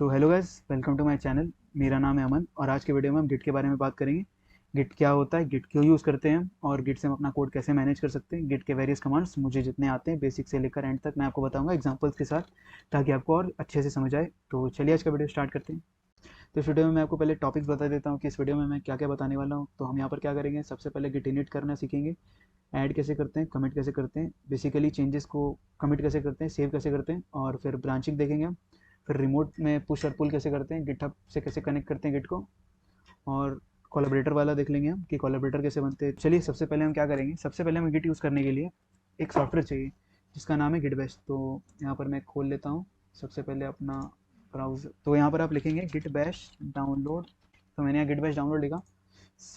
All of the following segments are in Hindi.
तो hello guys, welcome to my channel. मेरा नाम है अमन और आज के वीडियो में हम गिट के बारे में बात करेंगे। गिट क्या होता है, गिट क्यों यूज़ करते हैं और गिट से हम अपना कोड कैसे मैनेज कर सकते हैं। गिट के वेरियस कमांड्स मुझे जितने आते हैं बेसिक से लेकर एंड तक मैं आपको बताऊंगा एग्जांपल्स के साथ, ताकि आपको और अच्छे से समझ आए। तो चलिए आज का वीडियो स्टार्ट करते हैं। तो इस वीडियो में मैं आपको पहले टॉपिक्स बता देता हूँ कि इस वीडियो में मैं क्या क्या बताने वाला हूँ। तो हम यहाँ पर क्या करेंगे, सबसे पहले गिट इनिट करना सीखेंगे, ऐड कैसे करते हैं, कमिट कैसे करते हैं, बेसिकली चेंजेस को कमिट कैसे करते हैं, सेव कैसे करते हैं, और फिर ब्रांचिंग देखेंगे हम। फिर रिमोट में पुश और पुल कैसे करते हैं, गिटहब से कैसे कनेक्ट करते हैं गिट को, और कोलैबोरेटर वाला देख लेंगे हम कि कोलैबोरेटर कैसे बनते हैं। चलिए सबसे पहले हम क्या करेंगे, सबसे पहले हमें गिट यूज़ करने के लिए एक सॉफ्टवेयर चाहिए जिसका नाम है गिट बैश। तो यहाँ पर मैं खोल लेता हूँ सबसे पहले अपना ब्राउज़र। तो यहाँ पर आप लिखेंगे गिट बैश डाउनलोड। तो मैंने यहाँ गिट बैश डाउनलोड लिखा।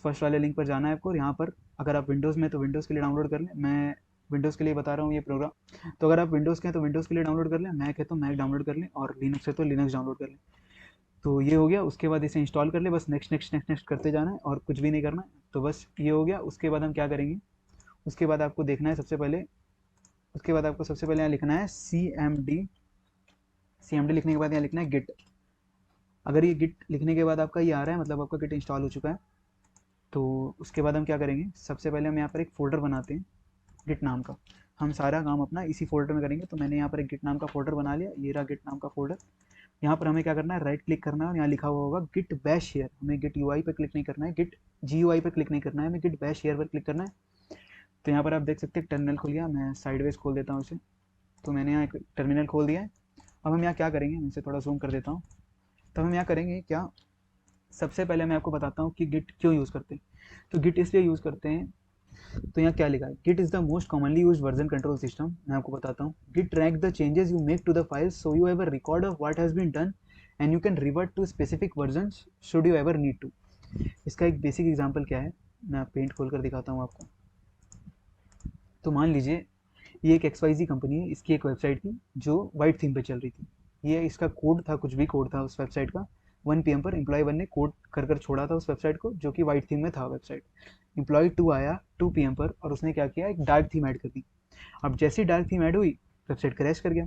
फर्स्ट वाले लिंक पर जाना है आपको, और यहाँ पर अगर आप विंडोज़ में तो विंडोज़ के लिए डाउनलोड कर लें। मैं विंडोज़ के लिए बता रहा हूँ ये प्रोग्राम। तो अगर आप विंडोज़ के हैं तो विंडोज़ के लिए डाउनलोड कर लें, मैक है तो मैक डाउनलोड कर लें, और लिनक्स है तो लिनक्स डाउनलोड कर लें। तो ये हो गया। उसके बाद इसे इंस्टॉल कर ले, बस नेक्स्ट नेक्स्ट नेक्स्ट नेक्स्ट करते जाना है और कुछ भी नहीं करना है। तो बस ये हो गया। उसके बाद हम क्या करेंगे, उसके बाद आपको देखना है सबसे पहले, उसके बाद आपको सबसे पहले यहाँ लिखना है सी एम डी लिखने के बाद यहाँ लिखना है गिट। अगर ये गिट लिखने के बाद आपका ये आ रहा है, मतलब आपका गिट इंस्टॉल हो चुका है। तो उसके बाद हम क्या करेंगे, सबसे पहले हम यहाँ पर एक फ़ोल्डर बनाते हैं गिट नाम का। हम सारा काम अपना इसी फोल्डर में करेंगे। तो मैंने यहाँ पर एक गिट नाम का फोल्डर बना लिया, ये रहा गिट नाम का फोल्डर। यहाँ पर हमें क्या करना है, राइट क्लिक करना है और यहाँ लिखा हुआ होगा गिट बैश शेयर। हमें गिट यूआई पर क्लिक नहीं करना है, गिट जी यूआई पर क्लिक नहीं करना है, हमें गिट बैश शेयर पर क्लिक करना है। तो यहाँ पर आप देख सकते हैं टर्मिनल खुल गया। मैं साइडवेज खोल देता हूँ इसे। तो मैंने यहाँ एक टर्मिनल खोल दिया है। अब हम यहाँ क्या करेंगे, मैं इसे थोड़ा जूम कर देता हूँ। तब हम यहाँ करेंगे क्या, सबसे पहले मैं आपको बताता हूँ कि गिट क्यों यूज़ करते हैं। तो गिट इसलिए यूज़ करते हैं, तो यहाँ क्या लिखा है, Git is the most commonly use version control system. मैं आपको बताता हूँ, Git track the changes you make to the files so you have a record of what has been done and you can revert to specific versions should you ever need to. इसका एक बेसिक एग्जांपल क्या है, मैं पेंट खोल कर दिखाता हूँ आपको। तो मान लीजिए ये एक XYZ कंपनी है, इसकी एक वेबसाइट थी जो वाइट थीम पे चल रही थी। ये इसका कोड था, कुछ भी कोड था उस वेबसाइट का। 1 PM पर एम्प्लॉय 1 ने कोड कर कर छोड़ा था उस वेबसाइट को, जो कि वाइट थीम में था वेबसाइट। एम्प्लॉय 2 आया 2 PM पर और उसने क्या किया, एक डार्क थीम ऐड कर दी। अब जैसे ही डार्क थीम ऐड हुई, वेबसाइट क्रैश कर गया।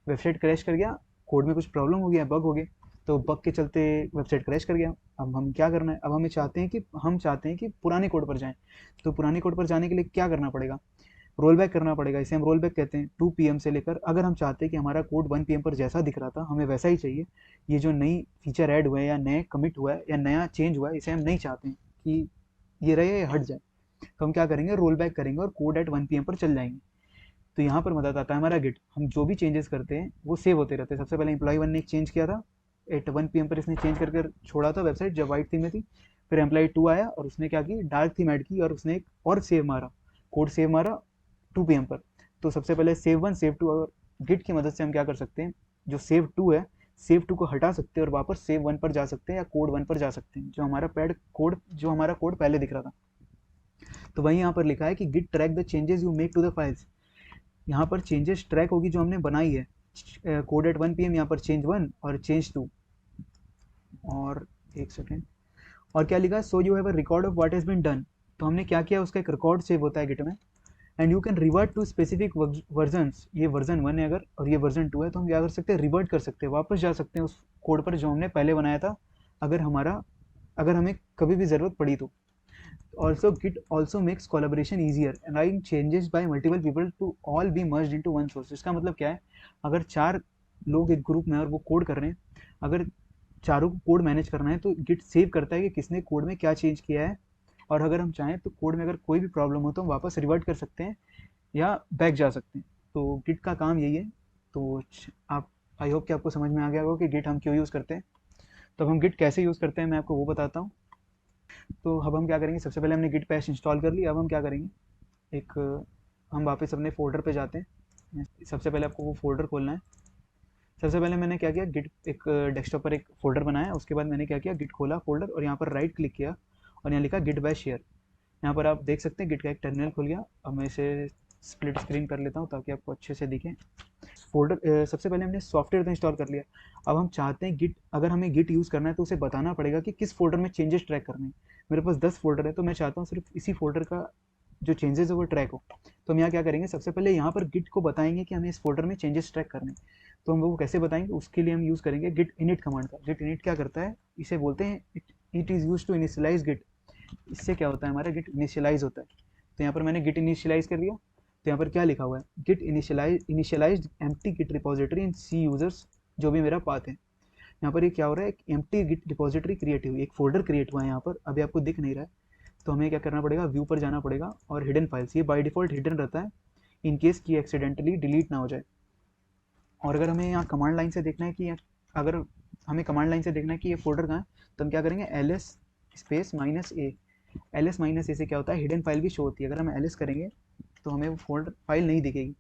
वेबसाइट क्रैश कर गया, कोड में कुछ प्रॉब्लम हो गया, बग हो गया। तो बग के चलते वेबसाइट क्रैश कर गया। अब हम क्या करना है, अब हमें चाहते हैं कि पुराने कोड पर जाएं। तो पुराने कोड पर जाने के लिए क्या करना पड़ेगा, रोल बैक करना पड़ेगा। इसे हम रोल बैक कहते हैं। 2 PM से लेकर, अगर हम चाहते हैं कि हमारा कोड 1 PM पर जैसा दिख रहा था हमें वैसा ही चाहिए, ये जो नई फीचर ऐड हुआ है या नए कमिट हुआ है या नया चेंज हुआ है, इसे हम नहीं चाहते हैं कि ये रहे या हट जाए। तो हम क्या करेंगे, रोल बैक करेंगे और कोड एट 1 PM पर चल जाएंगे। तो यहाँ पर मदद आता है हमारा गिट। हम जो भी चेंजेस करते हैं वो सेव होते रहते हैं। सबसे पहले एम्प्लॉय 1 ने एक चेंज किया था, एट 1 PM पर इसने चेंज कर छोड़ा था वेबसाइट जब वाइट थीम में थी। फिर एम्प्लॉय 2 आया और उसने क्या की, डार्क थीम ऐड की और उसने एक और सेव मारा, कोड सेव मारा 2 PM पर। तो सबसे पहले सेव 1 सेव 2, और गिट की मदद से हम क्या कर सकते हैं, जो सेव 2 है, सेव 2 को हटा सकते हैं और वापस सेव 1 पर जा सकते हैं या कोड 1 पर जा सकते हैं, जो हमारा कोड पहले दिख रहा था। तो वही यहाँ पर लिखा है कि Git track the changes you make to the files. यहाँ पर चेंजेस ट्रैक होगी जो हमने बनाई है। कोड एट 1 PM, यहाँ पर चेंज 1 और चेंज 2। और एक सेकेंड, और क्या लिखा है, so you have a record of what has been done. तो हमने क्या किया, उसका एक रिकॉर्ड सेव होता है गिट में। And you can revert to specific versions. ये वर्जन 1 है अगर, और ये वर्जन 2 है, तो हम क्या कर सकते हैं, रिवर्ट कर सकते हैं, वापस जा सकते हैं उस कोड पर जो हमने पहले बनाया था, अगर हमें कभी भी ज़रूरत पड़ी तो। Also Git also makes collaboration easier and I changes by multiple people to all be merge into one source. इसका मतलब क्या है, अगर 4 लोग एक ग्रुप में और वो कोड कर रहे हैं, अगर चारों को कोड मैनेज करना है तो गिट सेव करता है कि किसने कोड में क्या चेंज किया है। और अगर हम चाहें तो कोड में अगर कोई भी प्रॉब्लम हो तो हम वापस रिवर्ट कर सकते हैं या बैक जा सकते हैं। तो गिट का काम यही है। तो आप, आई होप कि आपको समझ में आ गया होगा कि गिट हम क्यों यूज़ करते हैं। तो अब हम गिट कैसे यूज़ करते हैं मैं आपको वो बताता हूँ। तो अब हम क्या करेंगे, सबसे पहले हमने गिट बैश इंस्टॉल कर लिया। अब हम क्या करेंगे, एक हम वापस अपने फोल्डर पे जाते हैं। सबसे पहले आपको वो फोल्डर खोलना है। सबसे पहले मैंने क्या किया, गिट एक डेस्कटॉप पर एक फोल्डर बनाया। उसके बाद मैंने क्या किया, गिट खोला फोल्डर और यहाँ पर राइट क्लिक किया और यहाँ लिखा गिट बैश शेयर। यहाँ पर आप देख सकते हैं गिट का एक टर्मिनल खुल गया। अब मैं इसे स्प्लिट स्क्रीन कर लेता हूँ ताकि आपको अच्छे से दिखे। फोल्डर सबसे पहले हमने सॉफ्टवेयर तो इंस्टॉल कर लिया। अब हम चाहते हैं गिट, अगर हमें गिट यूज़ करना है तो उसे बताना पड़ेगा कि किस फोल्डर में चेंजेस ट्रैक करने हैं। मेरे पास 10 फोल्डर है, तो मैं चाहता हूँ सिर्फ इसी फोल्डर का जो चेंजेस है वो ट्रैक हो। तो हम यहाँ क्या करेंगे, सबसे पहले यहाँ पर गिट को बताएंगे कि हमें इस फोल्डर में चेंजेस ट्रैक करने हैं। तो हम वो कैसे बताएंगे, उसके लिए हम यूज़ करेंगे गिट इनिट कमांड का। गिट इनिट क्या करता है, इसे बोलते हैं it is use to initialize Git. इससे क्या होता है, हमारा गिट इनिशियलाइज होता है। तो यहाँ पर मैंने गिट इनिशियलाइज कर दिया। तो यहाँ पर क्या लिखा हुआ है, git initialize empty git repository in C users, जो भी मेरा पाथ है। यहाँ पर ये क्या हो रहा है, एक एम्प्टी गिट रिपोजिटरी क्रिएट हुई, एक फोल्डर क्रिएट हुआ है यहाँ पर, अभी आपको दिख नहीं रहा है। तो हमें क्या करना पड़ेगा, व्यू पर जाना पड़ेगा और हिडन फाइल्स, ये बाय डिफॉल्ट हिडन रहता है इन केस की एक्सीडेंटली डिलीट ना हो जाए। और अगर हमें यहाँ कमांड लाइन से देखना है कि अगर हमें कमांड लाइन से देखना है कि ये फोल्डर कहाँ है, तो हम क्या करेंगे, L S space -a। L S -a से क्या होता है, हिडन फाइल भी शो होती है। अगर हम एल एस करेंगे तो हमें वो फोल्डर फाइल नहीं दिखेगी,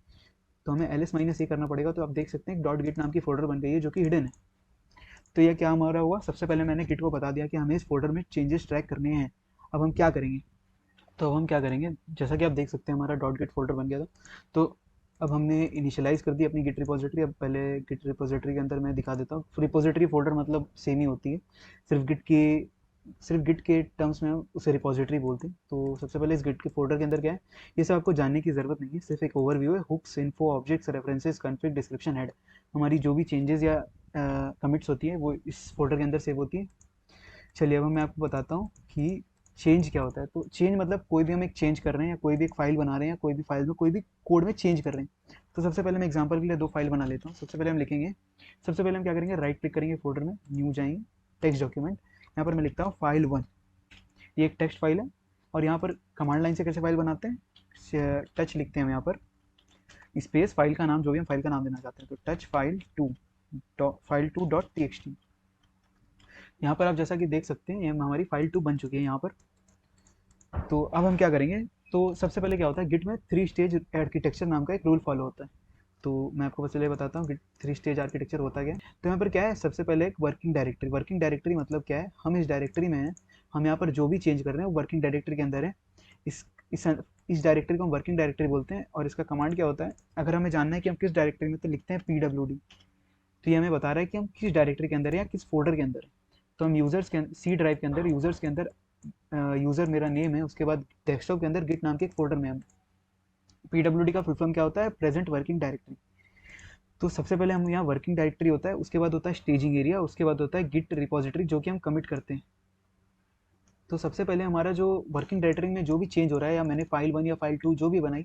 तो हमें एल एस -a करना पड़ेगा। तो आप देख सकते हैं डॉट गिट नाम की फोल्डर बन गई है जो कि हिडन है। तो ये क्या हमारा हुआ, सबसे पहले मैंने गिट को बता दिया कि हमें इस फोल्डर में चेंजेस ट्रैक करने हैं। अब हम क्या करेंगे, तो अब हम क्या करेंगे, जैसा कि आप देख सकते हैं हमारा डॉट गिट फोल्डर बन गया था। तो अब हमने इनिशियलाइज कर दी अपनी गिट रिपोजिटरी। अब पहले गिट रिपोजिटरी के अंदर मैं दिखा देता हूँ, रिपोजिटरी फोल्डर मतलब सेम ही होती है, सिर्फ गिट के टर्म्स में उसे रिपोजिटरी बोलते हैं। तो सबसे पहले इस गिट के फोल्डर के अंदर क्या है, ये सब आपको जानने की ज़रूरत नहीं है, सिर्फ एक ओवरव्यू है। Hooks, info, objects, references, config, description, head, हमारी जो भी चेंजेस या कमिट्स होती है वो इस फोल्डर के अंदर सेव होती है। चलिए अब मैं आपको बताता हूँ कि चेंज क्या होता है। तो चेंज मतलब कोई भी हम एक चेंज कर रहे हैं या कोई भी एक फाइल बना रहे हैं या कोई भी फाइल में कोई भी कोड में चेंज कर रहे हैं। तो सबसे पहले मैं एग्जांपल के लिए दो फाइल बना लेता हूँ। सबसे पहले हम लिखेंगे, सबसे पहले हम क्या करेंगे, राइट क्लिक करेंगे फोल्डर में, न्यू जाएंगे, टेक्स्ट डॉक्यूमेंट, यहाँ पर मैं लिखता हूँ फाइल 1। ये एक टेक्स्ट फाइल है। और यहाँ पर कमांड लाइन से कैसे फाइल बनाते हैं, टच लिखते हैं हम यहाँ पर, स्पेस फाइल का नाम जो भी हम फाइल का नाम देना चाहते हैं, तो टच file2 डॉट टीएक्सटी। यहाँ पर आप जैसा कि देख सकते हैं ये हमारी फाइल 2 बन चुकी है यहाँ पर। तो अब हम क्या करेंगे, तो सबसे पहले क्या होता है, गिट में 3 स्टेज आर्किटेक्चर नाम का एक रूल फॉलो होता है। तो मैं आपको पहले बताता हूँ गिट 3 स्टेज आर्किटेक्चर होता क्या है। तो यहाँ पर क्या है, सबसे पहले एक वर्किंग डायरेक्टरी मतलब क्या है, हम इस डायरेक्टरी में हैं, हम यहाँ पर जो भी चेंज कर रहे हैं वो वर्किंग डायरेक्टरी के अंदर है। इस इस इस डायरेक्टरी को हम वर्किंग डायरेक्टरी बोलते हैं। और इसका कमांड क्या होता है, अगर हमें जानना है कि हम किस डायरेक्टरी में, तो लिखते हैं pwd। तो ये हमें बता रहा है कि हम किस डायरेक्टरी के अंदर है या किस फोल्डर के अंदर है। तो हम यूजर्स के सी ड्राइव के अंदर, यूजर्स के अंदर यूज़र मेरा नेम है, उसके बाद डेस्कटॉप के अंदर गिट नाम के एक फोल्डर में हम, पीडब्ल्यूडी का फुल फॉर्म क्या होता है, प्रेजेंट वर्किंग डायरेक्टरी। तो सबसे पहले हम यहाँ वर्किंग डायरेक्टरी होता है, उसके बाद होता है स्टेजिंग एरिया, उसके बाद होता है गिट रिपोजिटरी जो कि हम कमिट करते हैं। तो सबसे पहले हमारा जो वर्किंग डायरेक्टरी में जो भी चेंज हो रहा है, या मैंने फाइल 1 या फाइल 2 जो भी बनाई,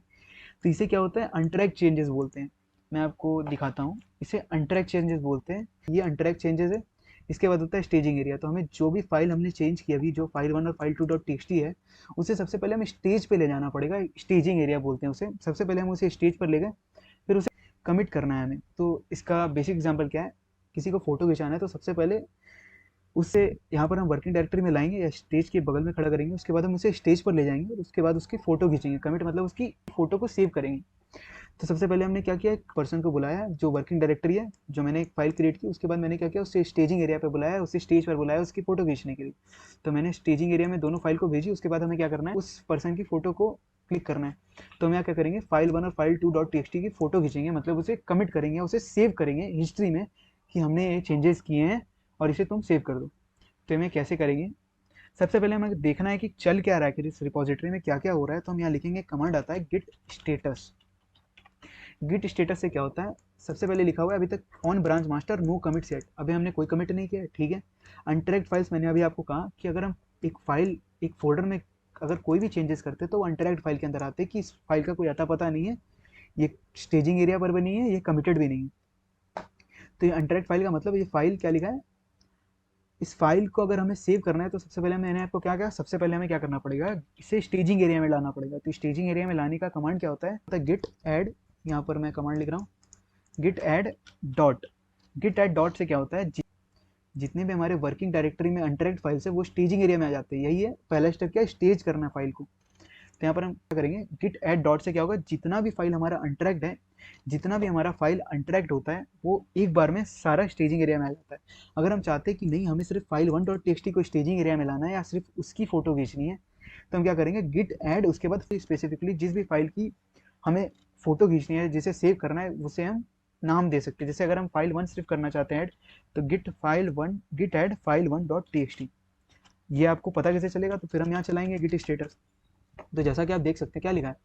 तो इसे क्या होता है, अनट्रैक चेंजेस बोलते हैं। मैं आपको दिखाता हूँ, इसे अनट्रैक चेंजेस बोलते हैं, ये अनट्रैक चेंजेस है। इसके बाद होता है स्टेजिंग एरिया। तो हमें जो भी फाइल हमने चेंज की अभी, जो फाइल 1 और फाइल 2 डॉट टीएक्सटी है, उसे सबसे पहले हमें स्टेज पे ले जाना पड़ेगा, स्टेजिंग एरिया बोलते हैं उसे। सबसे पहले हम उसे स्टेज पर ले गए, फिर उसे कमिट करना है हमें। तो इसका बेसिक एग्जाम्पल क्या है, किसी को फोटो खिंचाना है तो सबसे पहले उससे यहाँ पर हम वर्किंग डायरेक्टरी में लाएंगे या स्टेज के बगल में खड़ा करेंगे, उसके बाद हम उसे स्टेज पर ले जाएंगे और उसके बाद उसकी फ़ोटो खींचेंगे। कमिट मतलब उसकी फ़ोटो को सेव करेंगे। तो सबसे पहले हमने क्या किया, एक पर्सन को बुलाया जो वर्किंग डायरेक्टरी है, जो मैंने एक फाइल क्रिएट की। उसके बाद मैंने क्या किया, उससे स्टेजिंग एरिया पे बुलाया, उससे स्टेज पर बुलाया उसकी फ़ोटो खींचने के लिए। तो मैंने स्टेजिंग एरिया में दोनों फाइल को भेजी। उसके बाद हमें क्या करना है, उस पर्सन की फ़ोटो को क्लिक करना है। तो हम यहाँ क्या करेंगे, फाइल 1 और फाइल 2 डॉट टीएक्सटी की फ़ोटो खींचेंगे, मतलब उसे कमिट करेंगे, उसे सेव करेंगे हिस्ट्री में कि हमने ये चेंजेस किए हैं और इसे तुम सेव कर दो। तो हमें कैसे करेंगे, सबसे पहले हमें देखना है कि चल क्या रहा है, कि इस रिपोजिटरी में क्या क्या हो रहा है। तो हम यहाँ लिखेंगे, कमांड आता है गिट स्टेटस। गिट स्टेटस से क्या होता है, सबसे पहले लिखा हुआ है अभी तक on branch master no commit set, अभी हमने कोई कमिट नहीं किया है, ठीक है। अनट्रैक्ड फाइल्स, मैंने अभी आपको कहा कि अगर हम एक फाइल, एक फोल्डर में अगर कोई भी चेंजेस करते हैं तो वो अनट्रैक्ड फाइल के अंदर आते हैं कि इस फाइल का कोई अता पता नहीं है, ये स्टेजिंग एरिया पर बनी है, ये कमिटेड भी नहीं है। तो ये अनट्रैक्ड फाइल का मतलब, ये फाइल क्या लिखा है, इस फाइल को अगर हमें सेव करना है तो सबसे पहले मैंने आपको क्या कहा, सबसे पहले हमें क्या करना पड़ेगा, इसे स्टेजिंग एरिया में लाना पड़ेगा। तो स्टेजिंग एरिया में लाने का कमांड क्या होता है गिट ऐड, यहाँ पर मैं कमांड लिख रहा हूँ, Git add dot. Git add dot से क्या होता है, जितने भी हमारे वर्किंग डायरेक्टरी में अनट्रैक्ड फाइल्स है वो स्टेजिंग एरिया में आ जाते हैं। यही है पहला स्टेप, क्या है, स्टेज करना फाइल को। तो यहाँ पर हम क्या करेंगे, गिट ऐड डॉट से क्या होगा, जितना भी फाइल हमारा अनट्रैक्ड है, जितना भी हमारा फाइल अनट्रैक्ड होता है वो एक बार में सारा स्टेजिंग एरिया में आ जाता है। अगर हम चाहते हैं कि नहीं, हमें सिर्फ फाइल 1 डॉट टीएक्सटी को स्टेजिंग एरिया में लाना है या सिर्फ उसकी फोटो खींचनी है, तो हम क्या करेंगे, गिट ऐड, उसके बाद स्पेसिफिकली जिस भी फाइल की हमें फोटो खींचनी है, जिसे सेव करना है, उसे हम नाम दे सकते हैं। जैसे अगर हम फाइल 1 सिर्फ करना चाहते हैं ऐड, तो Git add file 1 dot TXT. ये आपको पता कैसे चलेगा, तो फिर हम यहाँ चलाएंगे गिट स्टेटस। तो जैसा कि आप देख सकते हैं क्या लिखा है,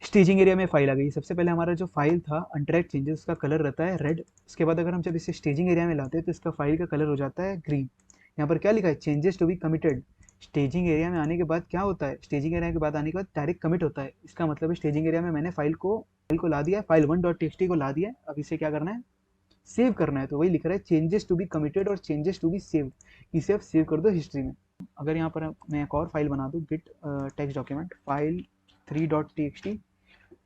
स्टेजिंग एरिया में फाइल आ गई। सबसे पहले हमारा जो फाइल था अनट्रैक्ड चेंजेस, उसका कलर रहता है रेड। उसके बाद अगर हम जब इसे स्टेजिंग एरिया में लाते हैं तो इसका फाइल का कलर हो जाता है ग्रीन। यहाँ पर क्या लिखा है, changes to be committed. Staging area में आने के बाद क्या होता है, स्टेजिंग एरिया के बाद आने के बाद डायरेक्ट कमिट होता है। इसका मतलब है स्टेजिंग एरिया में मैंने फाइल को ला दिया, फाइल 1.txt को ला दिया। अब इसे क्या करना है, सेव करना है। तो वही लिख रहा है चेंजेस टू बी कमिटेड और चेंजेस टू बी सेव। इसे अब सेव कर दो हिस्ट्री में। अगर यहाँ पर मैं एक और फाइल बना दूँ, Git text document file 3.txt,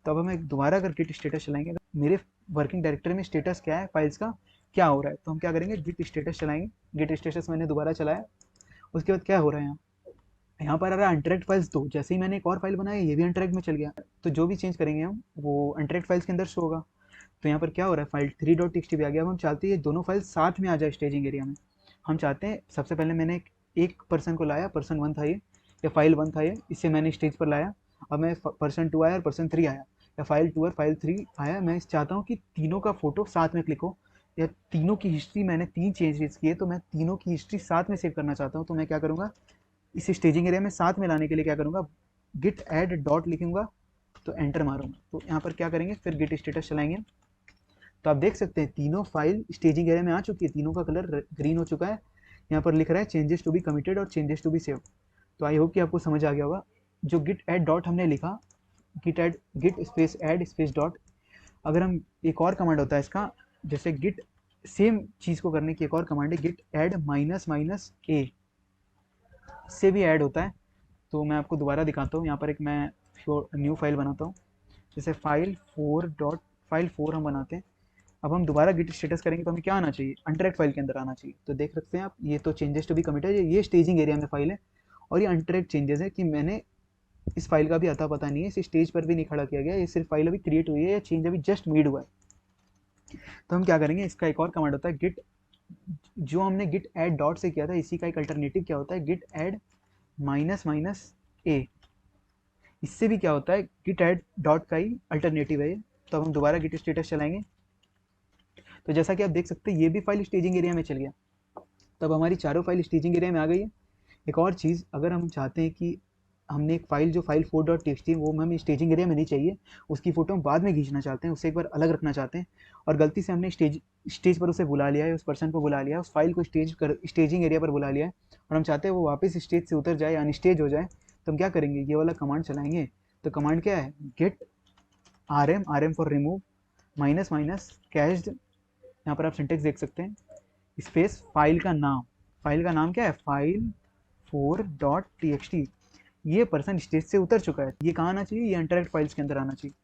तो अब हमें दोबारा अगर गिट स्टेटस चलाएंगे, मेरे वर्किंग डायरेक्टरी में स्टेटस क्या है, फाइल्स का क्या हो रहा है, तो हम क्या करेंगे, गिट स्टेटस चलाएंगे। गिट स्टेटस मैंने दोबारा चलाया, उसके बाद क्या हो रहा है, यहाँ पर आ रहा है अनट्रैक्ड फाइल्स 2। जैसे ही मैंने एक और फाइल बनाया, ये भी अनट्रैक्ड में चल गया। तो जो भी चेंज करेंगे हम, वो अनट्रैक्ड फाइल्स के अंदर शो होगा। तो यहाँ पर क्या हो रहा है, फाइल 3.txt भी आ गया। अब हम चाहते हैं ये दोनों फाइल साथ में आ जाए स्टेजिंग एरिया में। हम चाहते हैं सबसे पहले मैंने एक पर्सन को लाया, पर्सन 1 था ये, या फाइल 1 था ये, इसे मैंने स्टेज पर लाया। अब मैं पर्सन 2 आया और पर्सन 3 आया, या फाइल 2 और फाइल 3 आया। मैं चाहता हूँ कि तीनों का फोटो साथ में क्लिक हो, या तीनों की हिस्ट्री, मैंने 3 चेंजेस किए तो मैं तीनों की हिस्ट्री साथ में सेव करना चाहता हूँ। तो मैं क्या करूँगा, इसे स्टेजिंग एरिया में साथ में लाने के लिए क्या करूँगा, गिट एड डॉट लिखूंगा, तो एंटर मारूंगा। तो यहाँ पर क्या करेंगे, फिर गिट स्टेटस चलाएंगे। तो आप देख सकते हैं तीनों फाइल स्टेजिंग एरिया में आ चुकी है, तीनों का कलर ग्रीन हो चुका है। यहाँ पर लिख रहा है चेंजेस टू बी कमिटेड और चेंजेस टू बी सेव। तो आई होप कि आपको समझ आ गया होगा। जो गिट एड डॉट हमने लिखा, Git space add space dot, अगर हम एक और कमांड होता है इसका, जैसे गिट सेम चीज़ को करने की एक और कमांड है, गिट एड माइनस माइनस ए, से भी ऐड होता है। तो मैं आपको दोबारा दिखाता हूँ। यहाँ पर एक मैं न्यू फाइल बनाता हूँ, जैसे फाइल 4 हम बनाते हैं। अब हम दोबारा गिट स्टेटस करेंगे तो हमें क्या आना चाहिए, अनट्रैक्ड फाइल के अंदर आना चाहिए। तो देख सकते हैं आप, ये तो चेंजेस टू बी कमिटेड है, ये स्टेजिंग एरिया में फाइल है, और ये अनट्रैक्ड चेंजेस है कि मैंने इस फाइल का भी अता पता नहीं है, इसे स्टेज पर भी नहीं खड़ा किया गया, ये सिर्फ फाइल अभी क्रिएट हुई है या चेंज अभी जस्ट मेड हुआ है। तो हम क्या करेंगे, इसका एक और कमांड होता है गिट, जो हमने गिट एड डॉट से किया था, इसी का एक अल्टरनेटिव क्या होता है, गिट एड माइनस माइनस ए। इससे भी क्या होता है, गिट एड डॉट का ही अल्टरनेटिव है ये। तो अब हम दोबारा गिट स्टेटस चलाएंगे, तो जैसा कि आप देख सकते हैं ये भी फाइल स्टेजिंग एरिया में चल गया। तब हमारी चारों फाइल स्टेजिंग एरिया में आ गई है। एक और चीज़, अगर हम चाहते हैं कि हमने एक फाइल, जो फाइल 4.txt, वो हमें स्टेजिंग एरिया में नहीं चाहिए, उसकी फ़ोटो हम बाद में खींचना चाहते हैं, उसे एक बार अलग रखना चाहते हैं, और गलती से हमने स्टेज पर उसे बुला लिया है, उस पर्सन को बुला लिया है, उस फाइल को स्टेजिंग एरिया पर बुला लिया है, और हम चाहते हैं वो वापस स्टेज से उतर जाए, अनस्टेज हो जाए। तो हम क्या करेंगे, ये वाला कमांड चलाएंगे। तो कमांड क्या है, Git R M for remove minus minus cached, यहाँ पर आप सिंटेक्स देख सकते हैं, स्पेस फाइल का नाम क्या है, फाइल 4.txt। ये पर्सन स्टेज से उतर चुका है, ये कहाँ आना चाहिए, ये अनट्रैक्ड फाइल्स के अंदर आना चाहिए।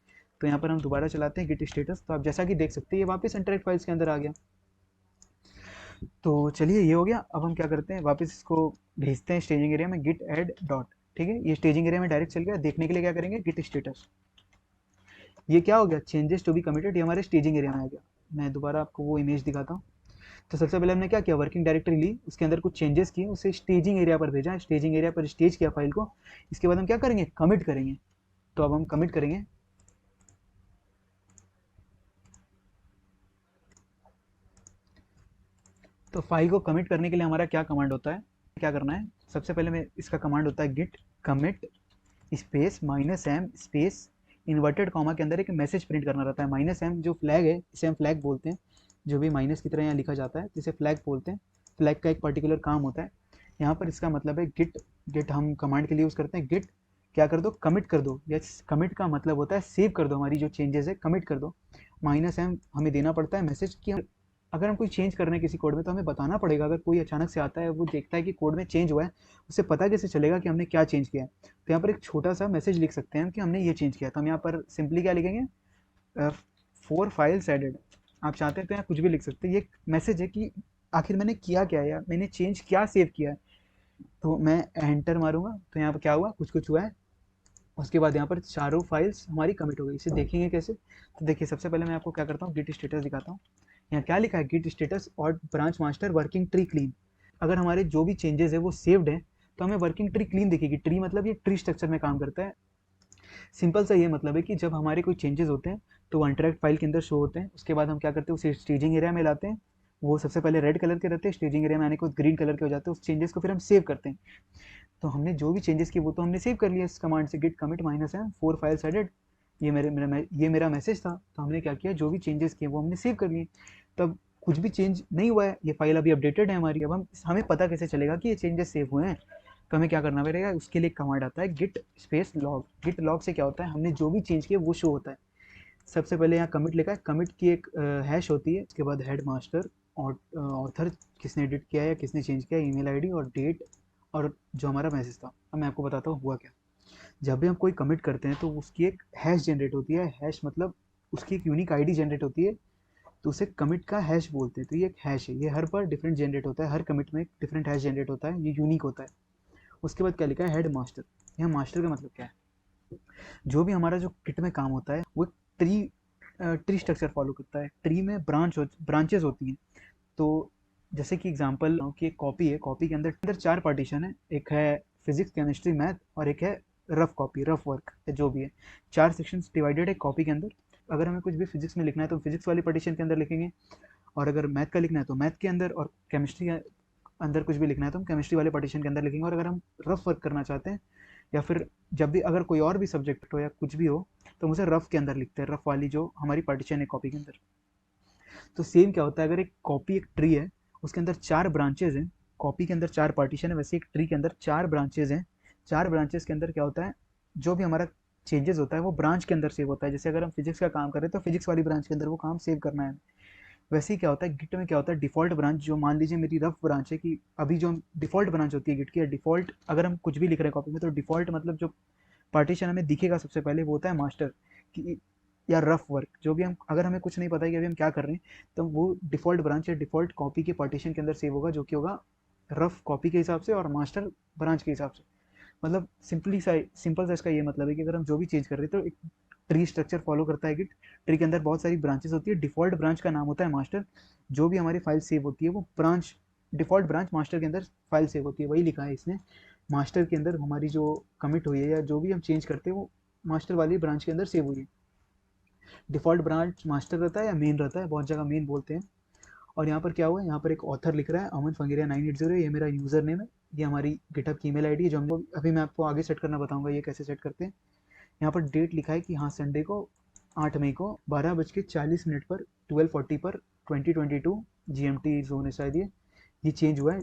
तो यहाँ पर हम दोबारा चलाते हैं गिट स्टेटस, तो आप जैसा कि देख सकते हैं ये वापस अनट्रैक्ड फाइल्स के अंदर आ गया। तो चलिए ये हो गया। अब हम क्या करते हैं, वापस इसको भेजते हैं स्टेजिंग एरिया में, गिट एड डॉट, ठीक है, ये स्टेजिंग एरिया में डायरेक्ट चल गया। देखने के लिए क्या करेंगे, गिट स्टेटस, ये क्या हो गया, चेंजेस टू बी कमिटेड, ये हमारे स्टेजिंग एरिया में आ गया। मैं दोबारा आपको वो इमेज दिखाता हूँ। तो सबसे पहले हमने क्या किया, वर्किंग डायरेक्टरी ली, उसके अंदर कुछ चेंजेस किए, उसे स्टेजिंग एरिया पर भेजा, स्टेजिंग एरिया पर स्टेज किया फाइल को। इसके बाद हम क्या करेंगे, कमिट करेंगे। तो अब हम कमिट करेंगे, तो फाइल को कमिट करने के लिए हमारा क्या कमांड होता है, क्या करना है, सबसे पहले मैं इसका कमांड होता है Git commit space minus M space, inverted comma के अंदर एक मैसेज प्रिंट करना रहता है। माइनस एम जो फ्लैग है, इसे हम फ्लैग बोलते हैं, जो भी माइनस की तरह यहाँ लिखा जाता है, इसे फ्लैग बोलते हैं। फ्लैग का एक पर्टिकुलर काम होता है यहाँ पर, इसका मतलब है गिट हम कमांड के लिए यूज़ करते हैं, गिट क्या कर दो, कमिट कर दो। यस, कमिट का मतलब होता है सेव कर दो, हमारी जो चेंजेस है कमिट कर दो। माइनस एम हमें देना पड़ता है मैसेज कि अगर हम कोई चेंज कर रहे हैं किसी कोड में, तो हमें बताना पड़ेगा। अगर कोई अचानक से आता है, वो देखता है कि कोड में चेंज हुआ है, उसे पता कैसे चलेगा कि हमने क्या चेंज किया है। तो यहाँ पर एक छोटा सा मैसेज लिख सकते हैं कि हमने ये चेंज किया। तो हम यहाँ पर सिंपली क्या लिखेंगे, 4 फाइल्स एडेड। आप चाहते हैं तो यहाँ कुछ भी लिख सकते हैं, ये मैसेज है कि आखिर मैंने किया क्या है, या मैंने चेंज क्या सेव किया है। तो मैं एंटर मारूंगा, तो यहाँ पर क्या हुआ, कुछ कुछ हुआ है। उसके बाद यहाँ पर चारों फाइल्स हमारी कमिट हो गई। इसे देखेंगे कैसे, तो देखिए सबसे पहले मैं आपको क्या करता हूँ, गिट स्टेटस दिखाता हूँ। यहाँ क्या लिखा है, गिट स्टेटस और branch master working tree clean. अगर हमारे जो भी चेंजेस है वो सेव्ड है, तो हमें वर्किंग ट्री क्लीन दिखेगी। ट्री मतलब ये ट्री स्ट्रक्चर में काम करता है। सिंपल सा ये मतलब है कि जब हमारे कोई चेंजेस होते हैं तो वो अनट्रैक्ड फाइल के अंदर शो होते हैं। उसके बाद हम क्या करते हैं, उसे स्टेजिंग एरिया में लाते हैं। वो सबसे पहले रेड कलर के रहते हैं, स्टेजिंग एरिया में आने के बाद ग्रीन कलर के हो जाते हैं। उस चेंजेस को फिर हम सेव करते हैं। तो हमने जो भी चेंजेस किए वो तो हमने सेव कर लिया इस कमांड से, गिट कमिट माइनस है 4 फाइल्स एडेड। ये मेरा मैसेज था, तो हमने क्या किया, जो भी चेंजेस किए वो हमने सेव कर लिए। तब कुछ भी चेंज नहीं हुआ है, ये फाइल अभी अपडेटेड है हमारी। अब हमें पता कैसे चलेगा कि ये चेंजेस सेव हुए हैं, तो हमें क्या करना पड़ेगा, उसके लिए कमांड आता है Git space log. Git log से क्या होता है, हमने जो भी चेंज किया वो शो होता है। सबसे पहले यहाँ कमिट लिखा है, कमिट की एक हैश होती है, उसके बाद हेड मास्टर और ऑथर किसने एडिट किया है या किसने चेंज किया, ईमेल आईडी और डेट और जो हमारा मैसेज था। अब मैं आपको बताता हूँ हुआ क्या। जब भी हम कोई कमिट करते हैं तो उसकी एक हैश जनरेट होती है, हैश मतलब उसकी एक यूनिक आईडी जनरेट होती है, तो उसे कमिट का हैश बोलते हैं। तो ये एक हैश है, ये हर बार डिफरेंट जनरेट होता है, हर कमिट में एक डिफरेंट हैश जनरेट होता है, ये यूनिक होता है। उसके बाद क्या लिखा है, हेड मास्टर। यहाँ मास्टर का मतलब क्या है, जो भी हमारा जो किट में काम होता है वो ट्री ट्री स्ट्रक्चर फॉलो करता है। ट्री में ब्रांचेस होती हैं। तो जैसे कि एग्जांपल की एक कॉपी है, कॉपी के अंदर 4 पार्टीशन है, एक है फिजिक्स केमिस्ट्री मैथ और एक है रफ कॉपी, रफ वर्क जो भी है। 4 सेक्शंस डिवाइडेड है कॉपी के अंदर। अगर हमें कुछ भी फिजिक्स में लिखना है तो फिजिक्स वाली पार्टीशन के अंदर लिखेंगे, और अगर मैथ का लिखना है तो मैथ के अंदर, और केमिस्ट्री के अंदर कुछ भी लिखना है तो हम केमिस्ट्री वाले पार्टीशन के अंदर लिखेंगे। और अगर हम रफ वर्क करना चाहते हैं या फिर जब भी अगर कोई और भी सब्जेक्ट हो या कुछ भी हो तो हम उसे रफ के अंदर लिखते हैं, रफ वाली जो हमारी पार्टीशन है कॉपी के अंदर। तो सेम क्या होता है, अगर एक कॉपी एक ट्री है, उसके अंदर 4 ब्रांचेज हैं, कॉपी के अंदर 4 पार्टीशन है, वैसे एक ट्री के अंदर 4 ब्रांचेज हैं। 4 ब्रांचेज के अंदर क्या होता है, जो भी हमारा चेंजेस होता है वो ब्रांच के अंदर सेव होता है। जैसे अगर हम फिजिक्स का काम कर रहे हैं तो फिजिक्स वाली ब्रांच के अंदर वो काम सेव करना है। वैसे ही क्या होता है गिट में, क्या होता है डिफ़ॉल्ट ब्रांच, जो मान लीजिए मेरी रफ ब्रांच है, कि अभी जो डिफ़ॉल्ट ब्रांच होती है गिट की, डिफ़ॉल्ट अगर हम कुछ भी लिख रहे हैं कॉपी में तो डिफ़ॉल्ट मतलब जो पार्टीशन हमें दिखेगा सबसे पहले वो होता है मास्टर की, या रफ वर्क। जो भी हम, अगर हमें कुछ नहीं पता है कि अभी हम क्या कर रहे हैं, तो वो डिफ़ॉल्ट ब्रांच या डिफ़ॉल्ट कॉपी के पार्टीशन के अंदर सेव होगा, जो कि होगा रफ कॉपी के हिसाब से और मास्टर ब्रांच के हिसाब से। मतलब सिंपल सा इसका ये मतलब है कि अगर हम जो भी चेंज कर रहे हैं तो एक ट्री स्ट्रक्चर फॉलो करता है गिट। ट्री के अंदर बहुत सारी ब्रांचेस होती है, डिफ़ॉल्ट ब्रांच का नाम होता है मास्टर। जो भी हमारी फाइल सेव होती है वो ब्रांच, डिफ़ॉल्ट ब्रांच मास्टर के अंदर फाइल सेव होती है, वही लिखा है इसने। मास्टर के अंदर हमारी जो कमिट हुई है या जो भी हम चेंज करते हैं वो मास्टर वाली ब्रांच के अंदर सेव हुई है। डिफ़ॉल्ट ब्रांच मास्टर रहता है या मेन रहता है, बहुत जगह मेन बोलते हैं। और यहाँ पर क्या हुआ है, यहाँ पर एक ऑथर लिख रहा है अमन फंगेरिया 980, ये मेरा यूज़र नेम है, ये हमारी गिटहब की ईमेल आईडी है, जो हम अभी मैं आपको आगे सेट करना बताऊंगा ये कैसे सेट करते हैं। यहाँ पर डेट लिखा है कि हाँ संडे को 8 मई को 12:40 पर 12:40 पर 2022 GMT जोन है शायद, ये चेंज हुआ है।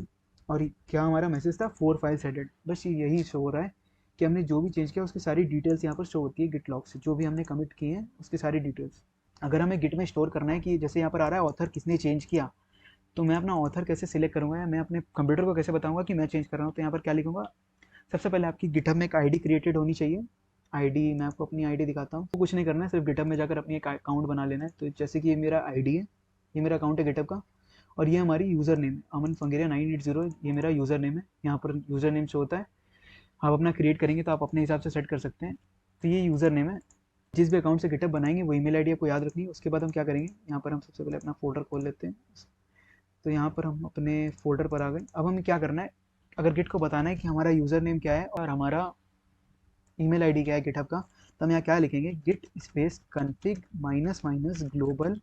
और क्या हमारा मैसेज था, 4 फाइल्स एडेड। बस यही शो हो रहा है कि हमने जो भी चेंज किया उसकी सारी डिटेल्स यहाँ पर शो होती है गिट लॉग से, जो भी हमने कमिट किए हैं उसकी सारी डिटेल्स। अगर हमें गिट में स्टोर करना है कि जैसे यहाँ पर आ रहा है ऑथर किसने चेंज किया, तो मैं अपना ऑथर कैसे सिलेक्ट करूँगा या मैं अपने कंप्यूटर को कैसे बताऊँगा कि मैं चेंज कर रहा हूँ, तो यहाँ पर क्या लिखूँगा, सबसे पहले आपकी गिटहब में एक आईडी क्रिएटेड होनी चाहिए। आईडी मैं आपको अपनी आईडी दिखाता हूँ, तो कुछ नहीं करना है, सिर्फ गिटहब में जाकर अपनी एक अकाउंट बना लेना है। तो जैसे कि ये मेरा आईडी है, ये मेरा अकाउंट है गिटहब का, और ये हमारी यूज़र नेम है अमन फंगेरिया 980, ये मेरा यूज़र नेम है। यहाँ पर यूज़र नेम शो होता है, आप अपना क्रिएट करेंगे तो आप अपने हिसाब से सेट कर सकते हैं। तो ये यूज़र नेम है, जिस भी अकाउंट से गिटहब बनाएंगे वो ईमेल आईडी आपको याद रखनी है। उसके बाद हम क्या करेंगे, यहाँ पर हम सबसे पहले अपना फोल्डर खोल लेते हैं। तो यहाँ पर हम अपने फोल्डर पर आ गए। अब हमें क्या करना है, अगर गिट को बताना है कि हमारा यूज़र नेम क्या है और हमारा ईमेल आईडी क्या है गिटहब का, तो हम यहाँ क्या लिखेंगे, Git space config minus minus global.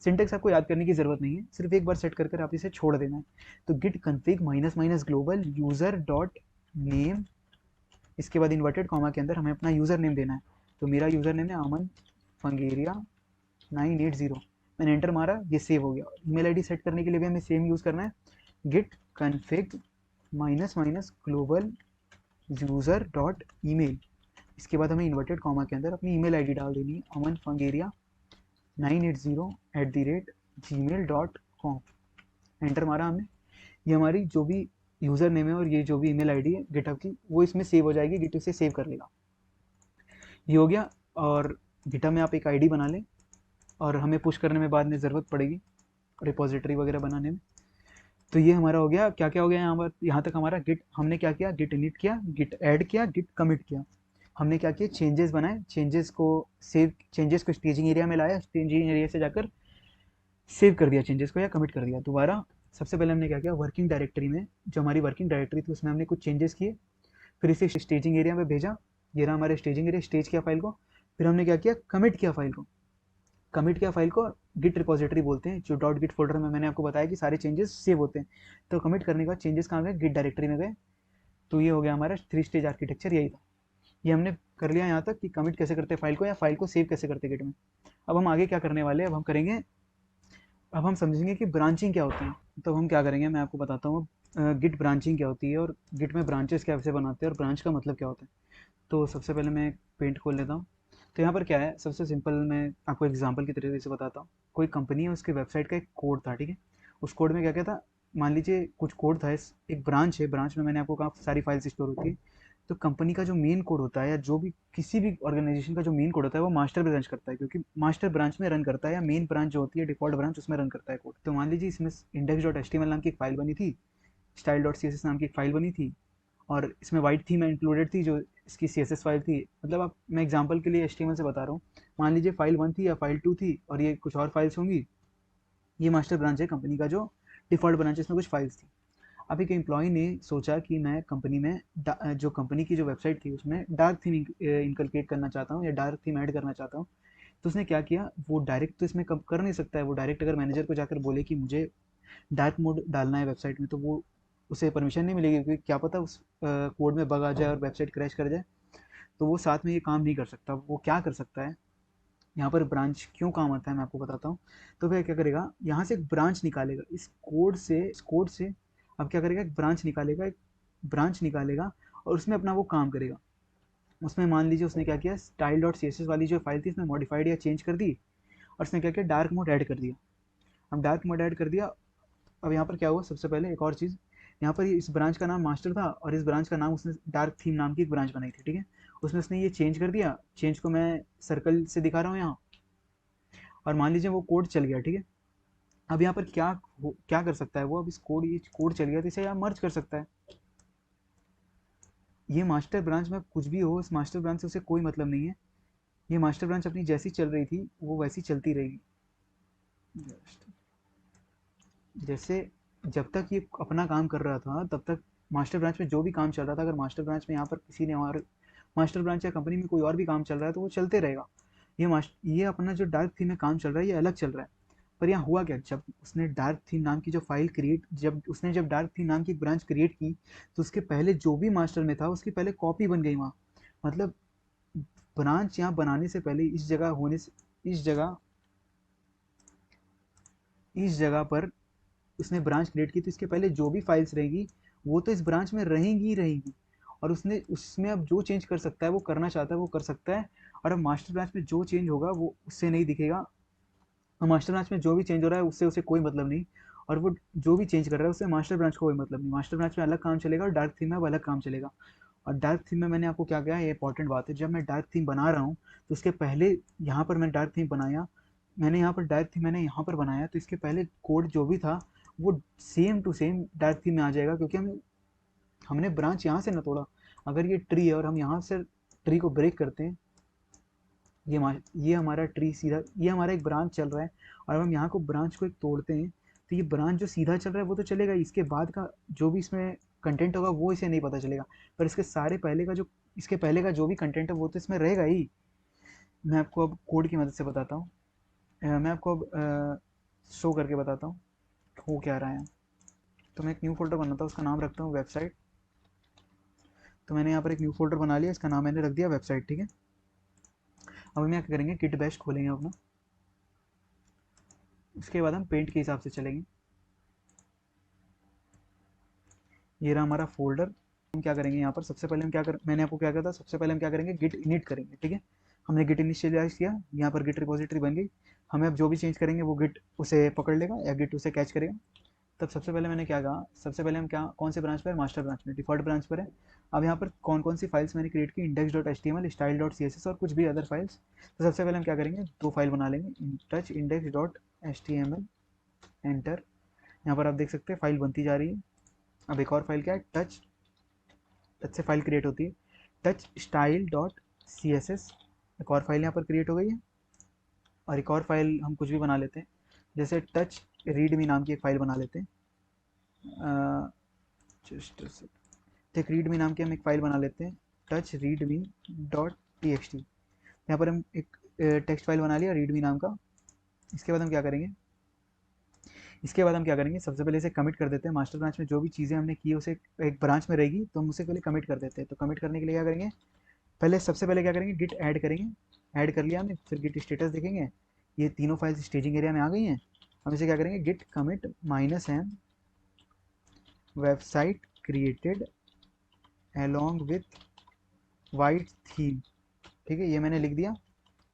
Syntax आपको याद करने की ज़रूरत नहीं है, सिर्फ एक बार सेट करके आप इसे छोड़ देना है। तो Git config minus minus global user dot name, इसके बाद इन्वर्टेड कॉमा के अंदर हमें अपना यूज़र नेम देना है। तो मेरा यूज़र नेम है अमन फंगेरिया 980। मैंने एंटर मारा, ये सेव हो गया। ईमेल आईडी सेट करने के लिए भी हमें सेम यूज़ करना है, Git config minus minus global user dot email. इसके बाद हमें इन्वर्टेड कॉमा के अंदर अपनी ईमेल आईडी डाल देनी है, अमन फंगेरिया 980@gmail.com। एंटर मारा हमने, ये हमारी जो भी यूज़र नेम है और ये जो भी ईमेल आईडी है गिटहब की वो इसमें सेव हो जाएगी, गिट इसे सेव कर लेगा। ये हो गया। और गिटहब में आप एक आईडी बना लें, और हमें पुश करने में बाद में ज़रूरत पड़ेगी रिपोजिटरी वगैरह बनाने में। तो ये हमारा हो गया। क्या क्या हो गया यहाँ पर, यहाँ तक हमारा गिट, हमने क्या किया, गिट इनिट किया, गिट ऐड किया, गिट कमिट किया। हमने क्या किया, चेंजेस बनाए, चेंजेस को स्टेजिंग एरिया में लाया, स्टेजिंग एरिया से जाकर सेव कर दिया चेंजेस को या कमिट कर दिया दोबारा। सबसे पहले हमने क्या किया, वर्किंग डायरेक्टरी में, जो हमारी वर्किंग डायरेक्टरी थी उसमें हमने कुछ चेंजेस किए, फिर इसे स्टेजिंग एरिया में भेजा। ये रहा हमारे स्टेजिंग एरिया, स्टेज किया फाइल को। फिर हमने क्या किया, कमिट किया फाइल को। कमिट किया फाइल को गिट रिपोजिटरी बोलते हैं, जो डॉट गिट फोल्डर में मैंने आपको बताया कि सारे चेंजेस सेव होते हैं। तो कमिट करने के बाद चेंजेस कहाँ गए, गिट डायरेक्टरी में गए। तो ये हो गया हमारा 3 स्टेज आर्किटेक्चर, यही था। ये हमने कर लिया यहाँ तक कि कमिट कैसे करते हैं फाइल को, या फाइल को सेव कैसे करते हैं गिट में। अब हम आगे क्या करने वाले हैं, अब हम करेंगे, अब हम समझेंगे कि ब्रांचिंग क्या होती है। तो हम क्या करेंगे, मैं आपको बताता हूँ गिट ब्रांचिंग क्या होती है, और गिट में ब्रांचेस कैसे बनाते हैं, और ब्रांच का मतलब क्या होता है। तो सबसे पहले मैं पेंट खोल लेता हूँ। तो यहाँ पर क्या है, सबसे सिंपल मैं आपको एग्जांपल की तरीके से बताता हूँ। कोई कंपनी है, उसके वेबसाइट का एक कोड था, ठीक है। उस कोड में क्या क्या था, मान लीजिए कुछ कोड था, एक ब्रांच है, ब्रांच में मैंने आपको कहा सारी फाइल्स स्टोर होती है। तो कंपनी का जो मेन कोड होता है, या जो भी किसी भी ऑर्गेनाइजेशन का जो मेन कोड होता है, वो मास्टर ब्रांच करता है, क्योंकि मास्टर ब्रांच में रन करता है, या मेन ब्रांच जो होती है डिफॉल्ट ब्रांच, उसमें रन करता है कोड। तो मान लीजिए इसमें index.html नाम की एक फाइल बनी थी, style.css नाम की एक फाइल बनी थी, और इसमें वाइट थीम इंक्लूडेड थी जो इसकी CSS फाइल थी। मतलब आप, मैं एग्जांपल के लिए HTML से बता रहा हूँ। मान लीजिए फाइल 1 थी या फाइल 2 थी, और ये कुछ और फाइल्स होंगी। ये मास्टर ब्रांच है कंपनी का, जो डिफॉल्ट ब्रांच है, इसमें कुछ फाइल्स थी। अब एक एम्प्लॉय ने सोचा कि मैं कंपनी में जो कंपनी की जो वेबसाइट थी उसमें डार्क थीम इनकलकेट करना चाहता हूँ, या डार्क थीम ऐड करना चाहता हूँ। तो उसने क्या किया, वो डायरेक्ट तो इसमें कर नहीं सकता है। वो डायरेक्ट अगर मैनेजर को जाकर बोले कि मुझे डार्क मोड डालना है वेबसाइट में, तो वो उसे परमिशन नहीं मिलेगी, क्योंकि क्या पता उस कोड में बग आ जाए और वेबसाइट क्रैश कर जाए। तो वो साथ में ये काम नहीं कर सकता। वो क्या कर सकता है, यहाँ पर ब्रांच क्यों काम आता है मैं आपको बताता हूँ। तो वह क्या करेगा, यहाँ से एक ब्रांच निकालेगा इस कोड से। अब क्या करेगा, एक ब्रांच निकालेगा और उसमें अपना वो काम करेगा। उसमें मान लीजिए उसने क्या किया, style.css वाली जो फाइल थी इसमें मॉडिफाइड या चेंज कर दी, और उसने क्या किया, डार्क मोड ऐड कर दिया। अब डार्क मोड ऐड कर दिया। अब यहाँ पर क्या हुआ, सबसे पहले एक और चीज़, यहाँ पर इस ब्रांच का नाम मास्टर था, और इस ब्रांच का नाम उसने डार्क थीम नाम की एक ब्रांच बनाई थी, ठीक है। उसमें उसने ये चेंज कर दिया। चेंज को मैं सर्कल से दिखा रहा हूँ यहाँ। और मान लीजिए वो कोड चल गया, ठीक है। अब यहाँ पर क्या कर सकता है वो, अब ये कोड चल गया, तो इसे यहाँ मर्ज कर सकता है। ये मास्टर ब्रांच में कुछ भी हो, इस मास्टर ब्रांच से उसे कोई मतलब नहीं है। ये मास्टर ब्रांच अपनी जैसी चल रही थी वो वैसी चलती रहेगी। जैसे जब तक ये अपना काम कर रहा था तब तक मास्टर ब्रांच में जो भी काम चल रहा था, अगर मास्टर ब्रांच में यहाँ पर किसी ने और मास्टर ब्रांच या कंपनी में कोई और भी काम चल रहा है तो वो चलते रहेगा। ये अपना जो डार्क थीम में काम चल रहा है ये अलग चल रहा है। पर यहाँ हुआ क्या, जब उसने डार्क थीम नाम की एक ब्रांच क्रिएट की, तो उसके पहले जो भी मास्टर में था उसकी पहले कॉपी बन गई वहाँ। मतलब ब्रांच यहाँ बनाने से पहले इस जगह पर उसने ब्रांच क्रिएट की, तो इसके पहले जो भी फाइल्स रहेगी वो तो इस ब्रांच में रहेंगी ही रहेंगी। और उसने उसमें अब जो चेंज कर सकता है, वो करना चाहता है वो कर सकता है। और अब मास्टर ब्रांच में जो चेंज होगा वो उससे नहीं दिखेगा। और मास्टर ब्रांच में जो भी चेंज हो रहा है उससे उसे कोई मतलब नहीं। और वो जो भी चेंज कर रहा है उससे मास्टर ब्रांच को कोई मतलब नहीं। मास्टर ब्रांच में अलग काम चलेगा और डार्क थीम में अब अलग काम चलेगा। और डार्क थीम में मैंने आपको क्या कहा, ये इंपॉर्टेंट बात है, जब मैं डार्क थीम बना रहा हूँ तो उसके पहले यहाँ पर मैंने डार्क थीम बनाया, मैंने यहाँ पर बनाया, तो इसके पहले कोड जो भी था वो same to same dark theme में आ जाएगा, क्योंकि हमने ब्रांच यहाँ से ना तोड़ा। अगर ये ट्री है और हम यहाँ से ट्री को ब्रेक करते हैं, ये हमारा ट्री सीधा, ये हमारा एक ब्रांच चल रहा है, और हम यहाँ को ब्रांच को एक तोड़ते हैं, तो ये ब्रांच जो सीधा चल रहा है वो तो चलेगा, इसके बाद का जो भी इसमें कंटेंट होगा वो इसे नहीं पता चलेगा। पर इसके पहले का जो भी कंटेंट है वो तो इसमें रहेगा ही। मैं आपको अब कोड की मदद से बताता हूँ। मैं आपको अब शो करके बताता हूँ हो क्या रहा है। तो मैं एक न्यू फोल्डर बनाता हूँ, उसका नाम रखता हूँ वेबसाइट। तो मैंने यहाँ पर एक न्यू फोल्डर बना लिया, इसका नाम मैंने रख दिया वेबसाइट, ठीक है। अब हम यहाँ क्या करेंगे, गिट बैश खोलेंगे अपना। उसके बाद हम पेंट के हिसाब से चलेंगे। ये रहा हमारा फोल्डर। हम क्या करेंगे यहाँ पर, सबसे पहले हम क्या कर मैंने आपको क्या कहा था, सबसे पहले हम क्या करेंगे, गिट इनिट करेंगे, ठीक है। हमने गिट इनिशियलाइज किया, यहाँ पर गिट रिपोजिटरी बन गई। हमें अब जो भी चेंज करेंगे वो गिट उसे पकड़ लेगा या गिट उसे कैच करेगा। तब सबसे पहले मैंने क्या कहा, सबसे पहले हम क्या कौन से ब्रांच पर, मास्टर ब्रांच में, डिफॉल्ट ब्रांच पर है। अब यहाँ पर कौन कौन सी फाइल्स मैंने क्रिएट की, index.html, style.css और कुछ भी अदर फाइल्स। तो सबसे पहले हम क्या करेंगे, दो फाइल बना लेंगे, टच index.html, एंटर। यहाँ पर आप देख सकते हैं फाइल बनती जा रही है। अब एक और फाइल क्या है, टच टच से फाइल क्रिएट होती है, touch style dot C S S. एक और फाइल यहाँ पर क्रिएट हो गई है। और एक और फाइल हम कुछ भी बना लेते हैं, जैसे टच रीडमी नाम की एक फाइल बना लेते हैं। जस्ट टेक रीडमी नाम की हम एक फाइल बना लेते हैं, touch readme dot T X T. यहाँ पर हम एक टेक्स्ट फाइल बना लिया रीडमी नाम का। इसके बाद हम क्या करेंगे, इसके बाद हम क्या करेंगे, सबसे पहले इसे कमिट कर देते हैं। मास्टर ब्रांच में जो भी चीज़ें हमने की है उसे एक ब्रांच में रहेगी, तो हम उसे पहले कमिट कर देते हैं। तो कमिट करने के लिए क्या करेंगे, पहले सबसे पहले क्या करेंगे, गिट ऐड करेंगे। ऐड कर लिया हमने, फिर गिट स्टेटस देखेंगे, ये तीनों फाइल्स स्टेजिंग एरिया में आ गई हैं। हम इसे क्या करेंगे, Git commit -m website created along with white theme. ठीक है, ये मैंने लिख दिया।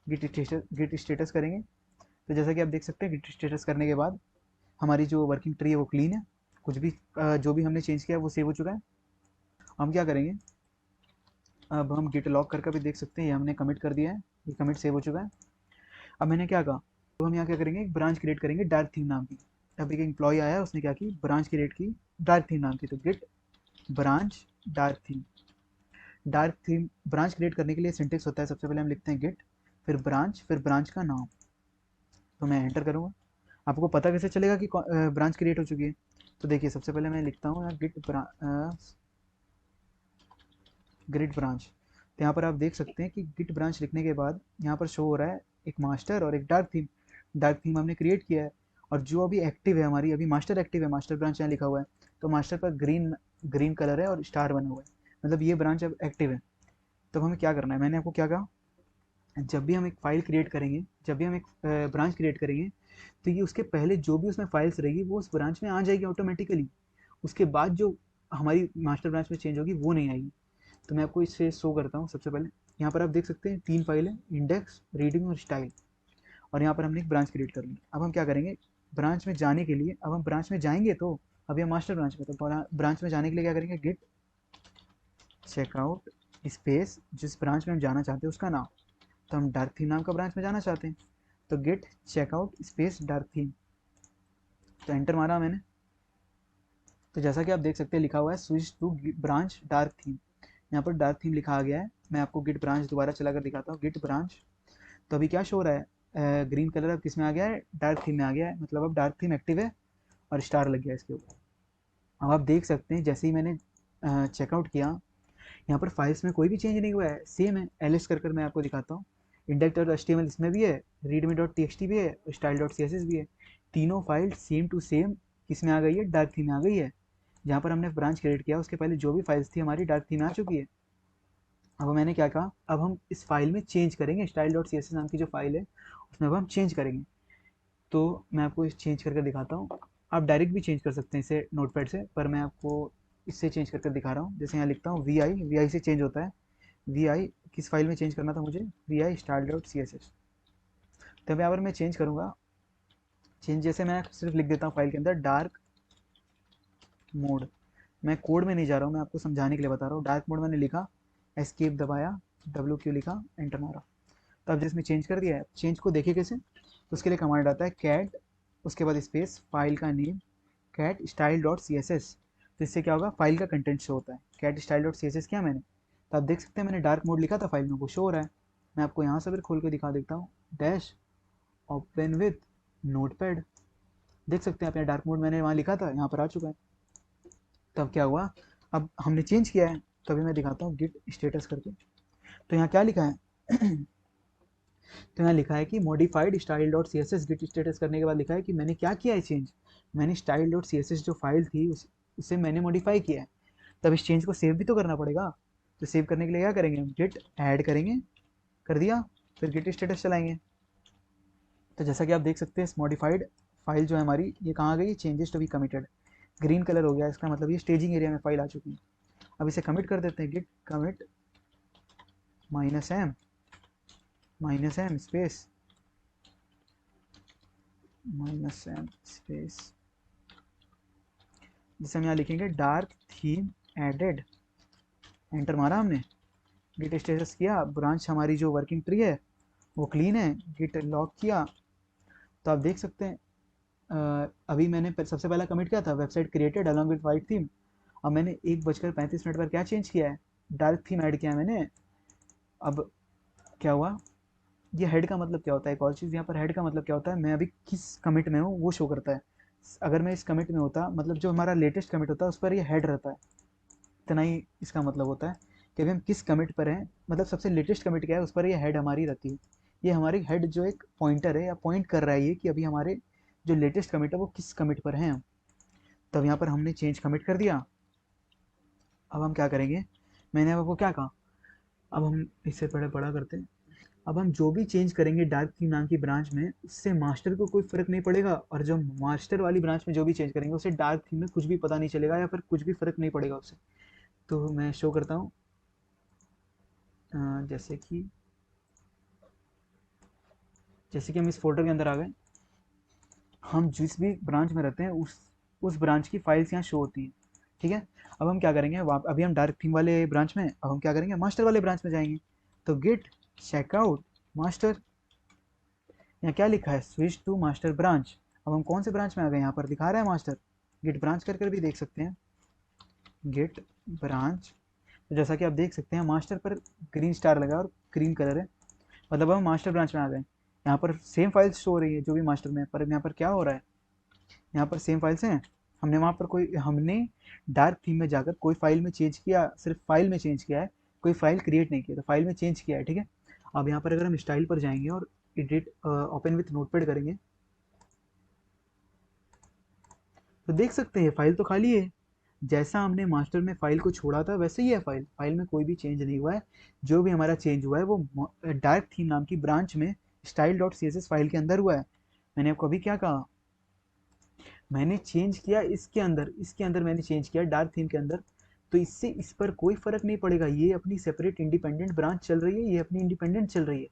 गिट स्टेटस करेंगे, तो जैसा कि आप देख सकते हैं गिट स्टेटस करने के बाद हमारी जो वर्किंग ट्री है वो क्लीन है। कुछ भी जो भी हमने चेंज किया है वो सेव हो चुका है। हम क्या करेंगे, अब हम गिट लॉग करके भी देख सकते हैं, ये हमने कमिट कर दिया है, ये कमिट सेव हो चुका है। अब मैंने क्या कहा, तो हम यहाँ क्या करेंगे, एक ब्रांच क्रिएट करेंगे डार्क थीम नाम की। अब एक एम्प्लॉय आया, उसने क्या की, ब्रांच क्रिएट की डार्क थीम नाम की। तो Git branch dark theme. Dark theme branch create करने के लिए सिंटेक्स होता है, सबसे पहले हम लिखते हैं गिट, फिर ब्रांच का नाम। तो मैं एंटर करूँगा। आपको पता कैसे चलेगा कि ब्रांच क्रिएट हो चुकी है, तो देखिए सबसे पहले मैं लिखता हूँ गिट ब्रांच। तो यहाँ पर आप देख सकते हैं कि गिट ब्रांच लिखने के बाद यहाँ पर शो हो रहा है एक मास्टर और एक डार्क थीम। डार्क थीम हमने क्रिएट किया है, और जो अभी एक्टिव है हमारी, अभी मास्टर एक्टिव है, मास्टर ब्रांच यहाँ लिखा हुआ है। तो मास्टर पर ग्रीन ग्रीन कलर है और स्टार बना हुआ है, मतलब ये ब्रांच अब एक्टिव है। तब हमें क्या करना है, मैंने आपको क्या कहा, जब भी हम एक फाइल क्रिएट करेंगे, जब भी हम एक ब्रांच क्रिएट करेंगे, तो ये उसके पहले जो भी उसमें फाइल्स रहेगी वो उस ब्रांच में आ जाएगी ऑटोमेटिकली। उसके बाद जो हमारी मास्टर ब्रांच में चेंज होगी वो नहीं आएगी। तो मैं आपको इसे शो करता हूँ। सबसे पहले यहाँ पर आप देख सकते हैं 3 फाइल है, इंडेक्स, रीडिंग और स्टाइल। और यहाँ पर हमने एक ब्रांच क्रिएट कर ली। अब हम क्या करेंगे, ब्रांच में जाने के लिए, अब हम ब्रांच में जाएंगे, तो अभी हम मास्टर ब्रांच में, तो ब्रांच में जाने के लिए क्या करेंगे, गिट चेकआउट स्पेस जिस ब्रांच में हम जाना चाहते हैं उसका नाम। तो हम डार्क थीम नाम का ब्रांच में जाना चाहते हैं, तो Git checkout space dark theme. तो एंटर मारा मैंने। तो जैसा कि आप देख सकते हैं लिखा हुआ है switch to branch dark theme. यहाँ पर डार्क थीम लिखा आ गया है। मैं आपको गिट ब्रांच दोबारा चलाकर दिखाता हूँ, गिट ब्रांच। तो अभी क्या शो हो रहा है, ग्रीन कलर अब किस में आ गया है, डार्क थीम में आ गया है, मतलब अब डार्क थीम एक्टिव है और स्टार लग गया है इसके ऊपर। अब आप देख सकते हैं जैसे ही मैंने चेकआउट किया, यहाँ पर फाइल्स में कोई भी चेंज नहीं हुआ है, सेम है। एलिस कर मैं आपको दिखाता हूँ। इंडेक्स डॉट एचटीएमएल इसमें भी है, रीडमी डॉट टीएक्सटी भी है, स्टाइल डॉट सीएसएस भी है। तीनों फाइल सेम टू सेम किस में आ गई है, डार्क थीम में आ गई है। जहाँ पर हमने ब्रांच क्रिएट किया उसके पहले जो भी फाइल्स थी हमारी डार्क थीम में आ चुकी है। अब मैंने क्या कहा, अब हम इस फाइल में चेंज करेंगे, style dot C S S नाम की जो फाइल है उसमें अब हम चेंज करेंगे। तो मैं आपको इस चेंज करके दिखाता हूँ। आप डायरेक्ट भी चेंज कर सकते हैं इसे नोटपैड से, पर मैं आपको इससे चेंज करके दिखा रहा हूँ। जैसे यहाँ लिखता हूँ वी आई से चेंज होता है। वी आई किस फाइल में चेंज करना था मुझे, V I style dot C S S. तब यहाँ पर मैं चेंज करूँगा। चेंज जैसे मैं सिर्फ लिख देता हूँ फाइल के अंदर डार्क मोड। मैं कोड में नहीं जा रहा हूँ, मैं आपको समझाने के लिए बता रहा हूँ। डार्क मोड मैंने लिखा, एस्केप दबाया, WQ लिखा, एंटर मारा। तो अब जिसमें चेंज कर दिया है, चेंज को देखिए कैसे, तो उसके लिए कमांड आता है कैट, उसके बाद स्पेस, फाइल का name, cat style dot C S S. तो इससे क्या होगा, फाइल का कंटेंट शो होता है। Cat style dot C S S किया मैंने, तो आप देख सकते हैं मैंने डार्क मोड लिखा था फाइल में, वो शो हो रहा है। मैं आपको यहाँ से फिर खोल के दिखा देता हूँ, डैश ओपन विथ नोटपैड। देख सकते हैं आप, यहाँ डार्क मोड मैंने वहाँ लिखा था, यहाँ पर आ चुका है। तब क्या हुआ, अब हमने चेंज किया है, तो अभी मैं दिखाता हूँ गिट स्टेटस करके। तो यहाँ क्या लिखा है तो यहाँ लिखा है कि modified style dot C S S. Git status करने के बाद लिखा है कि मैंने क्या किया है चेंज, मैंने style dot C S S जो फाइल थी उसे मैंने मॉडिफाई किया है। तब इस चेंज को सेव भी तो करना पड़ेगा। तो सेव करने के लिए क्या करेंगे, हम गिट ऐड करेंगे, कर दिया, फिर गिट स्टेटस चलाएंगे। तो जैसा कि आप देख सकते हैं इस मॉडिफाइड फाइल जो है हमारी, ये कहाँ गई, changes to be committed, green colour हो गया, इसका मतलब ये स्टेजिंग एरिया में फाइल आ चुकी है। अब इसे कमिट कर देते हैं, Git commit -m space -m space, जिसे हम यहाँ लिखेंगे डार्क थीम एडेड। एंटर मारा हमने, गिट स्टेटस किया, ब्रांच हमारी जो वर्किंग ट्री है वो क्लीन है, गिट लॉक किया। तो आप देख सकते हैं अभी मैंने सबसे पहला कमिट किया था website created along with white theme. अब मैंने 1:35 पर क्या चेंज किया है, डार्क थीम ऐड किया है मैंने। अब क्या हुआ, ये हेड का मतलब क्या होता है, एक और चीज़ यहाँ पर, हेड का मतलब क्या होता है, मैं अभी किस कमिट में हूँ वो शो करता है। अगर मैं इस कमिट में होता, मतलब जो हमारा लेटेस्ट कमिट होता है उस पर ये हेड रहता है। इतना ही इसका मतलब होता है कि अभी हम किस कमिट पर हैं, मतलब सबसे लेटेस्ट कमिट क्या है उस पर ये हेड हमारी रहती है। ये हमारी हेड जो एक पॉइंटर है या पॉइंट कर रहा है ये कि अभी हमारे जो लेटेस्ट कमिट है वो किस कमिट पर है। तब यहाँ पर हमने चेंज कमिट कर दिया। अब हम क्या करेंगे, मैंने आपको क्या कहा, अब हम इससे बड़ा बड़ा करते हैं। अब हम जो भी चेंज करेंगे डार्क थीम नाम की ब्रांच में, उससे मास्टर को कोई फर्क नहीं पड़ेगा, और जो मास्टर वाली ब्रांच में जो भी चेंज करेंगे उससे डार्क थीम में कुछ भी पता नहीं चलेगा या फिर कुछ भी फर्क नहीं पड़ेगा उससे। तो मैं शो करता हूँ, जैसे कि हम इस फोल्डर के अंदर आ गए। हम जिस भी ब्रांच में रहते हैं उस ब्रांच की फाइल्स यहाँ शो होती है, ठीक है। अब हम क्या करेंगे, अभी हम डार्क थीम वाले ब्रांच में, अब हम क्या करेंगे, मास्टर वाले ब्रांच में जाएंगे। तो गिट चेकआउट मास्टर, यहाँ क्या लिखा है, स्विच टू मास्टर ब्रांच। अब हम कौन से ब्रांच में आ गए, यहाँ पर दिखा रहा है मास्टर। गिट ब्रांच कर कर भी देख सकते हैं, गिट ब्रांच। तो जैसा कि आप देख सकते हैं मास्टर पर ग्रीन स्टार लगा और ग्रीन कलर है, मतलब हम मास्टर ब्रांच में आ गए। यहाँ पर सेम फाइल्स शो हो रही है जो भी मास्टर में, पर यहाँ पर क्या हो रहा है, यहाँ पर सेम फाइल्स हैं। हमने डार्क थीम में जाकर कोई फाइल में चेंज किया, सिर्फ फाइल में चेंज किया है, कोई फाइल क्रिएट नहीं किया, तो फाइल में चेंज किया है, ठीक है। अब यहाँ पर अगर हम स्टाइल पर जाएंगे और एडिट ओपन विथ नोटपैड करेंगे, तो देख सकते हैं फाइल तो खाली है। जैसा हमने मास्टर में फाइल को छोड़ा था वैसे ही है फाइल, फाइल में कोई भी चेंज नहीं हुआ है। जो भी हमारा चेंज हुआ है वो डार्क थीम नाम की ब्रांच में style dot C S S file के अंदर हुआ है। मैंने आपको अभी क्या कहा, मैंने चेंज किया इसके अंदर मैंने चेंज किया डार्क थीम के अंदर। तो इससे इस पर कोई फर्क नहीं पड़ेगा, ये अपनी सेपरेट इंडिपेंडेंट ब्रांच चल रही है, ये अपनी इंडिपेंडेंट चल रही है।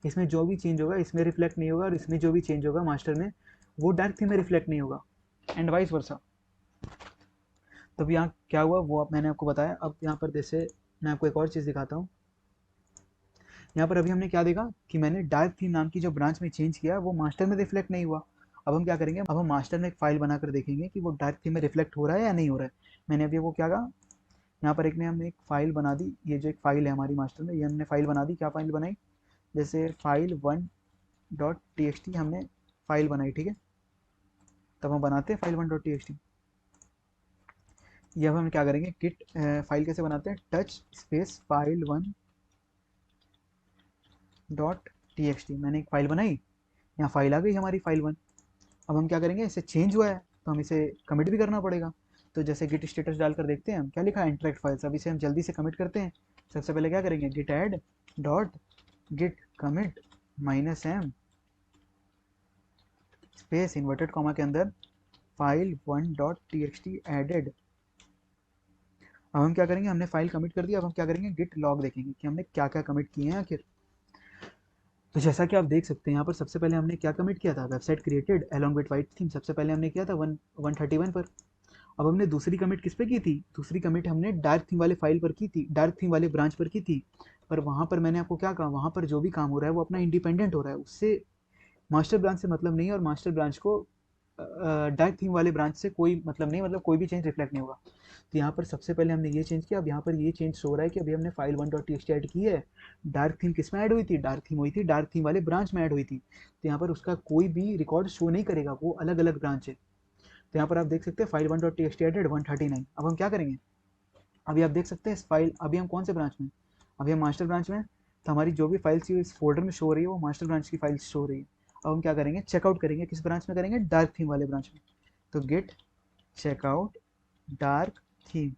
इसमें जो भी चेंज होगा इसमें रिफ्लेक्ट नहीं होगा, और इसमें जो भी चेंज होगा मास्टर में वो डार्क थीम में रिफ्लेक्ट नहीं होगा, एंड वाइस वर्सा। तब यहाँ क्या हुआ वो मैंने आपको बताया। अब यहाँ पर जैसे मैं आपको एक और चीज़ दिखाता हूँ। यहाँ पर अभी हमने क्या देखा कि मैंने डार्क थीम नाम की जो ब्रांच में चेंज किया वो मास्टर में रिफ्लेक्ट नहीं हुआ। अब हम क्या करेंगे, अब हम मास्टर में एक फाइल बनाकर देखेंगे कि वो डार्क थीम में रिफ्लेक्ट हो रहा है या नहीं हो रहा है। मैंने अभी वो क्या कहा, यहाँ पर हमने एक फाइल बना दी, ये जो एक फाइल है हमारी मास्टर में, ये हमने फाइल बना दी। क्या फाइल बनाई, जैसे फाइल 1.txt हमने फाइल बनाई, ठीक है। तब हम बनाते हैं फाइल 1.txt। ये अब हम क्या करेंगे, गिट फाइल कैसे बनाते हैं, टच स्पेस फाइल 1.txt। मैंने एक फाइल बनाई, यहाँ फाइल आ गई हमारी फाइल 1। अब हम क्या करेंगे, इसे चेंज हुआ है तो हम इसे कमिट भी करना पड़ेगा। तो जैसे गिट स्टेटस डालकर देखते हैं हम क्या लिखा है, इंटरेक्ट फाइल्स। अब इसे हम जल्दी से कमिट करते हैं। सबसे पहले क्या करेंगे, Git add dot Git commit -m space inverted comma के अंदर फाइल 1.txt एडेड। अब हम क्या करेंगे, हमने फाइल कमिट कर दिया। अब हम क्या करेंगे, गिट लॉग देखेंगे कि हमने क्या क्या कमिट किए हैं आखिर। तो जैसा कि आप देख सकते हैं यहाँ पर सबसे पहले हमने क्या कमिट किया था, website created along with white theme, सबसे पहले हमने किया था 131 पर। अब हमने दूसरी कमिट किस पे की थी, दूसरी कमिट हमने डार्क थीम वाले फाइल पर की थी, डार्क थीम वाले ब्रांच पर की थी। पर वहाँ पर मैंने आपको क्या कहा, वहाँ पर जो भी काम हो रहा है वो अपना इंडिपेंडेंट हो रहा है, उससे मास्टर ब्रांच से मतलब नहीं है, और मास्टर ब्रांच को डार्क थीम वाले ब्रांच से कोई मतलब नहीं, मतलब कोई भी चेंज रिफ्लेक्ट नहीं होगा। तो यहाँ पर सबसे पहले हमने ये चेंज किया। अब यहाँ पर ये चेंज हो रहा है कि अभी हमने फाइल 1.txt ऐड की है। डार्क थीम किस में ऐड हुई थी, डार्क थीम हुई थी डार्क थीम वाले ब्रांच में ऐड हुई थी। तो यहाँ पर उसका कोई भी रिकॉर्ड शो नहीं करेगा, वो अलग अलग ब्रांच है। तो यहाँ पर आप देख सकते हैं फाइल 1.txt एडेड 139। अब हम क्या करेंगे, अभी आप देख सकते हैं इस फाइल, अभी हम कौन से ब्रांच में, अभी हम मास्टर ब्रांच में। तो हमारी जो भी फाइल्स इस फोल्डर में शो हो रही है वो मास्टर ब्रांच की फाइल्स शो हो रही है। अब हम क्या करेंगे, चेकआउट करेंगे, किस ब्रांच में करेंगे, डार्क थीम वाले ब्रांच में। तो गेट चेकआउट डार्क थीम।